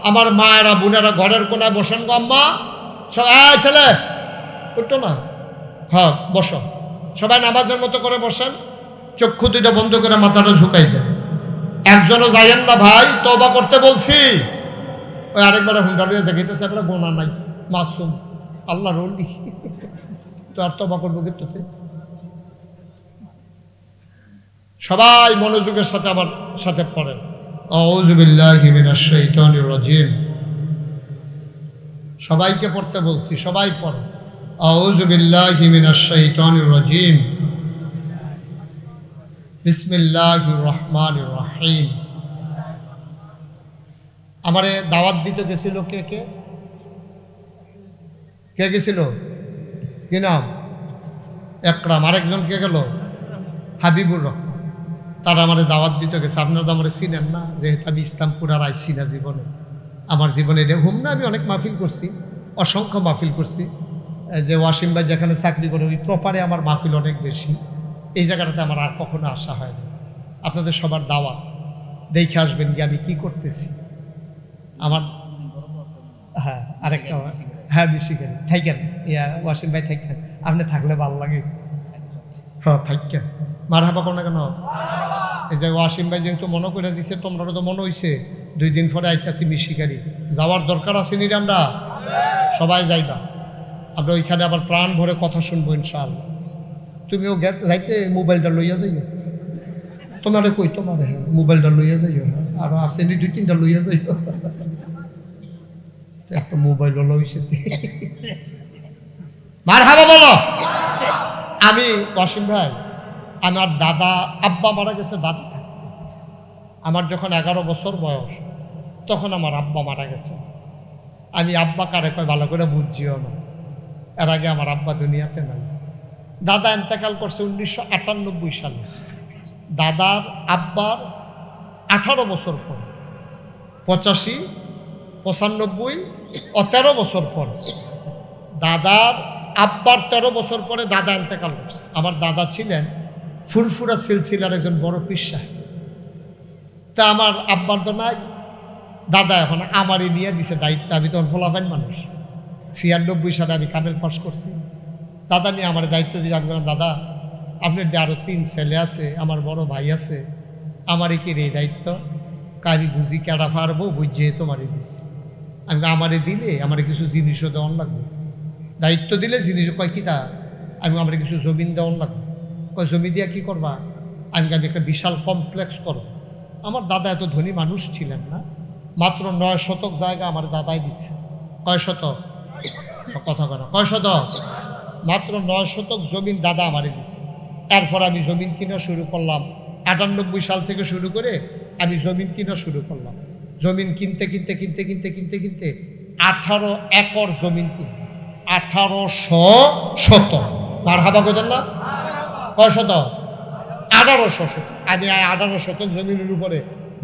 আমার মায়েরা বোনেরা ঘরের কোনায় বসেন গো। আম্মা, সবাই ছেলে উঠতো না, হ্যাঁ বসো। সবাই নামাজের মতো করে বসেন, চক্ষু দুইটা বন্ধ করে মাথাটা ঝুঁকাই দেন। একজনও যাইয়েন না ভাই, তবা করতে বলছি। ওই আরেকবার হুন্ডা লিয়ে জাগিতেছে, আপনার গোনা নাই, মাসুম, আল্লাহ রলি, তো আর তবা করবো কিন্তু। সবাই মনোযোগের সাথে আমার সাথে পড়েন, আউযু বিল্লাহি মিনাশ শাইতানির রাজিম। সবাইকে পড়তে বলছি, সবাই পড়ে, আউযু বিল্লাহি মিনাশ শাইতানির রাজিম, বিসমিল্লাহির রহমানির রহিম। আমারে দাওয়াত দিতে গেছিল কে কে? কে গেছিল? কি নাম? একরাম। আরেকজন কে গেল? হাবিবুর রহমান। তারা আমার দাওয়াত দিতে গেছে। আপনারা তো আমার চিনেন না, যেহেতু আমি ইসলামপুর আর আইসি না জীবনে। আমার জীবনে এটা হুম না, আমি অনেক মাহফিল করছি, অসংখ্য মাহফিল করছি। এই যে ওয়াসিম ভাই যেখানে চাকরি করে ওই প্রপারে আমার মাহফিল অনেক বেশি। এই জায়গাটাতে আমার আর কখনো আসা হয়নি। আপনাদের সবার দাওয়াত, দেখে আসবেন কি আমি কি করতেছি। আমার হ্যাঁ আরেকটা, হ্যাঁ বেশি কেন থাকেন, ইয়া ওয়াসিম ভাই থাকেন, আপনি থাকলে ভালো লাগে। হ্যাঁ থাকেন, মার হাবা কোনো কেন। এই যে ওয়াসিম ভাই যেহেতু মনে করে দিছে, তোমরা তো মনে হইছে 2 দিন পরে আইতাছি মিশিকারি, যাওয়ার দরকার আছে নি? আমরা সবাই যাইবা। আমরা ওইখানে আবার প্রাণ ভরে কথা শুনবো ইনশাআল্লাহ। তুমিও লাইতে মোবাইলটা লইয়া যাইও। তোমারে কই, তোমার হ্যাঁ মোবাইলটা লইয়া যাইও। হ্যাঁ আরো আসেনি 2-3টা লইয়া যাইও। একটা মোবাইল লইছে। মার হাবা বলো। আমি ওয়াসিম ভাই, আমার দাদা আব্বা মারা গেছে, দাদা আমার যখন 11 বছর বয়স তখন আমার আব্বা মারা গেছে। আমি আব্বা কারে কয় ভালো করে বুঝছিও না, এর আগে আমার আব্বা দুনিয়াতে নাই। দাদা ইন্তেকাল করছে 1998 সালে। দাদার আব্বার 18 বছর পর, 85, 95 ও 13 বছর পর, দাদার আব্বার 13 বছর পরে দাদা ইন্তেকাল করছে। আমার দাদা ছিলেন ফুরফুরা সিলসিলার একজন বড় পীর সাহেব। তা আমার আব্বার তো নাই, দাদা এখন আমারই নিয়ে দিছে দায়িত্ব। আমি তখন ফলাফাইন মানুষ, 96 সালে আমি কামেল পাস করছি। দাদা নিয়ে আমার দায়িত্ব দিয়ে আমি বললাম, দাদা আপনার যে আরও 3 ছেলে আছে, আমার বড় ভাই আছে, আমারই কি এই দায়িত্ব? আমি বুঝি কেডা পারবো, বুঝিয়ে তোমারই দিচ্ছি। আমি আমারে দিলে আমার কিছু জিনিসও দেওয়ান লাগবে, দায়িত্ব দিলে জিনিস কয় কি তা, আমি আমার কিছু জমিন দেওয়ান লাগবে। কয় জমি দিয়া কী করবা? আমি একটা বিশাল কমপ্লেক্স করব। আমার দাদা এত ধনী মানুষ ছিলেন না, মাত্র 9 শতক জায়গা আমার দাদাই দিচ্ছে। কয় শতক? কথা কয় না, কয় শতক? মাত্র 9 শতক জমিন দাদা আমারে দিচ্ছে। এরপর আমি জমিন কিনা শুরু করলাম। 98 সাল থেকে শুরু করে আমি জমিন কিনা শুরু করলাম। জমিন কিনতে কিনতে কিনতে কিনতে কিনতে কিনতে 18 একর জমিন কিনি, 1800 শতক। আর হাবা কত না? কয় শতক? 1800 শতক। আমি 18 শতক জমিনের উপরে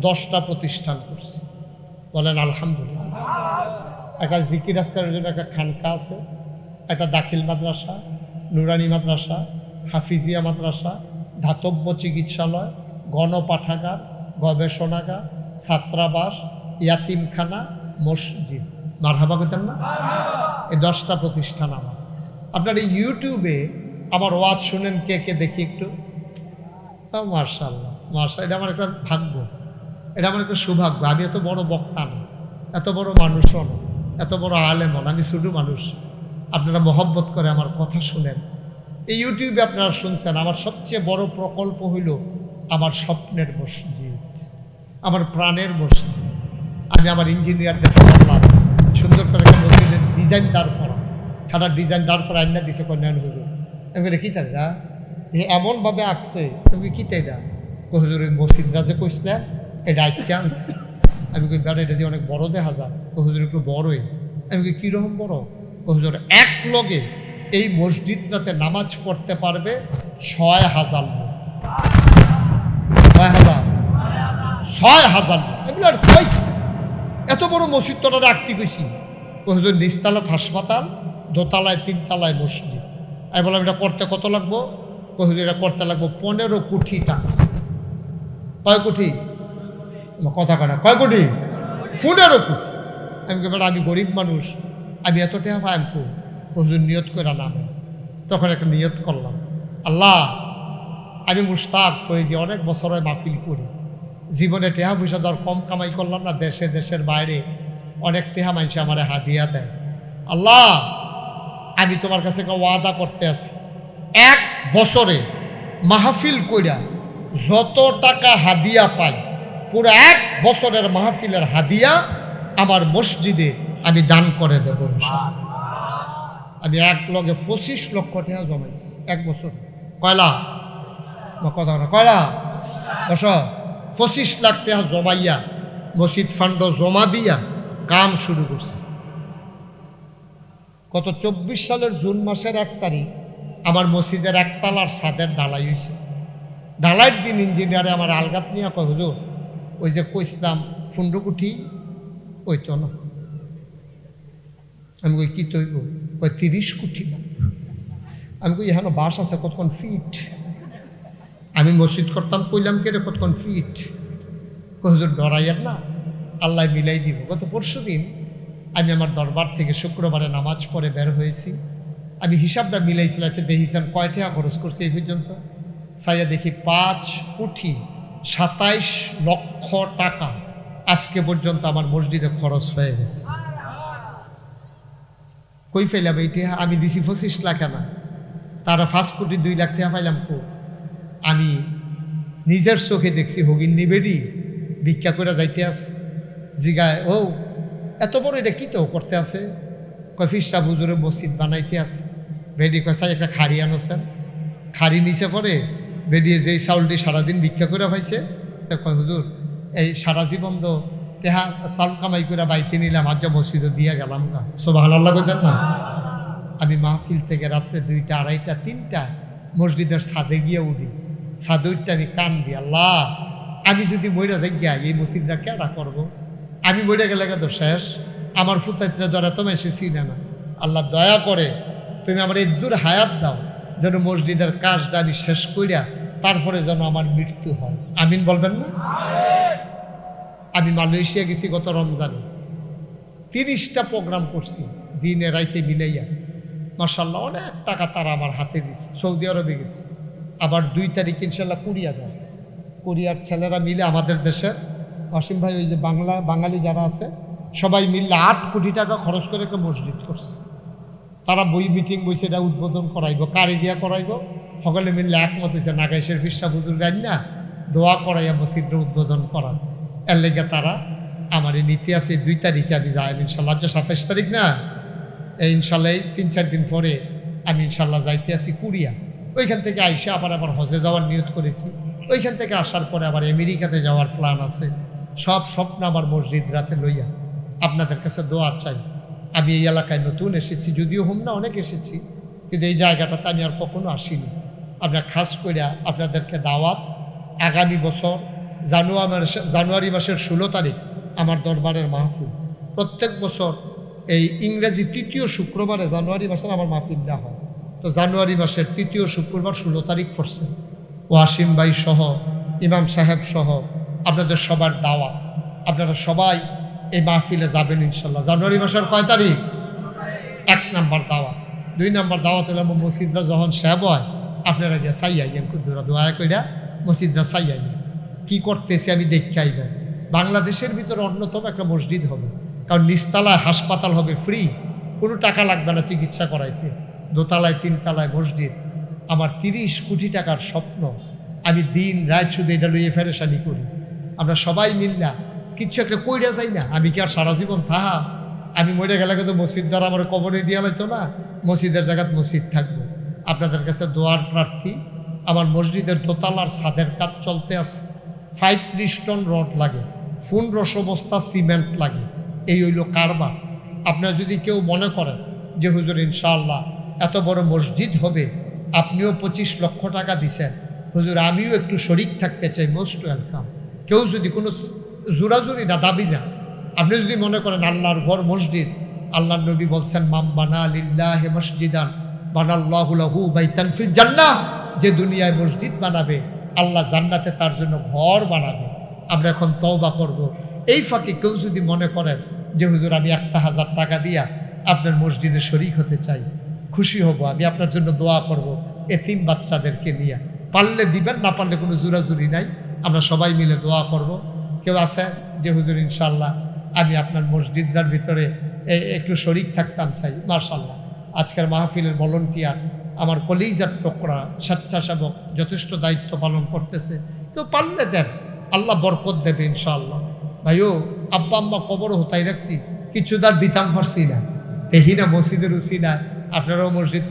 10টা প্রতিষ্ঠান করছি। বলেন আলহামদুলিল্লাহ। একটা জিকির আজকারের জন্য একটা খানকা আছে, একটা দাখিল মাদ্রাসা, নুরানি মাদ্রাসা, হাফিজিয়া মাদ্রাসা, ধাতব্য চিকিৎসালয়, গণপাঠাগার, গবেষণাগার, ছাত্রাবাস, ইয়াতিমখানা, মসজিদ। মারহাবা করতেন না? এই 10টা প্রতিষ্ঠান আমার। আপনার এই ইউটিউবে আমার ওয়াজ শুনেন কে কে দেখি একটু? মার্শাল্লাহ মার্শাল্লাহ, এটা আমার একটা ভাগ্য, এটা আমার একটা সৌভাগ্য। আমি এত বড় বক্তা না, এত বড় মানুষও না, এত বড় আলেমও না, আমি ছোটো মানুষ। আপনারা মহব্বত করে আমার কথা শুনেন। এই ইউটিউবে আপনারা শুনছেন। আমার সবচেয়ে বড় প্রকল্প হইল আমার স্বপ্নের মসজিদ, আমার প্রাণের মসজিদ। আমি আমার ইঞ্জিনিয়ারদের বললাম সুন্দর করে একটা মসজিদের ডিজাইন দাঁড় করা, সারা ডিজাইন দাঁড় করা আইনা দিছে কন্যান হুজুর। আমি বলি কি তাই না, এমনভাবে আঁকছে, তুমি কি তাই না? হুজুর মসজিদরা যে কইসলেন এটা চান্স। আমি কই দাঁড়া, এটা দিয়ে অনেক বড় দেখা যায়। হুজুর একটু বড়ই। আমি কই কীরকম বড়? হুজুর এক লগে এই মসজিদটাতে নামাজ পড়তে পারবে 6000 লোক। 6000 লোক। এগুলো আর কই, এত বড় মসজিদ তোরা রাখতে কইছি। হুজুর নিচতলায় হাসপাতাল, দোতলায় 3 তলায় মসজিদ। আমি বললাম এটা করতে কত লাগবো? হুজুর এটা করতে লাগবো 15 কোটি টাকা। কয় কোটি? কথা কাটা, কয় কোটি? 15 কোটি। আমি কে আমি গরিব মানুষ, আমি এত টাকা পাই আমি হুজুর নিয়ত করে নামে। তখন একটা নিয়ত করলাম, আল্লাহ আমি মুশতাক ফয়েজি অনেক বছর হয় মাহফিল করি, জীবনে টেহা পয়সা দর কম কামাই করলাম না, দেশে দেশের বাইরে অনেক টেহা মানুষ আমার হাদিয়া দেয়। আল্লাহ আমি তোমার কাছে একটা ওয়াদা করতে আছি, 1 বছরে মাহফিল কইরা যত টাকা হাদিয়া পাই, পুরো 1 বছরের মাহফিলের হাদিয়া আমার মসজিদে আমি দান করে দেব। আমি 1 লগে 25 লক্ষ টাকা জমাইছি 1 বছর। কয়লা কথা না, কয়লা বস 25 লাখ টাকা জমাইয়া মসজিদ ফান্ড জমা দিয়া কাম শুরু করছি। গত 24 সালের জুন মাসের 1 তারিখ আমার মসজিদের একতলার ছাদের ঢালাই হয়েছে। ঢালাইয়ের দিন ইঞ্জিনিয়ারে আমার আলগাত নিয়ে কয়, হুজুর ওই যে কইসলাম 15 কোটি ওই তো না। আমি কই কি তৈব? কয় 30 কোটি না। আমি কই এখানে বাস আছে কতক্ষণ ফিট? আমি মসজিদ করতাম, কইলাম কে রে কতক্ষণ ফিট? কই হুজুর ডরাইয়ার না, আল্লাহ মিলাই দিব। গত পরশু দিন আমি আমার দরবার থেকে শুক্রবারে নামাজ পড়ে বের হয়েছি। আমি হিসাবটা মিলাইছিলাম, দেখিছেন কয় টাকা খরচ করছে এই পর্যন্ত? সাইয়া দেখি 5 কোটি 27 লক্ষ টাকা আজকে পর্যন্ত আমার মসজিদে খরচ হয়ে গেছে। কই ফেলাম এইটা? আমি দিছি 25 লাখ না, তারা 5 কোটি 2 লাখ টাকা পাইলাম কো? আমি নিজের চোখে দেখছি হগিন নিবেডি ভিক্ষা করে যাইতে আছে। জিগায় ও এত বড় এটা কি তো করতে আছে? কয় ফিরসা হুজুরে মসজিদ বানাইতে আছে। বেডি কয় চাই একটা খাড়ি আনোছেন। খাড়ি নিচে পরে বেডিয়ে যেই চাউলটি সারাদিন ভিক্ষা করে পাইছে, কয় হুজুর এই সারা জীবন তো টেহা চাউল কামাই করে বাইতে নিলাম, আজ মসজিদে দিয়ে গেলাম না। সুবহানাল্লাহ কইতেন না? আমি মাহফিল থেকে রাত্রে 2টা 2:30 3টা মসজিদের ছাদে গিয়ে উঠি। ছাদে উঠতে আমি কান দিই, আল্লাহ আমি যদি মইরা যাই গিয়া এই মসজিদটা কেডা করবো? আমি মইরা গেলে তো শেষ, আমার ফুতাইতরা ধরে তো এসে চিনে না। আল্লাহ দয়া করে তুমি আমার এই দূর হায়াত দাও, যেন মসজিদের কাজটা আমি শেষ কইরা তারপরে যেন আমার মৃত্যু হয়। আমিন বলবেন না? আমি মালয়েশিয়া গেছি গত রমজানে, 30টা প্রোগ্রাম করছি দিনে রাইতে মিলাইয়া। মাশাআল্লাহ অনেক টাকা তারা আমার হাতে দিচ্ছে। সৌদি আরবে গেছি, আবার 2 তারিখ ইনশাল্লাহ কোরিয়া যায়। কোরিয়ার ছেলেরা মিলে আমাদের দেশে অসীম ভাই ওই যে বাঙালি যারা আছে সবাই মিললে 8 কোটি টাকা খরচ করে একটা মসজিদ করছে। তারা মিটিং বইছে, এটা উদ্বোধন করাইব, কারি দিয়া করাইব। সকলে মিললে একমত হয়েছে নাগাইশের ফিরসা হুজুর গাইন না দোয়া করাইয়া মসজিদটা উদ্বোধন করার। এর লেগে তারা আমার এই নীতি আছে 2 তারিখে আমি যাই ইনশাল্লাহ। 27 তারিখ না, এই ইনশাল্লাহ 3-4 দিন পরে আমি ইনশাল্লাহ যাইতে আছি কোরিয়া। ওইখান থেকে আইসা আবার হজে যাওয়ার নিয়ত করেছি। ওইখান থেকে আসার পরে আবার আমেরিকাতে যাওয়ার প্ল্যান আছে। সব স্বপ্ন আমার মসজিদ রাতে লইয়া আপনাদের কাছে দোয়া চাই। আমি এই এলাকায় নতুন এসেছি, যদিও হোম না অনেক এসেছি, কিন্তু এই জায়গাটাতে আমি আর কখনো আসিনি। আপনার খাস করে আপনাদেরকে দাওয়াত, আগামী বছর জানুয়ারি মাসের 16 তারিখ আমার দরবারের মাহফিল। প্রত্যেক বছর এই ইংরেজি 3য় শুক্রবারে জানুয়ারি মাসের আমার মাহফিল দেওয়া হয়। তো জানুয়ারি মাসের 3য় শুক্রবার 16 তারিখ পড়ছে। ওয়াসিম ভাই সহ, ইমাম সাহেব সহ আপনাদের সবার দাওয়াত। আপনারা সবাই এই মাহফিলে যাবেন ইনশাল্লাহ। জানুয়ারি মাসের কয় তারিখ? 1 নাম্বার দাওয়াত। 2 নাম্বার দাওয়াত হলো মসজিদরা যখন শেষ হয় আপনারা গিয়ে চাই আইয়েন, কুদুরা দোয়া কইরা মসজিদরা চাই আইয়েন কী করতেছে আমি দেখে আইবেন। বাংলাদেশের ভিতরে অন্যতম একটা মসজিদ হবে, কারণ নিচতলায় হাসপাতাল হবে ফ্রি, কোনো টাকা লাগবে না চিকিৎসা করাইতে। দোতলায় 3 তলায় মসজিদ। আমার 30 কোটি টাকার স্বপ্ন। আমি দিন রাত শুধু এটা লইয়ে ফেরেশানি করি। আমরা সবাই মিললা কিচ্ছু একটা কইরা যাই না। আমি কি আর সারা জীবন থাহা? আমি মরে গেলে কিন্তু মসজিদ দ্বারা আমার কবরে দিয়া লাইতো না। মসজিদের জায়গায় মসজিদ থাকবো। আপনাদের কাছে দোয়ার প্রার্থী। আমার মসজিদের দোতলার ছাদের কাজ চলতে আছে। 35 টন রড লাগে, 1500 বস্তা সিমেন্ট লাগে। এই হইল কারবার। আপনারা যদি কেউ মনে করেন যে হুজুর ইনশাআল্লাহ এত বড় মসজিদ হবে, আপনিও 25 লক্ষ টাকা দিছেন, হুজুর আমিও একটু শরিক থাকতে চাই, মোস্ট ওয়েলকাম। কেউ যদি কোনো জোরাজুরি না, দাবি না। আপনি যদি মনে করেন আল্লাহর ঘর মসজিদ, আল্লাহর নবী বলছেন মাম বানা লিল্লাহি মসজিদান বানাল্লাহু লাহু বাইতান ফিল জান্নাহ, যে দুনিয়ায় মসজিদ বানাবে আল্লাহ জান্নাতে তার জন্য ঘর বানাবে। আমরা এখন তওবা করব। এই ফাঁকে কেউ যদি মনে করেন যে হুজুর আমি 1,000 টাকা দিয়া আপনার মসজিদে শরিক হতে চাই, খুশি হব, আমি আপনার জন্য দোয়া করব এতিম বাচ্চাদেরকে নিয়ে। পারলে দিবেন, না পারলে কোনো জোরাজুরি নাই, আমরা সবাই মিলে দোয়া করব। কেউ আছে যে হুজুর ইনশাআল্লাহ আমি আপনার মসজিদটার ভিতরে একটু শরিক থাকতাম চাই, মাশাআল্লাহ। আজকের মাহফিলের ভলান্টিয়ার আমার কলিজার টুকরা স্বেচ্ছাসেবক যথেষ্ট দায়িত্ব পালন করতেছে। কেউ পারলে দেন, আল্লাহ বরকত দেবে ইনশাআল্লাহ। ভাইও আব্বা আম্মা কবরও হতাই রাখছি, কিছু তার দিতাম পারছি না, দেখি না মসজিদের উসিলা আপনারাও মসজিদ